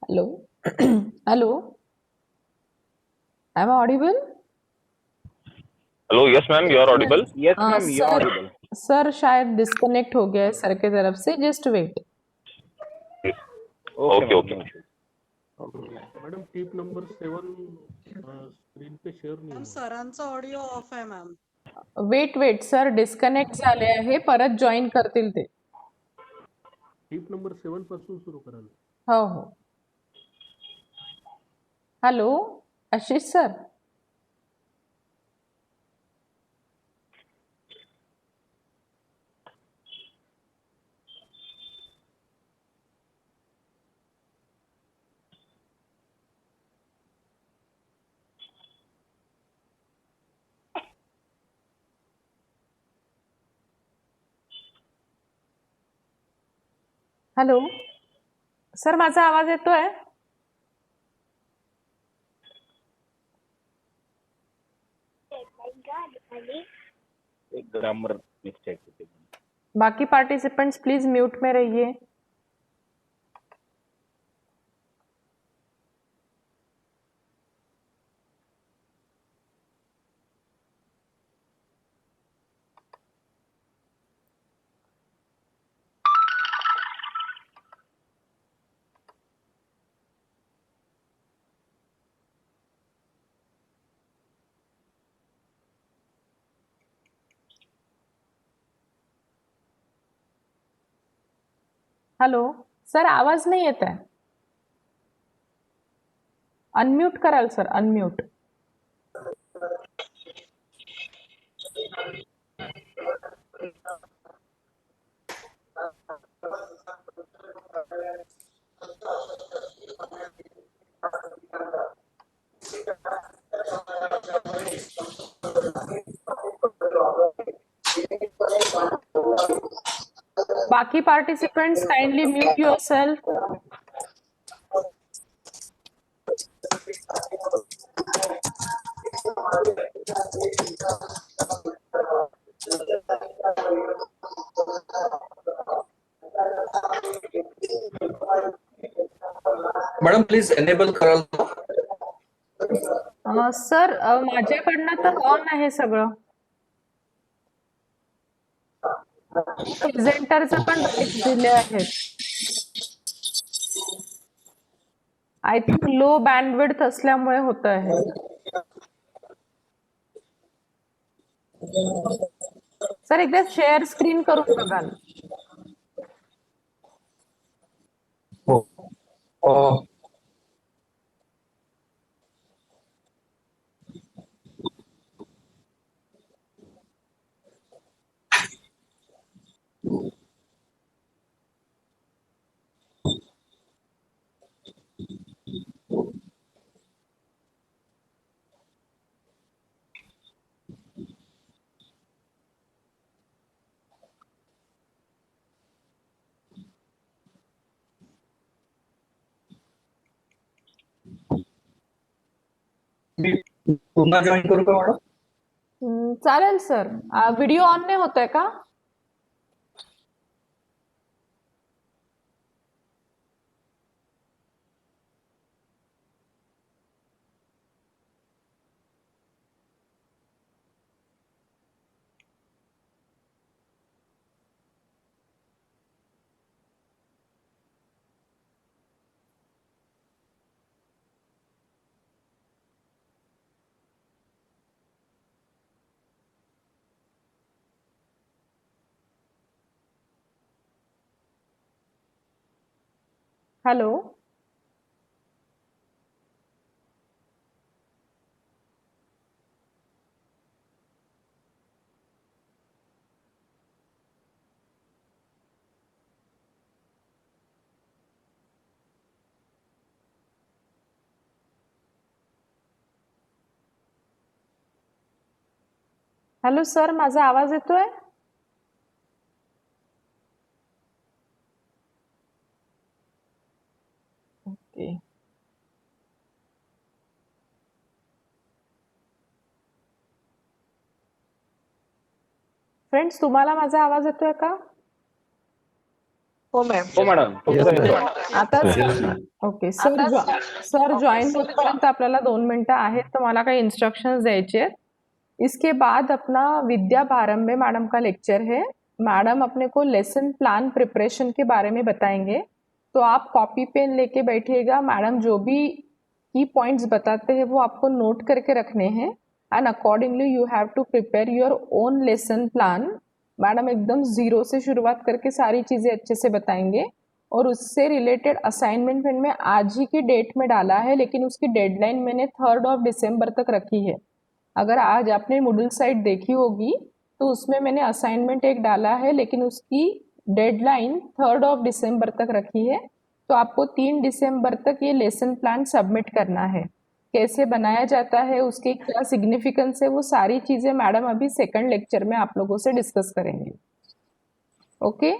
S2: Hello. Hello. Am I audible?
S3: Hello, yes ma'am, you are audible.
S4: Yes ma'am, you are
S2: sir
S4: audible.
S2: Sir शायद डिस्कनेक्ट हो गया है सर के तरफ से, just wait.
S3: Okay okay.
S5: Madam tip number 7 screen पे शेअर नाही
S6: मॅम
S5: होत.
S6: सरांचा ऑडिओ ऑफ आहे मॅम.
S2: वेट सर डिस्कनेक्ट झाले आहे, परत जॉईन करतील ते।
S5: टिप नंबर 7 पासून सुरू कराल.
S2: हो हो। Hello Ashish sir. Hello sir, माझा आवाज येतोय?
S4: एक ग्रामर मिस्टेक होती.
S2: बाकी पार्टिसिपेंट्स प्लीज म्यूट में रहिए। हॅलो सर, आवाज नाही येत आहे. अनम्यूट कराल सर, अनम्यूट. बाकी participants, kindly mute yourself.
S1: Madam please enable कराल का?
S2: सर, माझ्याकडनं तर ऑन आहे सगळं. प्रेझेंटरचं पण राईट्स दिले आहेत. आय थिंक लो बँडविड्थ असल्यामुळे होत आहे. सर एकदा शेअर स्क्रीन करून बघाल.
S1: हो. मी पुन्हा जॉईन करू का मॅडम?
S2: चालेल सर. व्हिडिओ ऑन नाही होत आहे का? हॅलो. हॅलो सर, माझा आवाज येतोय? ओके. फ्रेंड्स, तुम्हाला माझा आवाज येतोय का?
S3: हो मॅडम.
S2: आता ओके. सर जॉइन होतपर्यंत आपल्याला 2 मिनिटं आहेत, तर मला काही इंस्ट्रक्शंस द्यायचे आहेत. इसके बाद अपना विद्या प्रारंभ मैडम का लेक्चर है. मैडम अपने को लेसन प्लान प्रिपरेशन के बारे में बताएंगे, तो आप कॉपी पेन लेके बैठिएगा. मैडम जो भी की पॉइंट्स बताते हैं वो आपको नोट करके रखने हैं, and accordingly you have to prepare your own lesson plan. Madam एकदम जीरो से शुरुआत करके सारी चीज़ें अच्छे से बताएंगे, और उससे रिलेटेड असाइनमेंट मैंने आज ही की डेट में डाला है, लेकिन उसकी डेडलाइन मैंने 3 दिसंबर तक रखी है. अगर आज आपने मूडल साइट देखी होगी तो उसमें मैंने असाइनमेंट एक डाला है, लेकिन उसकी डेडलाइन 3 दिसंबर तक रखी है. तो आपको 3 दिसंबर तक ये लेसन प्लान सबमिट करना है. कैसे बनाया जाता है, उसकी क्या सिग्निफिकेंस है, वो सारी चीज़ें मैडम अभी सेकंड लेक्चर में आप लोगों से डिस्कस करेंगे. ओके.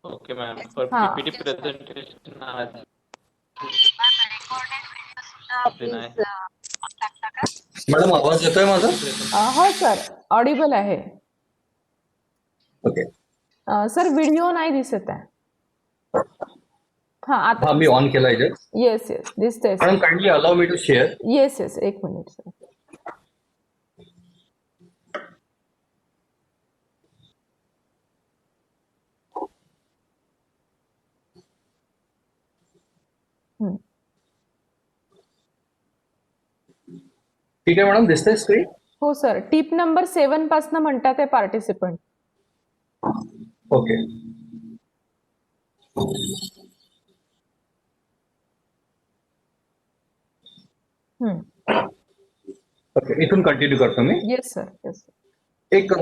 S7: Okay ma'am. फॉर
S2: हाँ.
S7: पीपीटी प्रेजेंटेशन आज देना है.
S1: मॅडम आवाज येतोय माझा?
S2: हो सर, ऑडिबल आहे.
S1: ओके.
S2: सर व्हिडिओ नाही दिसत आहे. हाँ, आता
S1: हा मी ऑन केलाय जस्ट.
S2: येस दिसतंय
S1: madam
S2: sir.
S1: Kindly allow me to share.
S2: Yes एक मिनिट सर.
S1: ठीक आहे मॅडम, दिसतंय स्क्रीन?
S2: हो सर. टिप नंबर 7 पासून म्हणतात आहे पार्टिसिपंट.
S1: ओके. ओके, इथून कंटिन्यू करतो मी.
S2: Yes sir, yes sir.
S1: एक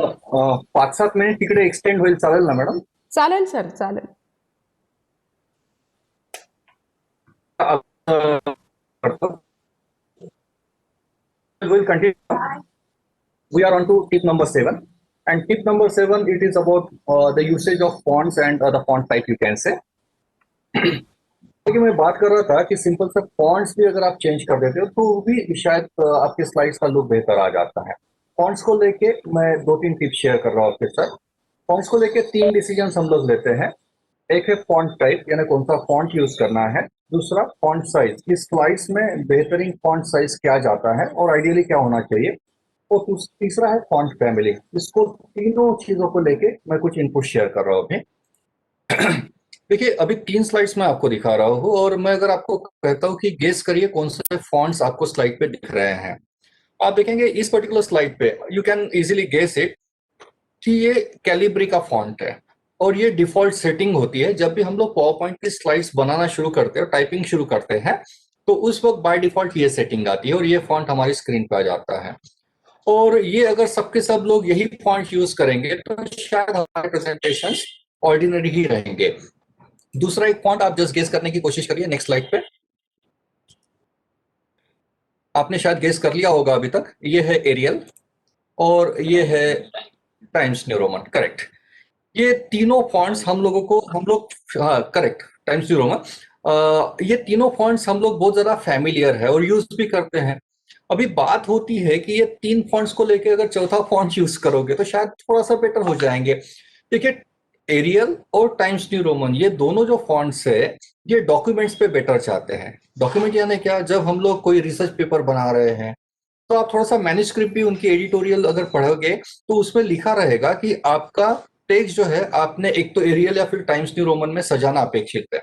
S1: 5-7 मिनिट तिकडे एक्सटेंड होईल, चालेल ना मॅडम?
S2: चालेल सर, चालेल.
S1: We'll continue. We are on to tip number 7. And tip number 7, it is about the usage of fonts and the font type, you can say. क्योंकि मैं बात कर रहा था कि सिंपल सा फॉन्ट्स भी अगर आप चेंज कर देते हो तो भी शायद आपके स्लाइड्स का लुक बेहतर आ जाता है. फॉन्ट्स को लेके मैं 2-3 टिप्स शेयर कर रहा हूँ आपके साथ. फॉन्ट्स को लेके 3 डिसीजन हम लोग लेते हैं. एक है फॉन्ट टाइप, यानी कौन सा फॉन्ट यूज करना है. दूसरा फॉन्ट साइज, इस स्लाइड्स में बेहतरीन फॉन्ट साइज क्या जाता है और आइडियली क्या होना चाहिए. और तीसरा है फॉन्ट फैमिली. इसको तीनों चीजों को लेके मैं कुछ इनपुट शेयर कर रहा हूँ अभी. देखिए, अभी 3 स्लाइड्स मैं आपको दिखा रहा हूँ और मैं अगर आपको कहता हूँ कि गेस करिए कौन से फॉन्ट्स आपको स्लाइड पे दिख रहे हैं. आप देखेंगे इस पर्टिकुलर स्लाइड पे you can easily guess it कि ये कैलिब्री का फॉन्ट है और ये डिफॉल्ट सेटिंग होती है. जब भी हम लोग पावर पॉइंट की स्लाइड्स बनाना शुरू करते हैं, टाइपिंग शुरू करते हैं, तो उस वक्त बाय डिफॉल्ट ये सेटिंग आती है और ये फॉन्ट हमारी स्क्रीन पे आ जाता है. और ये अगर सबके सब लोग यही फॉन्ट यूज करेंगे तो शायद हमारे प्रेजेंटेशन ऑर्डिनरी ही रहेंगे. दूसरा एक फॉन्ट आप जस्ट गेस करने की कोशिश करिए. नेक्स्ट स्लाइड पे आपने शायद गेस कर लिया होगा अभी तक. ये है एरियल और ये है टाइम्स न्यू रोमन. करेक्ट. ये तीनों फॉन्ट्स हम लोग हाँ करेक्ट, टाइम्स न्यू रोमन. ये तीनों फॉन्ट्स हम लोग बहुत ज्यादा फैमिलियर है और यूज भी करते हैं. अभी बात होती है कि ये 3 फॉन्ट्स को लेके अगर चौथा फॉन्ट यूज करोगे तो शायद थोड़ा सा बेटर हो जाएंगे. देखिए, एरियल और टाइम्स न्यू रोमन ये दोनों जो फॉन्ट्स है ये डॉक्यूमेंट्स पे बेटर चाहते हैं. डॉक्यूमेंट यानी क्या, जब हम लोग कोई रिसर्च पेपर बना रहे हैं तो आप थोड़ा सा मैन्युस्क्रिप्ट भी उनकी एडिटोरियल अगर पढ़ोगे तो उसमें लिखा रहेगा कि आपका टेक्स्ट जो है आपने एक तो एरियल या फिर टाइम्स न्यू रोमन में सजाना अपेक्षित है.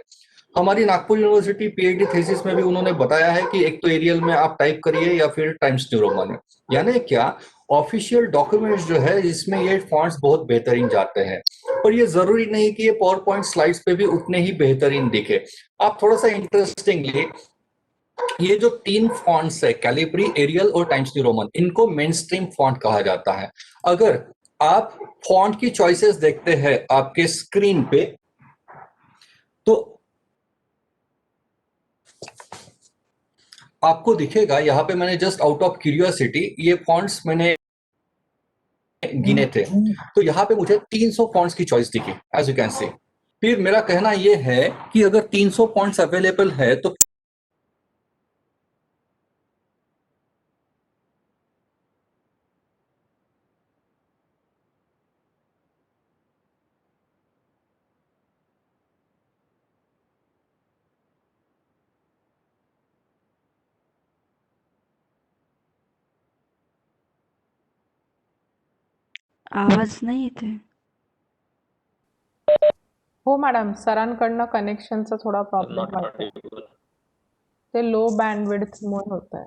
S1: हमारी नागपुर यूनिवर्सिटी पीएचडी थीसिस में भी उन्होंने बताया है कि एक तो एरियल में आप टाइप करिए या फिर टाइम्स न्यू रोमन में. यानी क्या, ऑफिशियल डॉक्यूमेंट्स जो है इसमें ये फॉन्ट्स बहुत बेहतरीन जाते हैं. और ये जरूरी नहीं कि ये पावर पॉइंट स्लाइड्स पे भी उतने ही बेहतरीन दिखे. आप थोड़ा सा इंटरेस्टिंगली ये जो 3 फॉन्ट्स है, कैलिब्री, एरियल और टाइम्स न्यू रोमन, इनको मेन स्ट्रीम फॉन्ट कहा जाता है. अगर आप फॉन्ट की चॉइसेस देखते हैं आपके स्क्रीन पे तो आपको दिखेगा, यहाँ पे मैंने जस्ट आउट ऑफ क्यूरियोसिटी ये फॉन्ट्स मैंने गिने थे तो यहाँ पे मुझे 300 फॉन्ट्स की चॉइस दिखी, एज यू कैन सी. फिर मेरा कहना ये है कि अगर 300 फॉन्ट्स अवेलेबल है तो
S8: आवाज नाही येते.
S2: हो मॅडम, सरांकडनं कनेक्शनचा थोडा प्रॉब्लेम
S7: Not
S2: वाटतोय.
S7: audible.
S2: ते लो बँडविड्थमुळे होत आहे.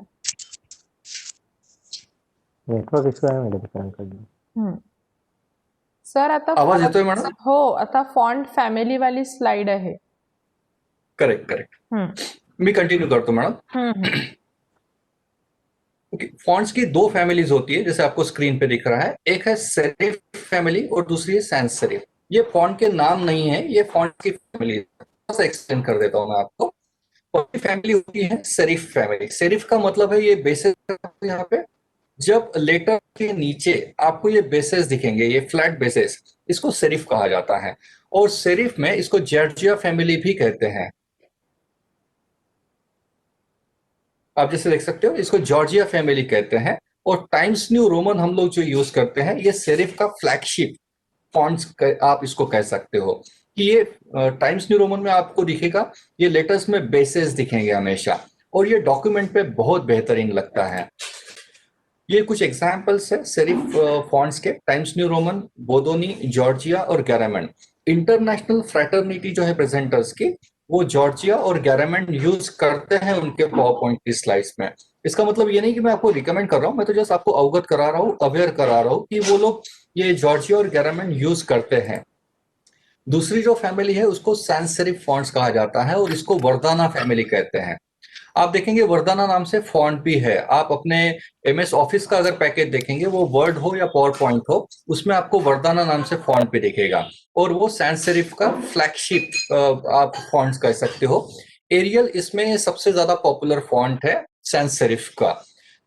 S9: नेटवर्क इश्यू आहे मॅडम सरांकडनं.
S2: सर आता
S1: आवाज येतोय मॅडम?
S2: हो, आता फॉन्ट फॅमिली वाली स्लाइड आहे.
S1: करेक्ट. मी कंटिन्यू करतो मॅडम. ओके, फॉन्ट्स की 2 फैमिलीज होती है जैसे आपको स्क्रीन पे दिख रहा है. एक है सेरिफ फैमिली और दूसरी है सैंस सेरिफ. ये फॉन्ट के नाम नहीं है, ये फॉन्ट की फैमिली. थोड़ा सा एक्सप्लेन कर देता हूं मैं आपको. पहली फैमिली होती है सेरिफ फैमिली. सेरिफ का मतलब है ये बेसेस. यहाँ पे जब लेटर के नीचे आपको ये बेसेस दिखेंगे, ये फ्लैट बेसेस, इसको सेरिफ कहा जाता है. और सेरिफ में इसको जॉर्जिया फैमिली भी कहते हैं. आप जैसे देख सकते हो इसको जॉर्जिया फैमिली कहते हैं. और टाइम्स न्यू रोमन हम लोग जो यूज करते हैं ये सेरिफ का फ्लैगशिप फॉन्ट्स आप इसको कह सकते हो. कि ये टाइम्स न्यू रोमन में आपको दिखेगा ये लेटर्स में बेसेस दिखेंगे हमेशा और ये डॉक्यूमेंट पे बहुत बेहतरीन लगता है. ये कुछ एग्जाम्पल्स है सेरिफ फॉन्ट्स के. टाइम्स न्यू रोमन, बोदोनी, जॉर्जिया और गैरामेंट. इंटरनेशनल फ्रैटर्निटी जो है प्रेजेंटर्स की, वो जॉर्जिया और गैरामेंट यूज करते हैं उनके पावर पॉइंट की स्लाइड्स में. इसका मतलब ये नहीं कि मैं आपको रिकमेंड कर रहा हूँ, मैं तो जस्ट आपको अवगत करा रहा हूँ, अवेयर करा रहा हूँ कि वो लोग ये जॉर्जिया और गैरामेंट यूज करते हैं. दूसरी जो फैमिली है उसको सैंस सेरिफ फॉन्ट्स कहा जाता है और इसको वर्दाना फैमिली कहते हैं। आप देखेंगे वर्दाना नाम से फॉन्ट भी है। आप अपने एमएस ऑफिस का अगर पैकेज देखेंगे, वो वर्ड हो या पावर पॉइंट हो, उसमें आपको वर्दाना नाम से फॉन्ट भी दिखेगा और वो सैंस सेरिफ का फ्लैगशिप आप फॉन्ट्स कह सकते हो। एरियल इसमें सबसे ज्यादा पॉपुलर फॉन्ट है सैंस सेरिफ का।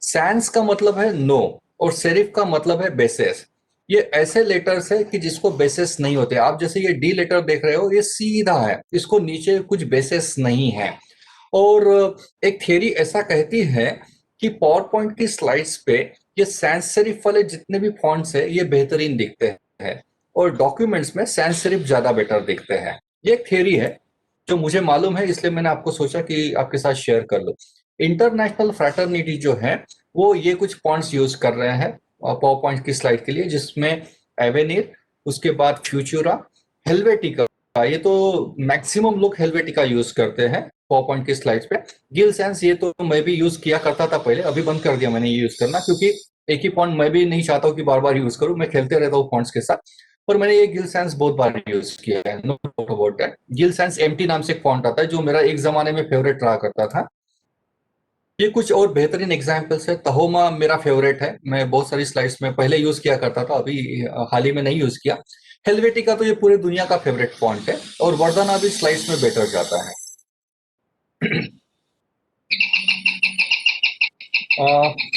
S1: सैंस का मतलब है नो और सेरिफ का मतलब है बेसिस। ये ऐसे लेटर्स है कि जिसको बेसिस नहीं होते। आप जैसे ये डी लेटर देख रहे हो, ये सीधा है, इसको नीचे कुछ बेसिस नहीं है। और एक थियरी ऐसा कहती है कि पावर पॉइंट की स्लाइड्स पे ये सैंस सेरिफ वाले जितने भी फॉन्ट्स है ये बेहतरीन दिखते हैं और डॉक्यूमेंट्स में सैंस सेरिफ ज्यादा बेटर दिखते हैं। ये एक थियरी है जो मुझे मालूम है, इसलिए मैंने आपको सोचा कि आपके साथ शेयर कर लूं। इंटरनेशनल फ्रैटर्निटी जो है वो ये कुछ फॉन्ट्स यूज कर रहे हैं पावर पॉइंट की स्लाइड के लिए, जिसमें एवेनिर, उसके बाद फ्यूचुरा, हेल्वेटिका। ये तो मैक्सिमम लोग हेल्वेटिका यूज करते हैं पावर पॉइंट की स्लाइड्स पे। गिल सैंस ये तो मैं भी यूज किया करता था पहले, अभी बंद कर दिया मैंने ये यूज करना, क्योंकि एक ही फॉन्ट मैं भी नहीं चाहता हूँ कि बार बार यूज करूँ, मैं खेलते रहता हूँ फॉन्ट्स के साथ। पर मैंने ये गिल सैंस बहुत बार यूज किया है, no doubt about that. Gill Sans MT नाम से एक फॉन्ट आता है जो मेरा एक जमाने में फेवरेट रहा करता था। ये कुछ और बेहतरीन एग्जाम्पल्स है। तहोमा मेरा फेवरेट है, मैं बहुत सारी स्लाइड्स में पहले यूज किया करता था, अभी हाल ही में नहीं यूज किया। हेल्वेटिका तो ये पूरे दुनिया का फेवरेट फॉन्ट है और वर्दाना भी स्लाइड्स में बेटर जाता है।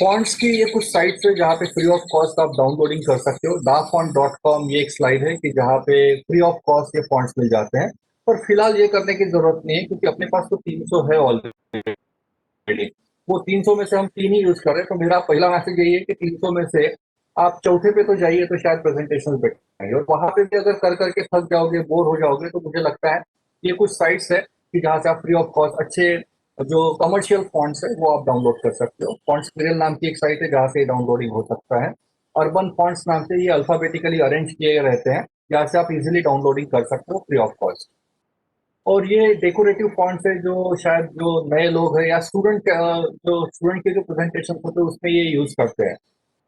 S1: फॉन्ट्स की ये कुछ साइट्स है जहाँ पे फ्री ऑफ कॉस्ट आप डाउनलोडिंग कर सकते हो। dafont.com ये एक स्लाइड है कि जहाँ पे फ्री ऑफ कॉस्ट ये फॉन्ट्स मिल जाते हैं। पर फिलहाल ये करने की जरूरत नहीं है क्योंकि अपने पास तो 300 है ऑलरेडी। वो 300 में से हम 3 ही यूज कर रहे हैं। तो मेरा पहला मैसेज यही है कि 300 में से आप चौथे पे तो जाइए तो शायद प्रेजेंटेशन बेटर आएंगे, और वहां पे भी अगर कर करके थक जाओगे, बोर हो जाओगे, तो मुझे लगता है ये कुछ साइट्स है कि जहाँ से आप फ्री ऑफ कॉस्ट अच्छे जो कमर्शियल फॉन्ट्स है वो आप डाउनलोड कर सकते हो। फॉन्ट्स क्रियल नाम की एक साइट है जहाँ से डाउनलोडिंग हो सकता है। अर्बन फॉन्ट्स नाम से ये अल्फाबेटिकली अरेंज किए रहते हैं, जहाँ से आप इजीली डाउनलोडिंग कर सकते हो फ्री ऑफ कॉस्ट। और ये डेकोरेटिव फॉन्ट्स है जो शायद जो नए लोग हैं या स्टूडेंट के जो प्रेजेंटेशन होते हैं उसमें ये यूज करते हैं,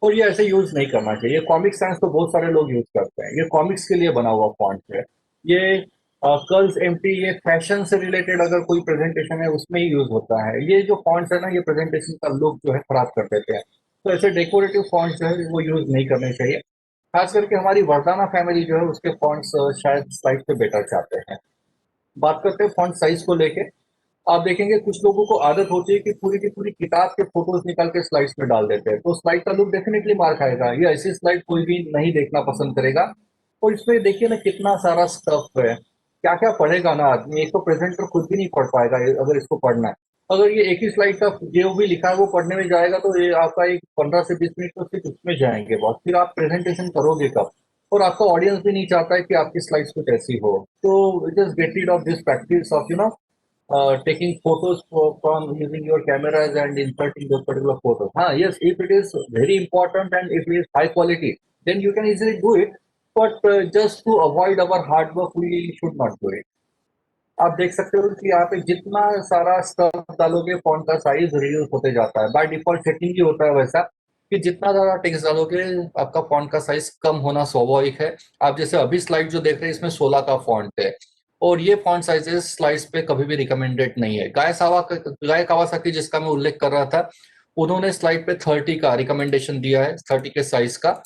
S1: और ये ऐसे यूज नहीं करना चाहिए। कॉमिक साइंस तो बहुत सारे लोग यूज करते हैं, ये कॉमिक्स के लिए बना हुआ फॉन्ट है। ये कर्ल्स एम्प्टी ये फैशन से रिलेटेड अगर कोई प्रेजेंटेशन है उसमें ही यूज होता है। ये जो फॉन्ट्स है ना, ये प्रेजेंटेशन का लुक जो है खराब कर देते हैं। तो ऐसे डेकोरेटिव फॉन्ट्स जो है वो यूज नहीं करने चाहिए। खास करके हमारी वर्दाना फैमिली जो है उसके फॉन्ट्स शायद स्लाइड पे बेटर चाहते हैं। बात करते हैं फॉन्ट साइज को लेके। आप देखेंगे कुछ लोगों को आदत होती है कि पूरी की पूरी किताब के फोटोज निकाल के स्लाइड्स में डाल देते हैं, तो स्लाइड का लुक डेफिनेटली मार खाएगा। ये ऐसी स्लाइड कोई भी नहीं देखना पसंद करेगा। और इसमें देखिए ना कितना सारा स्टफ है, क्या क्या पढ़ेगा ना आदमी। एक तो प्रेजेंटर खुद भी नहीं पढ़ पाएगा अगर इसको पढ़ना है। अगर ये एक ही स्लाइड का जो भी लिखा है वो पढ़ने में जाएगा तो ये आपका एक 15 से 20 मिनट तो सिर्फ उसमें जाएंगे बहुत। फिर आप प्रेजेंटेशन करोगे कब? और आपका ऑडियंस भी नहीं चाहता है कि आपकी स्लाइड्स कुछ ऐसी हो। तो just get rid of this practice of taking photos from using your cameras and inserting those particular photos. Yes, if it is very important and if it is high quality, then you can easily do it. But just to avoid our hard work, we should not do it. आप देख सकते हो कि यहाँ पे जितना सारा stuff डालोगे फॉन्ट का साइज रिड्यूस होते जाता है। बाय डिफॉल्ट सेटिंग ही होता है वैसा कि जितना ज्यादा टेक्स्ट डालोगे आपका फॉन्ट का साइज कम होना स्वाभाविक है। आप जैसे अभी स्लाइड जो देख रहे हैं इसमें 16 का फॉन्ट है और ये फॉन्ट साइजेस स्लाइड्स पे कभी भी रिकमेंडेड नहीं है। गाय कावासाकी जिसका मैं उल्लेख कर रहा था, उन्होंने स्लाइड पे 30 का रिकमेंडेशन दिया है, 30 के साइज का।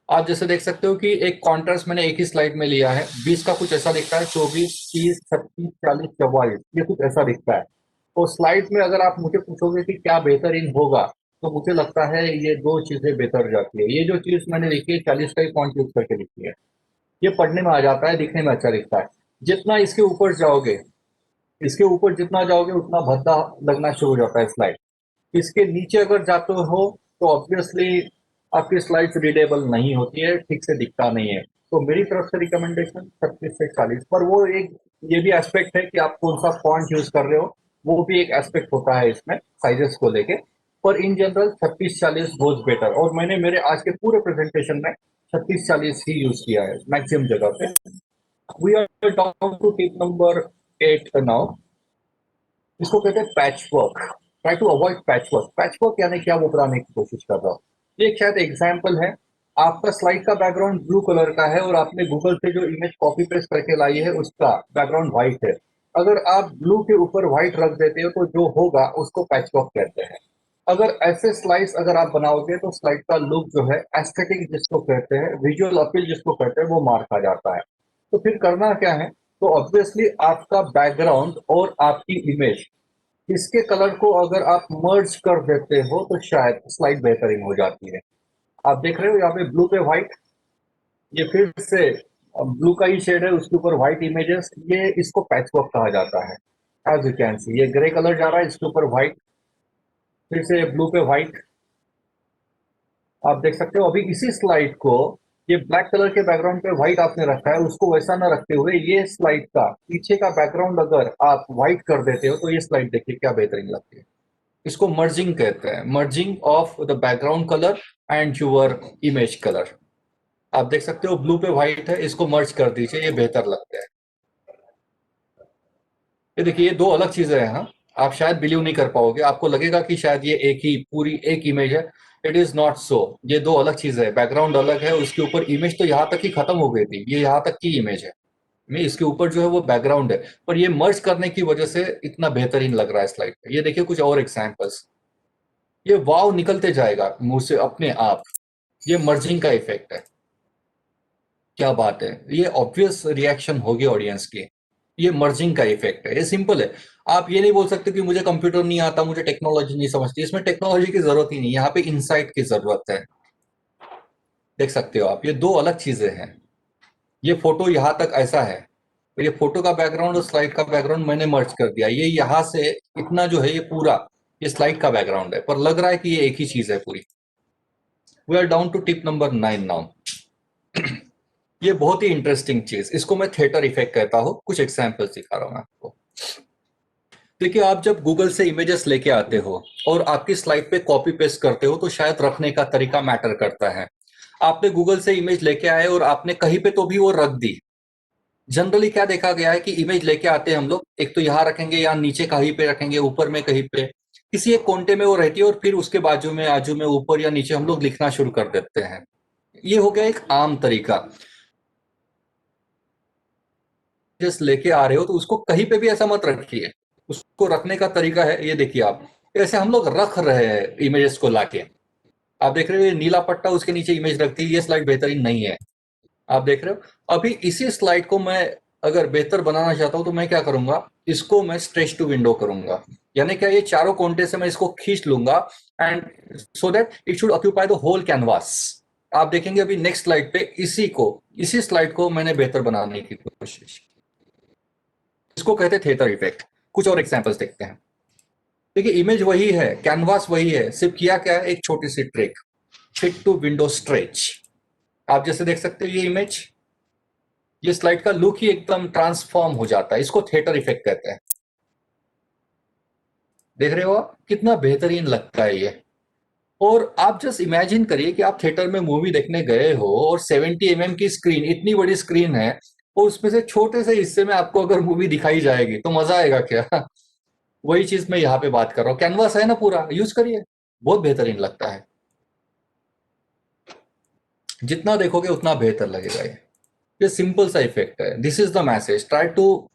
S1: आप जैसे देख सकते हो कि एक कॉन्ट्रास्ट मैंने एक ही स्लाइड में लिया है, 20 का कुछ ऐसा दिखता है, 24, 30, 36, 40, 44 ये कुछ ऐसा दिखता है। तो स्लाइड में अगर आप मुझे पूछोगे कि क्या बेहतरीन होगा, तो मुझे लगता है ये दो चीजें बेहतर जाती है। ये जो चीज मैंने लिखी है 40 का ही फॉन्ट यूज करके लिखी है, ये पढ़ने में आ जाता है, दिखने में अच्छा दिखता है। जितना इसके ऊपर जाओगे, इसके ऊपर जितना जाओगे उतना भद्दा लगना शुरू हो जाता है स्लाइड। इसके नीचे अगर जाते हो तो ऑब्वियसली आपकी स्लाइड्स रीडेबल नहीं होती है, ठीक से दिखता नहीं है। तो मेरी तरफ से रिकमेंडेशन 36 से 40। पर वो एक ये भी एस्पेक्ट है कि आप कौन सा फॉन्ट यूज कर रहे हो, वो भी एक एस्पेक्ट होता है इसमें साइजेस को लेके। पर इन जनरल 36-40 गोज बेटर, और मैंने मेरे आज के पूरे प्रेजेंटेशन में 36-40 ही यूज किया है मैक्सिमम जगह पे। We are down to tip number 8 now. इसको कहते हैं patchwork. Try to avoid patchwork. Patchwork यानी क्या, वो बताने की कोशिश कर रहा हूँ। ये शायद एग्जाम्पल है। आपका स्लाइड का बैकग्राउंड ब्लू कलर का है और आपने गूगल से जो इमेज कॉपी पेस्ट करके लाई है उसका बैकग्राउंड व्हाइट है। अगर आप ब्लू के ऊपर व्हाइट रख देते हो तो जो होगा उसको पैचवर्क कहते हैं। अगर ऐसे स्लाइड्स अगर आप बनाओगे तो स्लाइड का लुक जो है, एस्थेटिक जिसको कहते हैं, विजुअल अपील जिसको कहते हैं, वो मार खा जाता है। तो फिर करना क्या है? तो ऑब्वियसली आपका बैकग्राउंड और आपकी इमेज, इसके कलर को अगर आप मर्ज कर देते हो तो शायद स्लाइड बेहतरीन हो जाती है। आप देख रहे हो यहाँ पे ब्लू पे व्हाइट, ये फिर से ब्लू का ही शेड है, उसके ऊपर व्हाइट इमेजेस, ये इसको पैचवर्क कहा जाता है। एज यू कैन सी, ये ग्रे कलर जा रहा है, इसके ऊपर व्हाइट, फिर से ब्लू पे व्हाइट। आप देख सकते हो अभी इसी स्लाइड को, ये ब्लैक कलर के बैकग्राउंड पे व्हाइट आपने रखा है, उसको वैसा ना रखते हुए ये स्लाइड का पीछे का बैकग्राउंड अगर आप व्हाइट कर देते हो तो ये स्लाइड देखिए क्या बेहतरीन लगती है। इसको मर्जिंग कहते हैं, merging of the background colour and your image colour. आप देख सकते हो ब्लू पे व्हाइट है, इसको मर्ज कर दीजिए, ये बेहतर लगता है। ये देखिए, ये दो अलग चीजें हैं। हाँ, आप शायद बिलीव नहीं कर पाओगे, आपको लगेगा कि शायद ये एक ही पूरी एक इमेज है। इट इज नॉट सो, ये दो अलग चीजें है। बैकग्राउंड अलग है, उसके ऊपर इमेज तो यहाँ तक ही खत्म हो गई थी, ये यहाँ तक की इमेज है, में इसके ऊपर जो है वो बैकग्राउंड है, पर ये मर्ज करने की वजह से इतना बेहतरीन लग रहा है स्लाइड पे। ये देखिए कुछ और एग्जांपल्स, ये वाव निकलते जाएगा मुंह से अपने आप, ये मर्जिंग का इफेक्ट है। क्या बात है, ये ऑब्वियस रिएक्शन होगी ऑडियंस की, ये मर्जिंग का इफेक्ट है। ये सिंपल है, आप ये नहीं बोल सकते कि मुझे कंप्यूटर नहीं आता, मुझे टेक्नोलॉजी नहीं समझती। इसमें टेक्नोलॉजी की जरूरत ही नहीं, यहाँ पे इनसाइट की जरूरत है। देख सकते हो आप, ये दो अलग चीजें हैं। ये फोटो यहाँ तक ऐसा है, तो ये फोटो का बैकग्राउंड और स्लाइड का बैकग्राउंड मैंने मर्ज कर दिया। ये यहाँ से इतना जो है ये पूरा ये स्लाइड का बैकग्राउंड है, पर लग रहा है कि ये एक ही चीज है पूरी। We are down to tip number 9 now. ये बहुत ही इंटरेस्टिंग चीज, इसको मैं थिएटर इफेक्ट कहता हूँ। कुछ एग्जाम्पल्स दिखा रहा हूँ मैं आपको। देखिए, आप जब गूगल से इमेजेस लेके आते हो और आपकी स्लाइड पे कॉपी पेस्ट करते हो तो शायद रखने का तरीका मैटर करता है। आपने गूगल से इमेज लेके आए और आपने कहीं पे तो भी वो रख दी। जनरली क्या देखा गया है कि इमेज लेके आते हैं हम लोग, एक तो यहाँ रखेंगे या नीचे कहीं पे रखेंगे, ऊपर में कहीं पे, किसी एक कोने में वो रहती है, और फिर उसके बाजू में, आजू में, ऊपर या नीचे हम लोग लिखना शुरू कर देते हैं। ये हो गया एक आम तरीका। जस्ट लेके आ रहे हो तो उसको कहीं पे भी ऐसा मत रखिए, उसको रखने का तरीका है, ये देखिए आप, ऐसे हम लोग रख रहे हैं इमेजेस को लाके। आप देख रहे हो ये नीला पट्टा, उसके नीचे इमेज रखती है, ये स्लाइड बेहतरीन नहीं है। आप देख रहे हो अभी इसी स्लाइड को मैं अगर बेहतर बनाना चाहता हूं तो मैं क्या करूंगा, इसको मैं स्ट्रेच टू विंडो करूंगा, यानी क्या, ये चारों कोने से मैं इसको खींच लूंगा and so that it should occupy the whole canvas. आप देखेंगे अभी नेक्स्ट स्लाइड पे इसी स्लाइड को मैंने बेहतर बनाने की कोशिश की। इसको कहते हैं थिएटर इफेक्ट। कुछ और एग्जांपल्स देखते हैं। देखिए, इमेज वही है, कैनवास वही है, सिर्फ किया क्या है, एक छोटी सी trick, fit to window stretch. आप जैसे देख सकते हो ये इमेज, ये स्लाइड का लुक ही एकदम ट्रांसफॉर्म हो जाता है, इसको थिएटर इफेक्ट कहते हैं। देख रहे हो आप कितना बेहतरीन लगता है ये। और आप जस्ट इमेजिन करिए कि आप थिएटर में मूवी देखने गए हो और 70 mm की स्क्रीन, इतनी बड़ी स्क्रीन है, और उसमें से छोटे से हिस्से में आपको अगर मूवी दिखाई जाएगी तो मजा आएगा क्या? वही चीज मैं यहाँ पे बात कर रहा हूँ। कैनवास है ना पूरा, यूज करिए, बहुत बेहतरीन लगता है। जितना देखोगे उतना बेहतर लगेगा ये सिंपल सा इफेक्ट है। This is the message, try to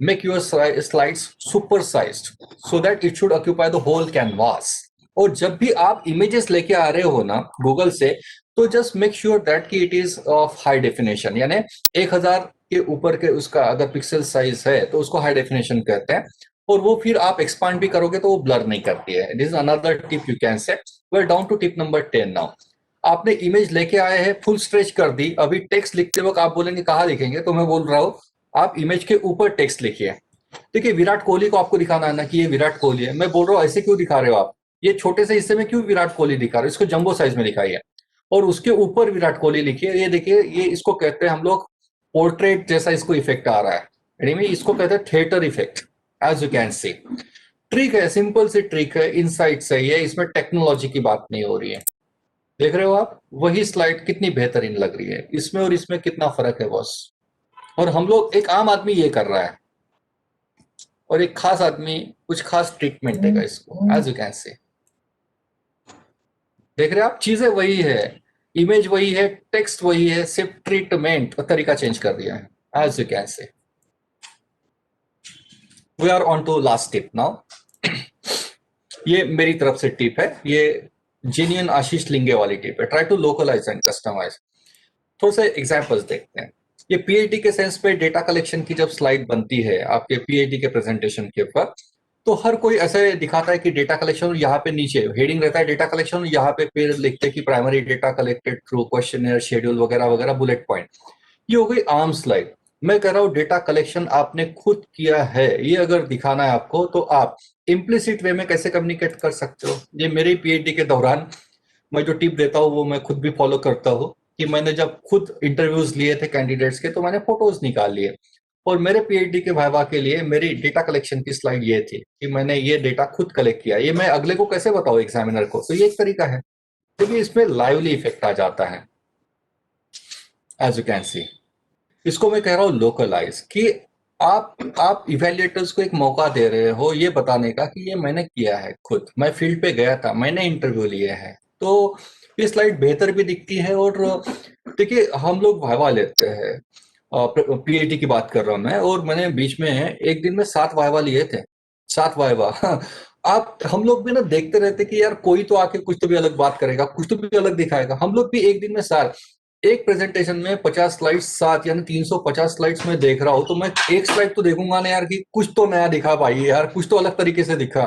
S1: make your slides super sized so that it should occupy the whole canvas. और जब भी आप इमेजेस लेके आ रहे हो ना गूगल से, तो जस्ट मेक श्योर दैट कि it is of high definition, यानी 1000 के ऊपर के उसका अगर पिक्सल साइज है तो उसको हाई डेफिनेशन कहते हैं। और वो फिर आप एक्सपांड भी करोगे तो वो ब्लर नहीं करती है। This is another tip you can say. We are down to tip number 10 now. आपने इमेज लेके आए हैं, फुल स्ट्रेच कर दी, अभी टेक्स्ट लिखते वक्त आप बोलेंगे कहाँ लिखेंगे, तो मैं बोल रहा हूँ आप इमेज के ऊपर टेक्स्ट लिखिए। देखिए, विराट कोहली को आपको दिखाना है ना कि ये विराट कोहली है, मैं बोल रहा हूँ ऐसे क्यों दिखा रहे हो आप, ये छोटे से हिस्से में क्यों विराट कोहली दिखा रहे हो, इसको जंबो साइज में दिखाइए और उसके ऊपर विराट कोहली लिखिए। ये देखिए, ये इसको कहते हैं हम लोग पोर्ट्रेट जैसा इसको इफेक्ट आ रहा है, यानी इसको कहते हैं theatre effect. As you can see, trick है, सिंपल सी ट्रिक है, इनसाइट सही है, इसमें टेक्नोलॉजी की बात नहीं हो रही है। देख रहे हो आप वही स्लाइड कितनी बेहतरीन लग रही है, इसमें और इसमें कितना फर्क है बॉस। और हम लोग, एक आम आदमी ये कर रहा है और एक खास आदमी कुछ खास ट्रीटमेंट देगा इसको। एज यू कैन सी, देख रहे हैं आप, चीजें वही है, इमेज वही है, टेक्स्ट वही है, सिर्फ ट्रीटमेंट और तरीका चेंज कर दिया है। As you can say we are on to last tip now. ये मेरी तरफ से टिप है, ये जेन्युइन आशीष लिंगे वाली टिप है। Try to localise and customise. थोड़े से एग्जांपल्स देखते हैं। ये पीएटी के सेंस पे डेटा कलेक्शन की जब स्लाइड बनती है आपके पीएटी के प्रेजेंटेशन के ऊपर, तो हर कोई ऐसे दिखाता है कि डेटा कलेक्शन, यहाँ पे नीचे हेडिंग रहता है डेटा कलेक्शन, यहाँ पे फिर लिखते हैं कि primary data collected through questionnaire, schedule वगैरह वगैरह, बुलेट पॉइंट। ये हो गई आम स्लाइड। मैं कह रहा हूँ डेटा कलेक्शन आपने खुद किया है, ये अगर दिखाना है आपको तो आप इम्प्लिसिट वे में कैसे कम्युनिकेट कर सकते हो। ये मेरे पीएचडी के दौरान मैं जो टिप देता हूँ वो मैं खुद भी फॉलो करता हूँ कि मैंने जब खुद इंटरव्यूज लिए थे कैंडिडेट्स के, तो मैंने फोटोज निकाल लिए और मेरे पीएचडी के वाइवा के लिए मेरी डेटा कलेक्शन की स्लाइड ये थी कि मैंने ये डेटा खुद कलेक्ट किया। ये मैं अगले को कैसे बताऊं एग्जामिनर को, तो ये एक तरीका है। क्योंकि इसमें लाइवली इफेक्ट आ जाता है। एज यू कैन सी, इसको मैं कह रहा हूँ लोकलाइज, कि आप इवेल्युएटर्स को एक मौका दे रहे हो ये बताने का कि ये मैंने किया है खुद, मैं फील्ड पे गया था, मैंने इंटरव्यू लिए है। तो ये स्लाइड बेहतर भी दिखती है। और देखिए हम लोग वाइवा लेते हैं, पीएचडी की बात कर रहा हूँ मैं, और मैंने बीच में एक दिन में 7 वाइवा लिए थे, 7 वाइवा। आप हम लोग भी ना देखते रहते कि यार कोई तो आके कुछ तो भी अलग बात करेगा, कुछ तो भी अलग दिखाएगा। हम लोग भी एक दिन में 7, एक प्रेजेंटेशन में 50 स्लाइड्स 7 यानी 350 स्लाइड्स में देख रहा हूं, तो मैं एक स्लाइड तो देखूंगा ना यार कि कुछ तो नया दिखा भाई यार, कुछ तो अलग तरीके से दिखा।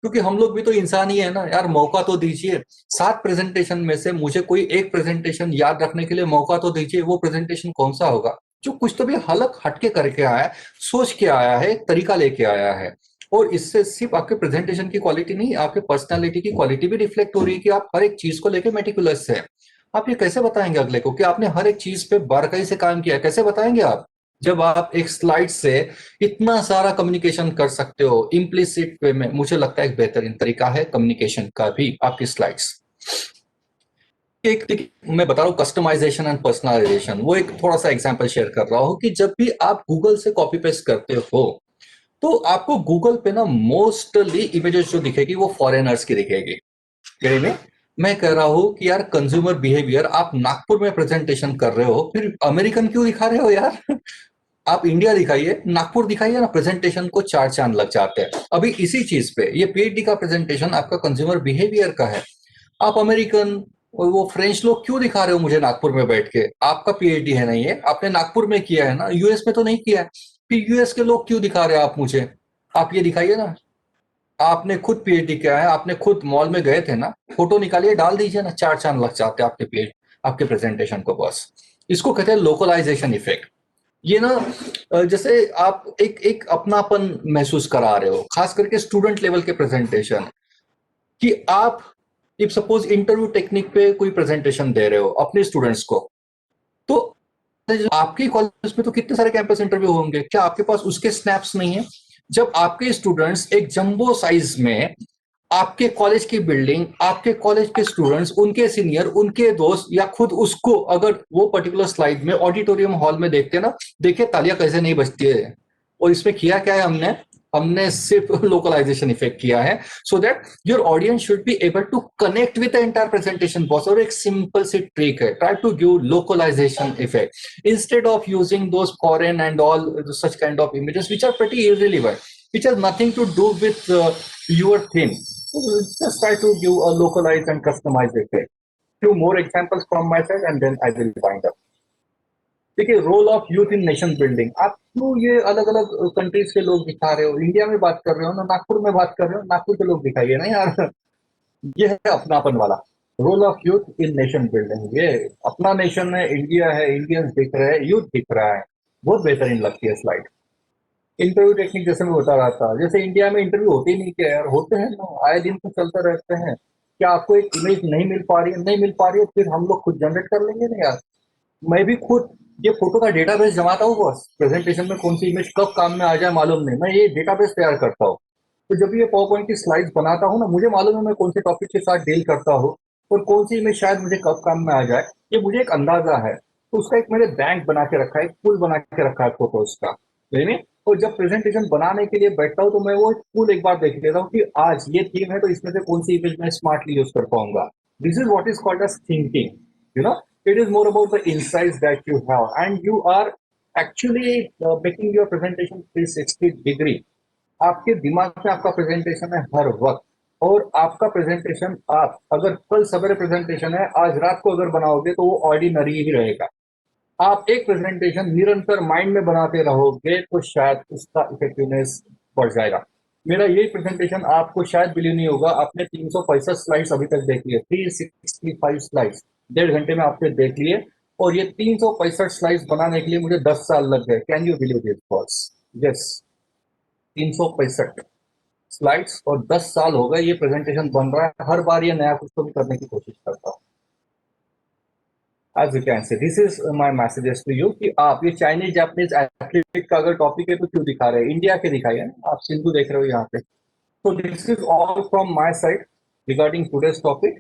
S1: क्योंकि हम लोग भी तो इंसान ही है ना यार, मौका तो दीजिए। 7 प्रेजेंटेशन में से मुझे कोई एक प्रेजेंटेशन याद रखने के लिए मौका तो दीजिए। वो प्रेजेंटेशन कौन सा होगा जो कुछ तो भी अलग हटके करके आया है, सोच के आया है, एक तरीका लेके आया है। और इससे सिर्फ आपके प्रेजेंटेशन की क्वालिटी नहीं, आपके पर्सनालिटी की क्वालिटी भी रिफ्लेक्ट हो रही है कि आप हर एक चीज को लेके मेटिकुलस है। आप ये कैसे बताएंगे अगले को कि आपने हर एक चीज पे बारीकी से काम किया है? कैसे बताएंगे आप जब आप एक स्लाइड से इतना सारा कम्युनिकेशन कर सकते हो इम्प्लिसिट वे में? मुझे लगता है एक बेहतरीन तरीका है कम्युनिकेशन का भी आपकी स्लाइड्स। एक मैं बता रहा हूँ कस्टमाइजेशन एंड पर्सनलाइजेशन, वो एक थोड़ा सा एग्जांपल शेयर कर रहा हूँ कि जब भी आप गूगल से कॉपी पेस्ट करते हो तो आपको गूगल पे ना मोस्टली इमेजेस जो दिखेगी वो फॉरेनर्स की दिखेगी। यानी मैं कह रहा हूँ कि यार कंज्यूमर बिहेवियर, आप नागपुर में प्रेजेंटेशन कर रहे हो फिर अमेरिकन क्यों दिखा रहे हो यार? आप इंडिया दिखाइए, नागपुर दिखाइए ना, प्रेजेंटेशन को 4 चांद लग जाते हैं। अभी इसी चीज पे ये पीएचडी का प्रेजेंटेशन आपका कंज्यूमर बिहेवियर का है। आप अमेरिकन और वो फ्रेंच लोग क्यों दिखा रहे हो मुझे नागपुर में बैठ के? आपका पीएचडी है नहीं है, आपने नागपुर में किया है ना, यूएस में तो नहीं किया है। फिर यूएस के लोग क्यों दिखा रहे हो आप मुझे? आप ये दिखाइए ना, आपने खुद पीएचडी किया है, आपने खुद मॉल में गए थे ना, फोटो निकालिए डाल दीजिए ना, 4 चांद लग जाते हैं आपके प्रेजेंटेशन को। बस इसको कहते हैं लोकलाइजेशन इफेक्ट। ये ना जैसे आप एक अपनापन महसूस करा रहे हो, खास करके स्टूडेंट लेवल के प्रेजेंटेशन, कि आप इफ सपोज इंटरव्यू टेक्निक पे कोई प्रेजेंटेशन दे रहे हो अपने स्टूडेंट्स को, तो आपके कॉलेज में तो कितने सारे कैंपस इंटरव्यू होंगे, क्या आपके पास उसके स्नैप्स नहीं है? जब आपके स्टूडेंट्स एक जंबो साइज में आपके कॉलेज की बिल्डिंग, आपके कॉलेज के स्टूडेंट्स, उनके सीनियर, उनके दोस्त या खुद उसको अगर वो पर्टिकुलर स्लाइड में ऑडिटोरियम हॉल में देखते हैं ना, देखिए तालियां कैसे नहीं बजती है। और इसमें किया क्या है हमने सिर्फ लोकलाइजेशन इफेक्ट किया है, so that your audience should be able to connect with the entire presentation boss. और एक सिंपल सी ट्रिक है, try to give localisation effect instead of using those foreign and all such kind of images which are pretty irrelevant, which has nothing to do with your thing. So just try to give a localized and customized effect. Few more examples from my side and then I will wind up. देखिए, role of youth in nation building. आप क्यों ये अलग अलग countries के लोग दिखा रहे हो? इंडिया में बात कर रहे हो ना, नागपुर में बात कर रहे हो, नागपुर के लोग दिखाइए ना यार। ये है अपनापन वाला role of youth in nation building. ये अपना नेशन है, इंडिया है, इंडियंस दिख रहे हैं, यूथ दिख रहा है, बहुत बेहतरीन लगती है स्लाइड। इंटरव्यू टेक्निक जैसे मैं बता रहा था, जैसे इंडिया में इंटरव्यू होते ही नहीं क्या यार? होते हैं ना, आए दिन तो चलते रहते हैं। क्या आपको एक इमेज नहीं मिल पा रही है? नहीं मिल पा रही है, फिर हम लोग खुद जनरेट कर लेंगे ना यार। मैं भी खुद ये फोटो का डेटाबेस जमाता हूँ बस, प्रेजेंटेशन में कौन सी इमेज कब काम में आ जाए मालूम नहीं, मैं ये डेटाबेस तैयार करता हूँ। तो जब ये पावर पॉइंट की स्लाइड्स बनाता हूँ ना, मुझे मालूम है मैं कौन से टॉपिक के साथ डील करता हूँ और कौन सी इमेज शायद मुझे कब काम में आ जाए, ये मुझे एक अंदाजा है। तो उसका एक मैंने बैंक बना के रखा है, एक पुल बना के रखा है फोटोज का, नहीं। और जब प्रेजेंटेशन बनाने के लिए बैठता हूँ तो मैं वो पुल एक बार देख लेता हूँ कि आज ये थीम है तो इसमें से कौन सी इमेज मैं स्मार्टली यूज कर पाऊंगा। This is what is called edge thinking. It is more about the insights that you have, and you are actually making your presentation 360 degree. आपके दिमाग में आपका प्रेजेंटेशन है हर वक्त, और आपका प्रेजेंटेशन, आप अगर कल सवेरे प्रेजेंटेशन है, आज रात को अगर बनाओगे तो वो ऑर्डिनरी ही रहेगा। आप एक प्रेजेंटेशन निरंतर माइंड में बनाते रहोगे तो शायद उसका इफेक्टिवनेस बढ़ जाएगा। मेरा यही प्रेजेंटेशन आपको शायद बिलीव नहीं होगा, आपने 365 स्लाइड्स अभी तक देख लिए, 365 स्लाइड्स 1.5 घंटे में आपने देख लिए, और ये 365 स्लाइड्स बनाने के लिए मुझे 10 साल लग गए। Can you believe this boss? Yes, 365 slides और 10 साल हो गए ये प्रेजेंटेशन बन रहा है। हर बार ये नया कुछ तो भी करने की कोशिश करता हूँ। As you can see, this is my messages to you कि आप ये चाइनीज जापानीज एथलीट का अगर टॉपिक है तो क्यों दिखा रहे हैं, इंडिया के दिखाइए ना। आप सिंधु देख रहे हो यहाँ पे। So this is all from my side regarding today's topic.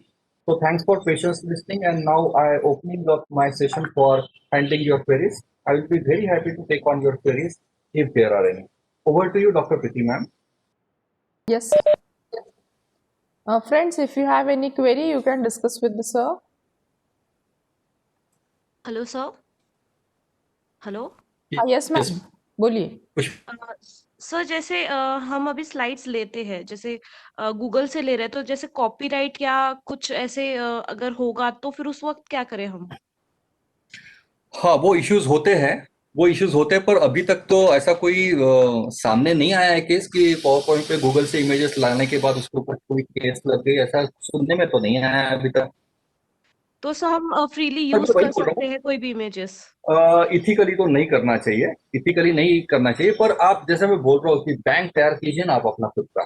S1: So thanks for patience listening, and now I opening up my session for handling your queries. I will be very happy to take on your queries if there are any. Over to you, Dr. Priti ma'am.
S2: Yes. Friends, if you have any query, you can discuss with the sir.
S10: Hello sir. Hello
S2: Yes, ma'am. बोलिए।
S1: कुछ
S10: sir, जैसे हम अभी slides लेते हैं, जैसे Google से ले रहे हैं, तो जैसे कॉपीराइट या कुछ ऐसे अगर होगा तो फिर उस वक्त क्या करें हम?
S1: हाँ, वो इश्यूज होते हैं, पर अभी तक तो ऐसा कोई सामने नहीं आया है केस कि पावर पॉइंट पे गूगल से इमेजेस लाने के बाद उसके ऊपर कोई केस लग गई, ऐसा सुनने में तो नहीं आया है अभी तक।
S10: तो सर हम फ्रीली
S1: पर
S10: यूज
S1: मैं वही
S10: कर
S1: बोल रहा
S10: सकते हैं कोई भी इमेजेस?
S1: इथिकली तो नहीं करना चाहिए, पर आप जैसे मैं बोल रहा हूँ कि बैंक तैयार कीजिए ना आप अपना खुद का,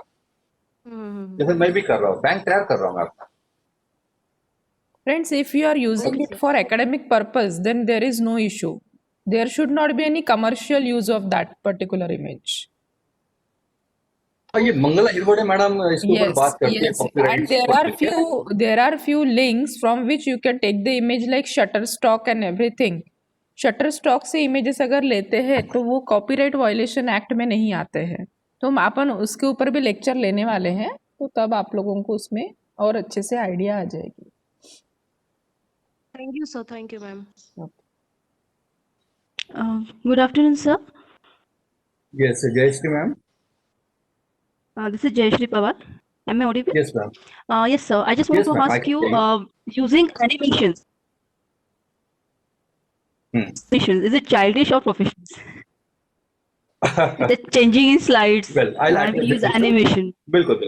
S1: जैसे मैं भी कर रहा हूँ, बैंक तैयार कर रहा हूँ आपका।
S2: Friends, if you are using it for academic purpose, then there is no issue. There should not be any commercial use of that particular image.
S1: ये मंगला हिरवड़े मैडम इसके ऊपर बात करती है
S2: And
S1: copyright.
S2: there are few links from which you can take the image like Shutterstock and everything. Shutterstock से images अगर लेते हैं तो वो copyright violation act में नहीं आते हैं। तो हम अपन उसके ऊपर भी लेक्चर लेने वाले हैं, तो तब आप लोगों को उसमें और अच्छे से आइडिया आ जाएगी।
S10: Thank you sir. Thank you ma'am.
S8: Good afternoon, sir.
S1: Yes, Jayashree ma'am.
S8: This is Jayashree Pawar. Am I audible?
S1: Yes ma'am.
S8: Yes, sir. I just want
S1: Yes,
S8: to
S1: ma'am, I
S8: ask
S1: can
S8: you,
S1: hear
S8: using animations, is it childish or professional? The changing in slides,
S1: Well, I'll
S8: and we
S1: address
S8: use
S1: this issue.
S8: animation,
S1: बिल्कुल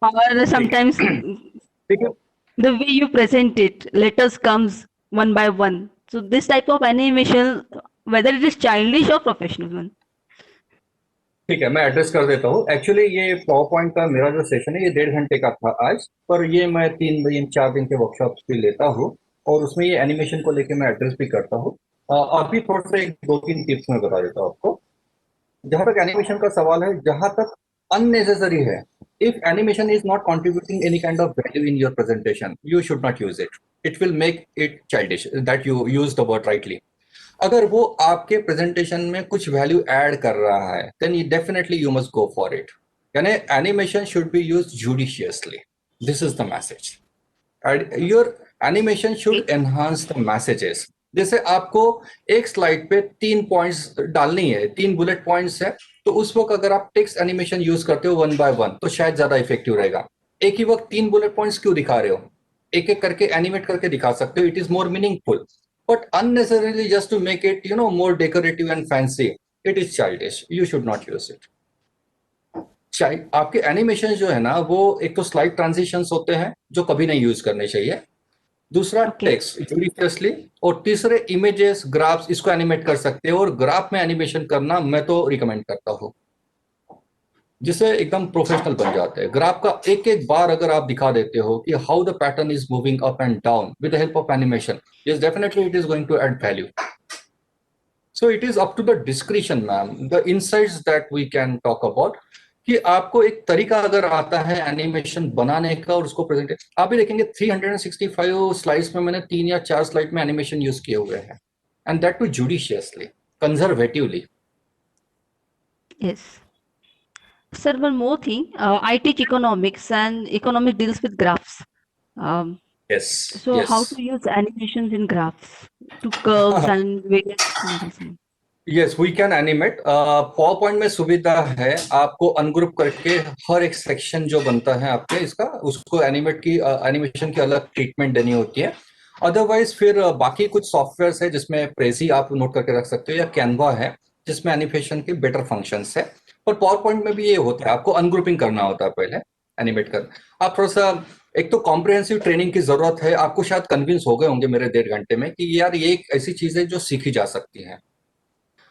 S8: or sometimes
S1: ठीक है।
S8: the way you present it, letters comes one by one. So this type of animation, whether it is childish or professional one.
S1: ठीक है, मैं address कर देता हूँ। Actually ये पावर पॉइंट का मेरा जो सेशन है ये 1.5 घंटे का था आज, पर ये मैं 3-4 दिन के वर्कशॉप्स भी लेता हूँ, और उसमें ये एनिमेशन को लेके मैं एड्रेस भी करता हूँ। अभी थोड़ा सा 2-3 टिप्स में बता देता हूँ आपको। जहां तक एनिमेशन का सवाल है, जहां तक अननेसेसरी है, if animation is not contributing any kind of value in your presentation, you should not use it. It will make it childish, that you use the word rightly. अगर वो आपके प्रेजेंटेशन में कुछ वैल्यू ऐड कर रहा है, then definitely you must go for it. यानी animation should be used judiciously, this is the message. Your animation should enhance the messages. जैसे आपको एक स्लाइड पे 3 पॉइंट्स डालनी है, 3 बुलेट पॉइंट्स है, तो उस वक्त अगर आप टेक्स्ट एनिमेशन यूज करते हो 1 बाय 1 तो शायद ज्यादा इफेक्टिव रहेगा। एक ही वक्त 3 बुलेट पॉइंट्स क्यों दिखा रहे हो? एक एक करके एनिमेट करके दिखा सकते हो, it is more meaningful. But unnecessarily just to make it, more decorative and fancy, it is childish. You should not use it. आपके एनिमेशन जो है ना, वो एक तो स्लाइड ट्रांजिशंस होते हैं जो कभी नहीं यूज करने चाहिए, दूसरा टेक्स्ट जुडिशियसली, और तीसरे इमेजेस, ग्राफ्स, इसको एनिमेट कर सकते हो, और ग्राफ में एनिमेशन करना मैं तो रिकमेंड करता हूँ, जिससे एकदम प्रोफेशनल बन जाते हैं। ग्राफ का एक एक बार अगर आप दिखा देते हो कि how the pattern is moving up and down with the help of animation, yes definitely it is going to add value. So it is up to the discretion ma'am, the insights that we can talk about, कि आपको एक तरीका अगर आता है animation बनाने का और उसको प्रेजेंट, आप भी देखेंगे 365 स्लाइड्स में मैंने 3 या 4 स्लाइड में एनिमेशन यूज किए हुए हैं, and that too judiciously, conservatively.
S8: Yes. Sir, one more thing. I teach economics, and economics deals with graphs.
S1: Yes,
S8: So
S1: yes.
S8: how to use animations in graphs to curves and various symbols?
S1: Yes, we can animate. PowerPoint में सुविधा है आपको ungroup करके हर एक section जो बनता है आपके इसका उसको एनिमेशन की अलग ट्रीटमेंट देनी होती है। अदरवाइज फिर बाकी कुछ सॉफ्टवेयर है जिसमें प्रेजी आप नोट करके रख सकते हो या कैनवा है जिसमें एनिमेशन के बेटर फंक्शंस है। पर पावर पॉइंट में भी ये होता है, आपको अनग्रुपिंग करना होता है पहले एनिमेट कर। आप थोड़ा सा एक तो कॉम्प्रिहेंसिव ट्रेनिंग की जरूरत है। आपको शायद कन्विंस हो गए होंगे मेरे 1.5 घंटे में कि यार ये एक ऐसी चीज है जो सीखी जा सकती है।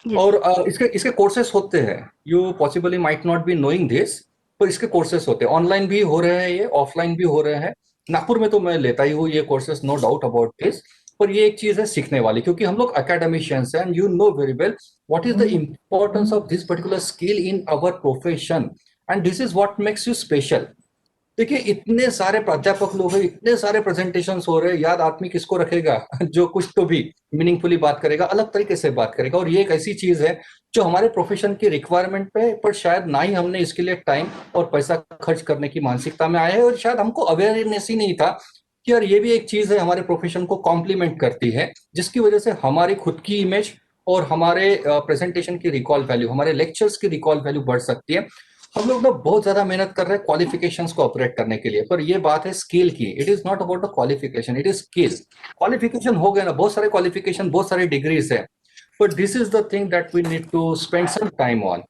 S8: Yes.
S1: और इसके इसके कोर्सेस होते हैं। You possibly might not be knowing this, पर इसके कोर्सेस होते हैं, ऑनलाइन भी हो रहे हैं, ये ऑफलाइन भी हो रहे हैं। नागपुर में तो मैं लेता ही हूँ ये courses, no doubt about this. पर ये एक चीज है सीखने वाली, क्योंकि हम लोग एकेडमिशियंस हैं and you know very well what is the importance of this particular skill in our profession and this is what makes you special. देखिए इतने सारे प्राध्यापक लोग हैं, इतने सारे प्रेजेंटेशंस हो रहे हैं, याद आदमी किसको रखेगा जो कुछ तो भी मीनिंगफुली बात करेगा, अलग तरीके से बात करेगा। और ये एक ऐसी चीज है जो हमारे प्रोफेशन की रिक्वायरमेंट पे, पर शायद ना ही हमने इसके लिए टाइम और पैसा खर्च करने की मानसिकता में आए हैं, और शायद हमको अवेयरनेस ही नहीं था कि यार ये भी एक चीज है हमारे प्रोफेशन को कॉम्प्लीमेंट करती है, जिसकी वजह से हमारी खुद की इमेज और हमारे प्रेजेंटेशन की रिकॉल वैल्यू, हमारे लेक्चर्स की रिकॉल वैल्यू बढ़ सकती है। हम लोग ना बहुत ज्यादा मेहनत कर रहे हैं क्वालिफिकेशंस को ऑपरेट करने के लिए, पर ये बात है स्किल की। It is not about the qualification, it is skill. Qualification हो गए ना, बहुत सारे क्वालिफिकेशन, बहुत सारी डिग्रीज है, but this is the thing that we need to spend some time on.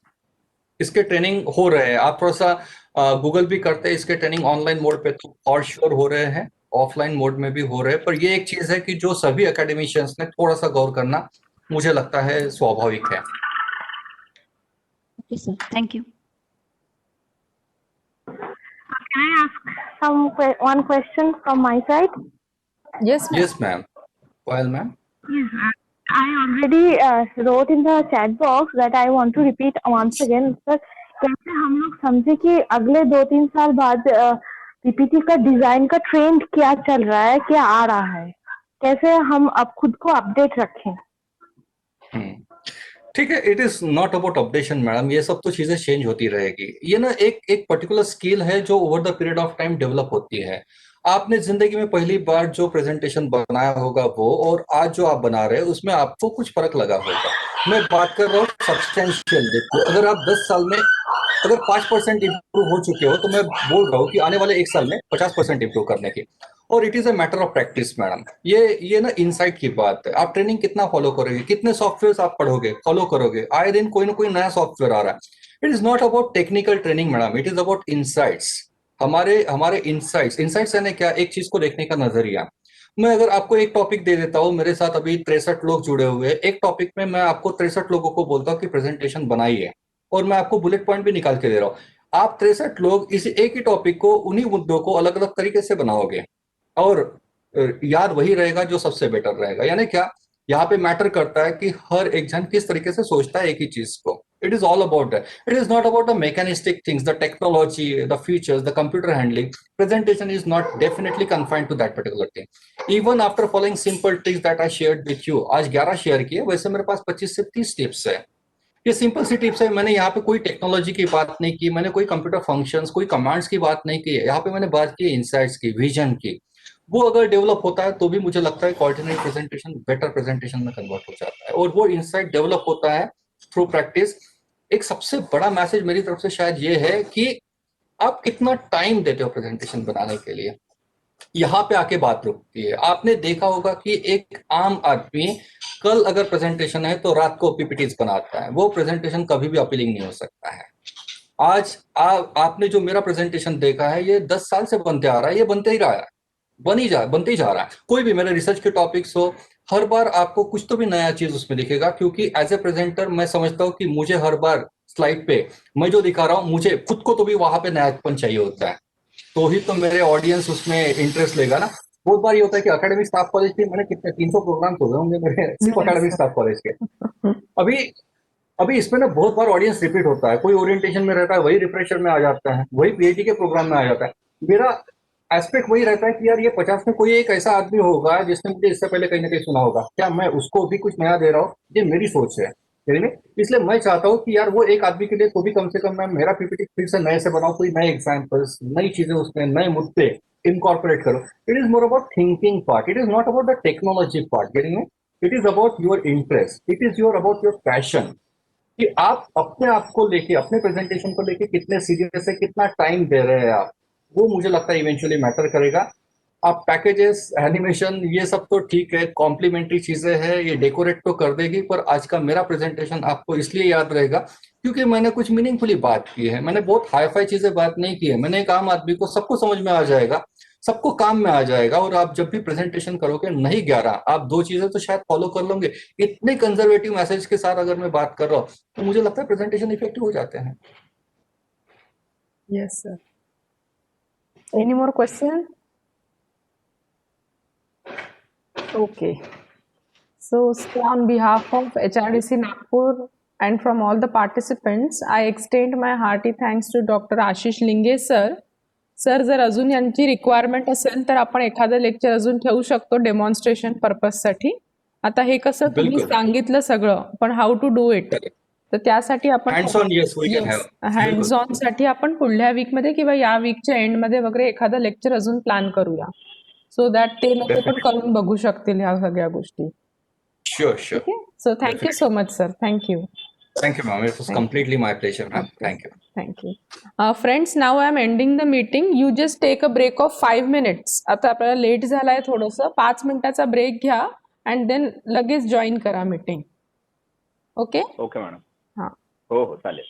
S1: इसके ट्रेनिंग हो रहे हैं, आप थोड़ा सा गूगल भी करते हैं इसके ट्रेनिंग ऑनलाइन मोड पे तो और श्योर हो रहे हैं, ऑफलाइन मोड में भी हो रहे हैं। पर ये एक चीज है कि जो सभी एकेडमिशियंस ने थोड़ा सा गौर करना मुझे लगता है स्वाभाविक है।
S8: Okay, sir. Thank you.
S11: Can I ask one question from my side?
S2: Yes, ma'am.
S1: Yes ma'am, Payal ma'am.
S11: Yes, I already wrote in the chat box that I want to repeat once again. Sir, कैसे हम लोग समझे कि अगले 2-3 साल बाद PPT का design का ट्रेंड क्या चल रहा है, क्या आ रहा है, कैसे हम अब खुद को अपडेट रखें?
S1: ठीक है, it is not about updation madam, ये सब तो चीजें चेंज होती रहेगी। ये ना एक पर्टिकुलर स्किल है जो over the period of time develop होती है। आपने जिंदगी में पहली बार जो प्रेजेंटेशन बनाया होगा वो, और आज जो आप बना रहे हैं उसमें आपको कुछ फर्क लगा होगा। मैं बात कर रहा हूँ सब्सटेंशियल। देखो अगर आप 10 साल में अगर 5% इंप्रूव हो चुके हो, तो मैं बोल रहा हूँ कि आने वाले 1 साल में 50% इंप्रूव करने की। और it is a matter of practice madam. ये ना इनसाइट की बात है। आप ट्रेनिंग कितना फॉलो करोगे, कितने सॉफ्टवेयर आप पढ़ोगे, फॉलो करोगे, आए दिन कोई ना कोई नया सॉफ्टवेयर आ रहा है। It is not about technical training madam, it is about insights. हमारे इनसाइट्स यानी क्या, एक चीज को देखने का नजरिया। मैं अगर आपको एक टॉपिक दे देता हूँ, मेरे साथ अभी 63 लोग जुड़े हुए हैं, एक टॉपिक में मैं आपको 63 लोगों को बोलता हूँ कि प्रेजेंटेशन बनाइए, और मैं आपको बुलेट पॉइंट भी निकाल के दे रहा हूँ। आप 63 लोग इस एक ही टॉपिक को, उन्हीं मुद्दों को अलग अलग तरीके से बनाओगे, और याद वही रहेगा जो सबसे बेटर रहेगा। यानी क्या, यहाँ पे मैटर करता है कि हर एक जन किस तरीके से सोचता है एक ही चीज को। It is all about that, it is not about the mechanistic things, the technology, the features, the computer handling. Presentation is not definitely confined to that particular thing. Even after following simple tips that I shared with you, आज 11 share किए, वैसे मेरे पास 25 से 30 tips है। ये simple सी tips है। मैंने यहाँ पे कोई टेक्नोलॉजी की बात नहीं की, मैंने कोई कंप्यूटर फंक्शंस, कोई कमांड्स की बात नहीं की है। यहाँ पे मैंने बात की इनसाइट्स की, विजन की। वो अगर डेवलप होता है तो भी मुझे लगता है कोऑर्डिनेट प्रेजेंटेशन बेटर प्रेजेंटेशन में कन्वर्ट हो जाता है, और वो इनसाइट डेवलप होता है थ्रू प्रैक्टिस। एक सबसे बड़ा मैसेज मेरी तरफ से शायद ये है कि आप कितना टाइम देते हो प्रेजेंटेशन बनाने के लिए, यहाँ पे आके बात रुकती है। आपने देखा होगा कि एक आम आदमी कल अगर प्रेजेंटेशन है तो रात को पीपीटीज बनाता है, वो प्रेजेंटेशन कभी भी अपीलिंग नहीं हो सकता है। आज आपने जो मेरा प्रेजेंटेशन देखा है, ये 10 साल से बनते आ रहा है, ये बनते ही रहा है, बनते ही जा रहा है। कोई भी मेरे रिसर्च के टॉपिक्स हो, हर बार आपको कुछ तो भी नया चीज उसमें दिखेगा, क्योंकि एज ए प्रेजेंटर मैं समझता हूँ कि मुझे हर बार स्लाइड पे मैं जो दिखा रहा हूँ, मुझे खुद को तो भी वहां पे नयापन चाहिए होता है, तो ही तो मेरे ऑडियंस उसमें इंटरेस्ट लेगा ना। बहुत बार ये होता है कि अकेडमिक स्टाफ कॉलेज के मैंने कितने 300 प्रोग्राम हो गए होंगे मेरे, सिर्फ अकेडमिक स्टाफ कॉलेज के। अभी अभी इसमें ना बहुत बार ऑडियंस रिपीट होता है, कोई ओरिएंटेशन में रहता है, वही रिफ्रेशर में आ जाता है, वही पीएचडी के प्रोग्राम में आ जाता है। मेरा एस्पेक्ट वही रहता है कि यार ये 50 में कोई एक ऐसा आदमी होगा जिसने मुझे इससे पहले कहीं ना कहीं सुना होगा, क्या मैं उसको भी कुछ नया दे रहा हूँ? ये मेरी सोच है। इसलिए मैं चाहता हूँ कि यार वो एक आदमी के लिए तो भी कम से कम मैं मेरा पीपीटी फिर से नए से बनाऊं, कोई नए एग्जाम्पल्स, नई चीजें उसमें, नए मुद्दे इनकॉर्पोरेट करो. It is more about thinking part, it is not about the technology part. Getting me? It is about your interest, it is your about your passion, कि आप अपने आप को लेके, अपने प्रेजेंटेशन को लेके कितने सीरियस है, कितना टाइम दे रहे हैं आप, वो मुझे लगता है इवेंचुअली मैटर करेगा. आप पैकेजेस, एनिमेशन, ये सब तो ठीक है, कॉम्प्लीमेंट्री चीजें हैं, ये डेकोरेट तो कर देगी, पर आज का मेरा प्रेजेंटेशन आपको इसलिए याद रहेगा क्योंकि मैंने कुछ मीनिंगफुली बात की है. मैंने बहुत हाई फाई चीजें बात नहीं की है. मैंने एक आम आदमी को सबको समझ में आ जाएगा, सबको काम में आ जाएगा. और आप जब भी प्रेजेंटेशन करोगे, नहीं 11, आप 2 चीजें तो शायद फॉलो कर लोगे. इतने कंजर्वेटिव मैसेज के साथ अगर मैं बात कर रहा हूँ तो मुझे लगता है प्रेजेंटेशन इफेक्टिव हो जाते हैं.
S2: Yes, sir. Any more question? Okay. So on behalf of HRDC Nagpur and from all the participants, I extend my hearty thanks to Dr. Ashish Linge sir. Sir जर अजून यांची रिक्वायरमेंट असेल तर आपण एखादं लेक्चर अजून ठेवू शकतो डेमॉन्स्ट्रेशन पर्पजसाठी. आता हे कसं तुम्ही
S1: बिलकुल.
S2: सांगितलं सगळं, पण हाऊ टू डू इट, तर त्यासाठी आपण
S1: hands on, yes we can have.
S2: Hands on साठी आपण पुढल्या वीकमध्ये किंवा या वीकच्या एंडमध्ये वगैरे एखादं लेक्चर अजून प्लॅन करूया, सो दॅट ते लोक पण करून बघू शकतील ह्या सगळ्या गोष्टी.
S1: Sure, sure.
S2: Okay, so thank you so much sir. Thank you.
S1: Thank you, ma'am. It was completely my pleasure, ma'am. Thank you.
S2: Thank you. Friends, now I am ending the meeting. You just take a break of 5 minutes. आता आपल्याला late झालाय थोडंसं, 5 मिनिटाचा break घ्या and then लगेच join करा meeting. Okay?
S4: Okay madam.
S2: हां.
S4: हो हो चालेल.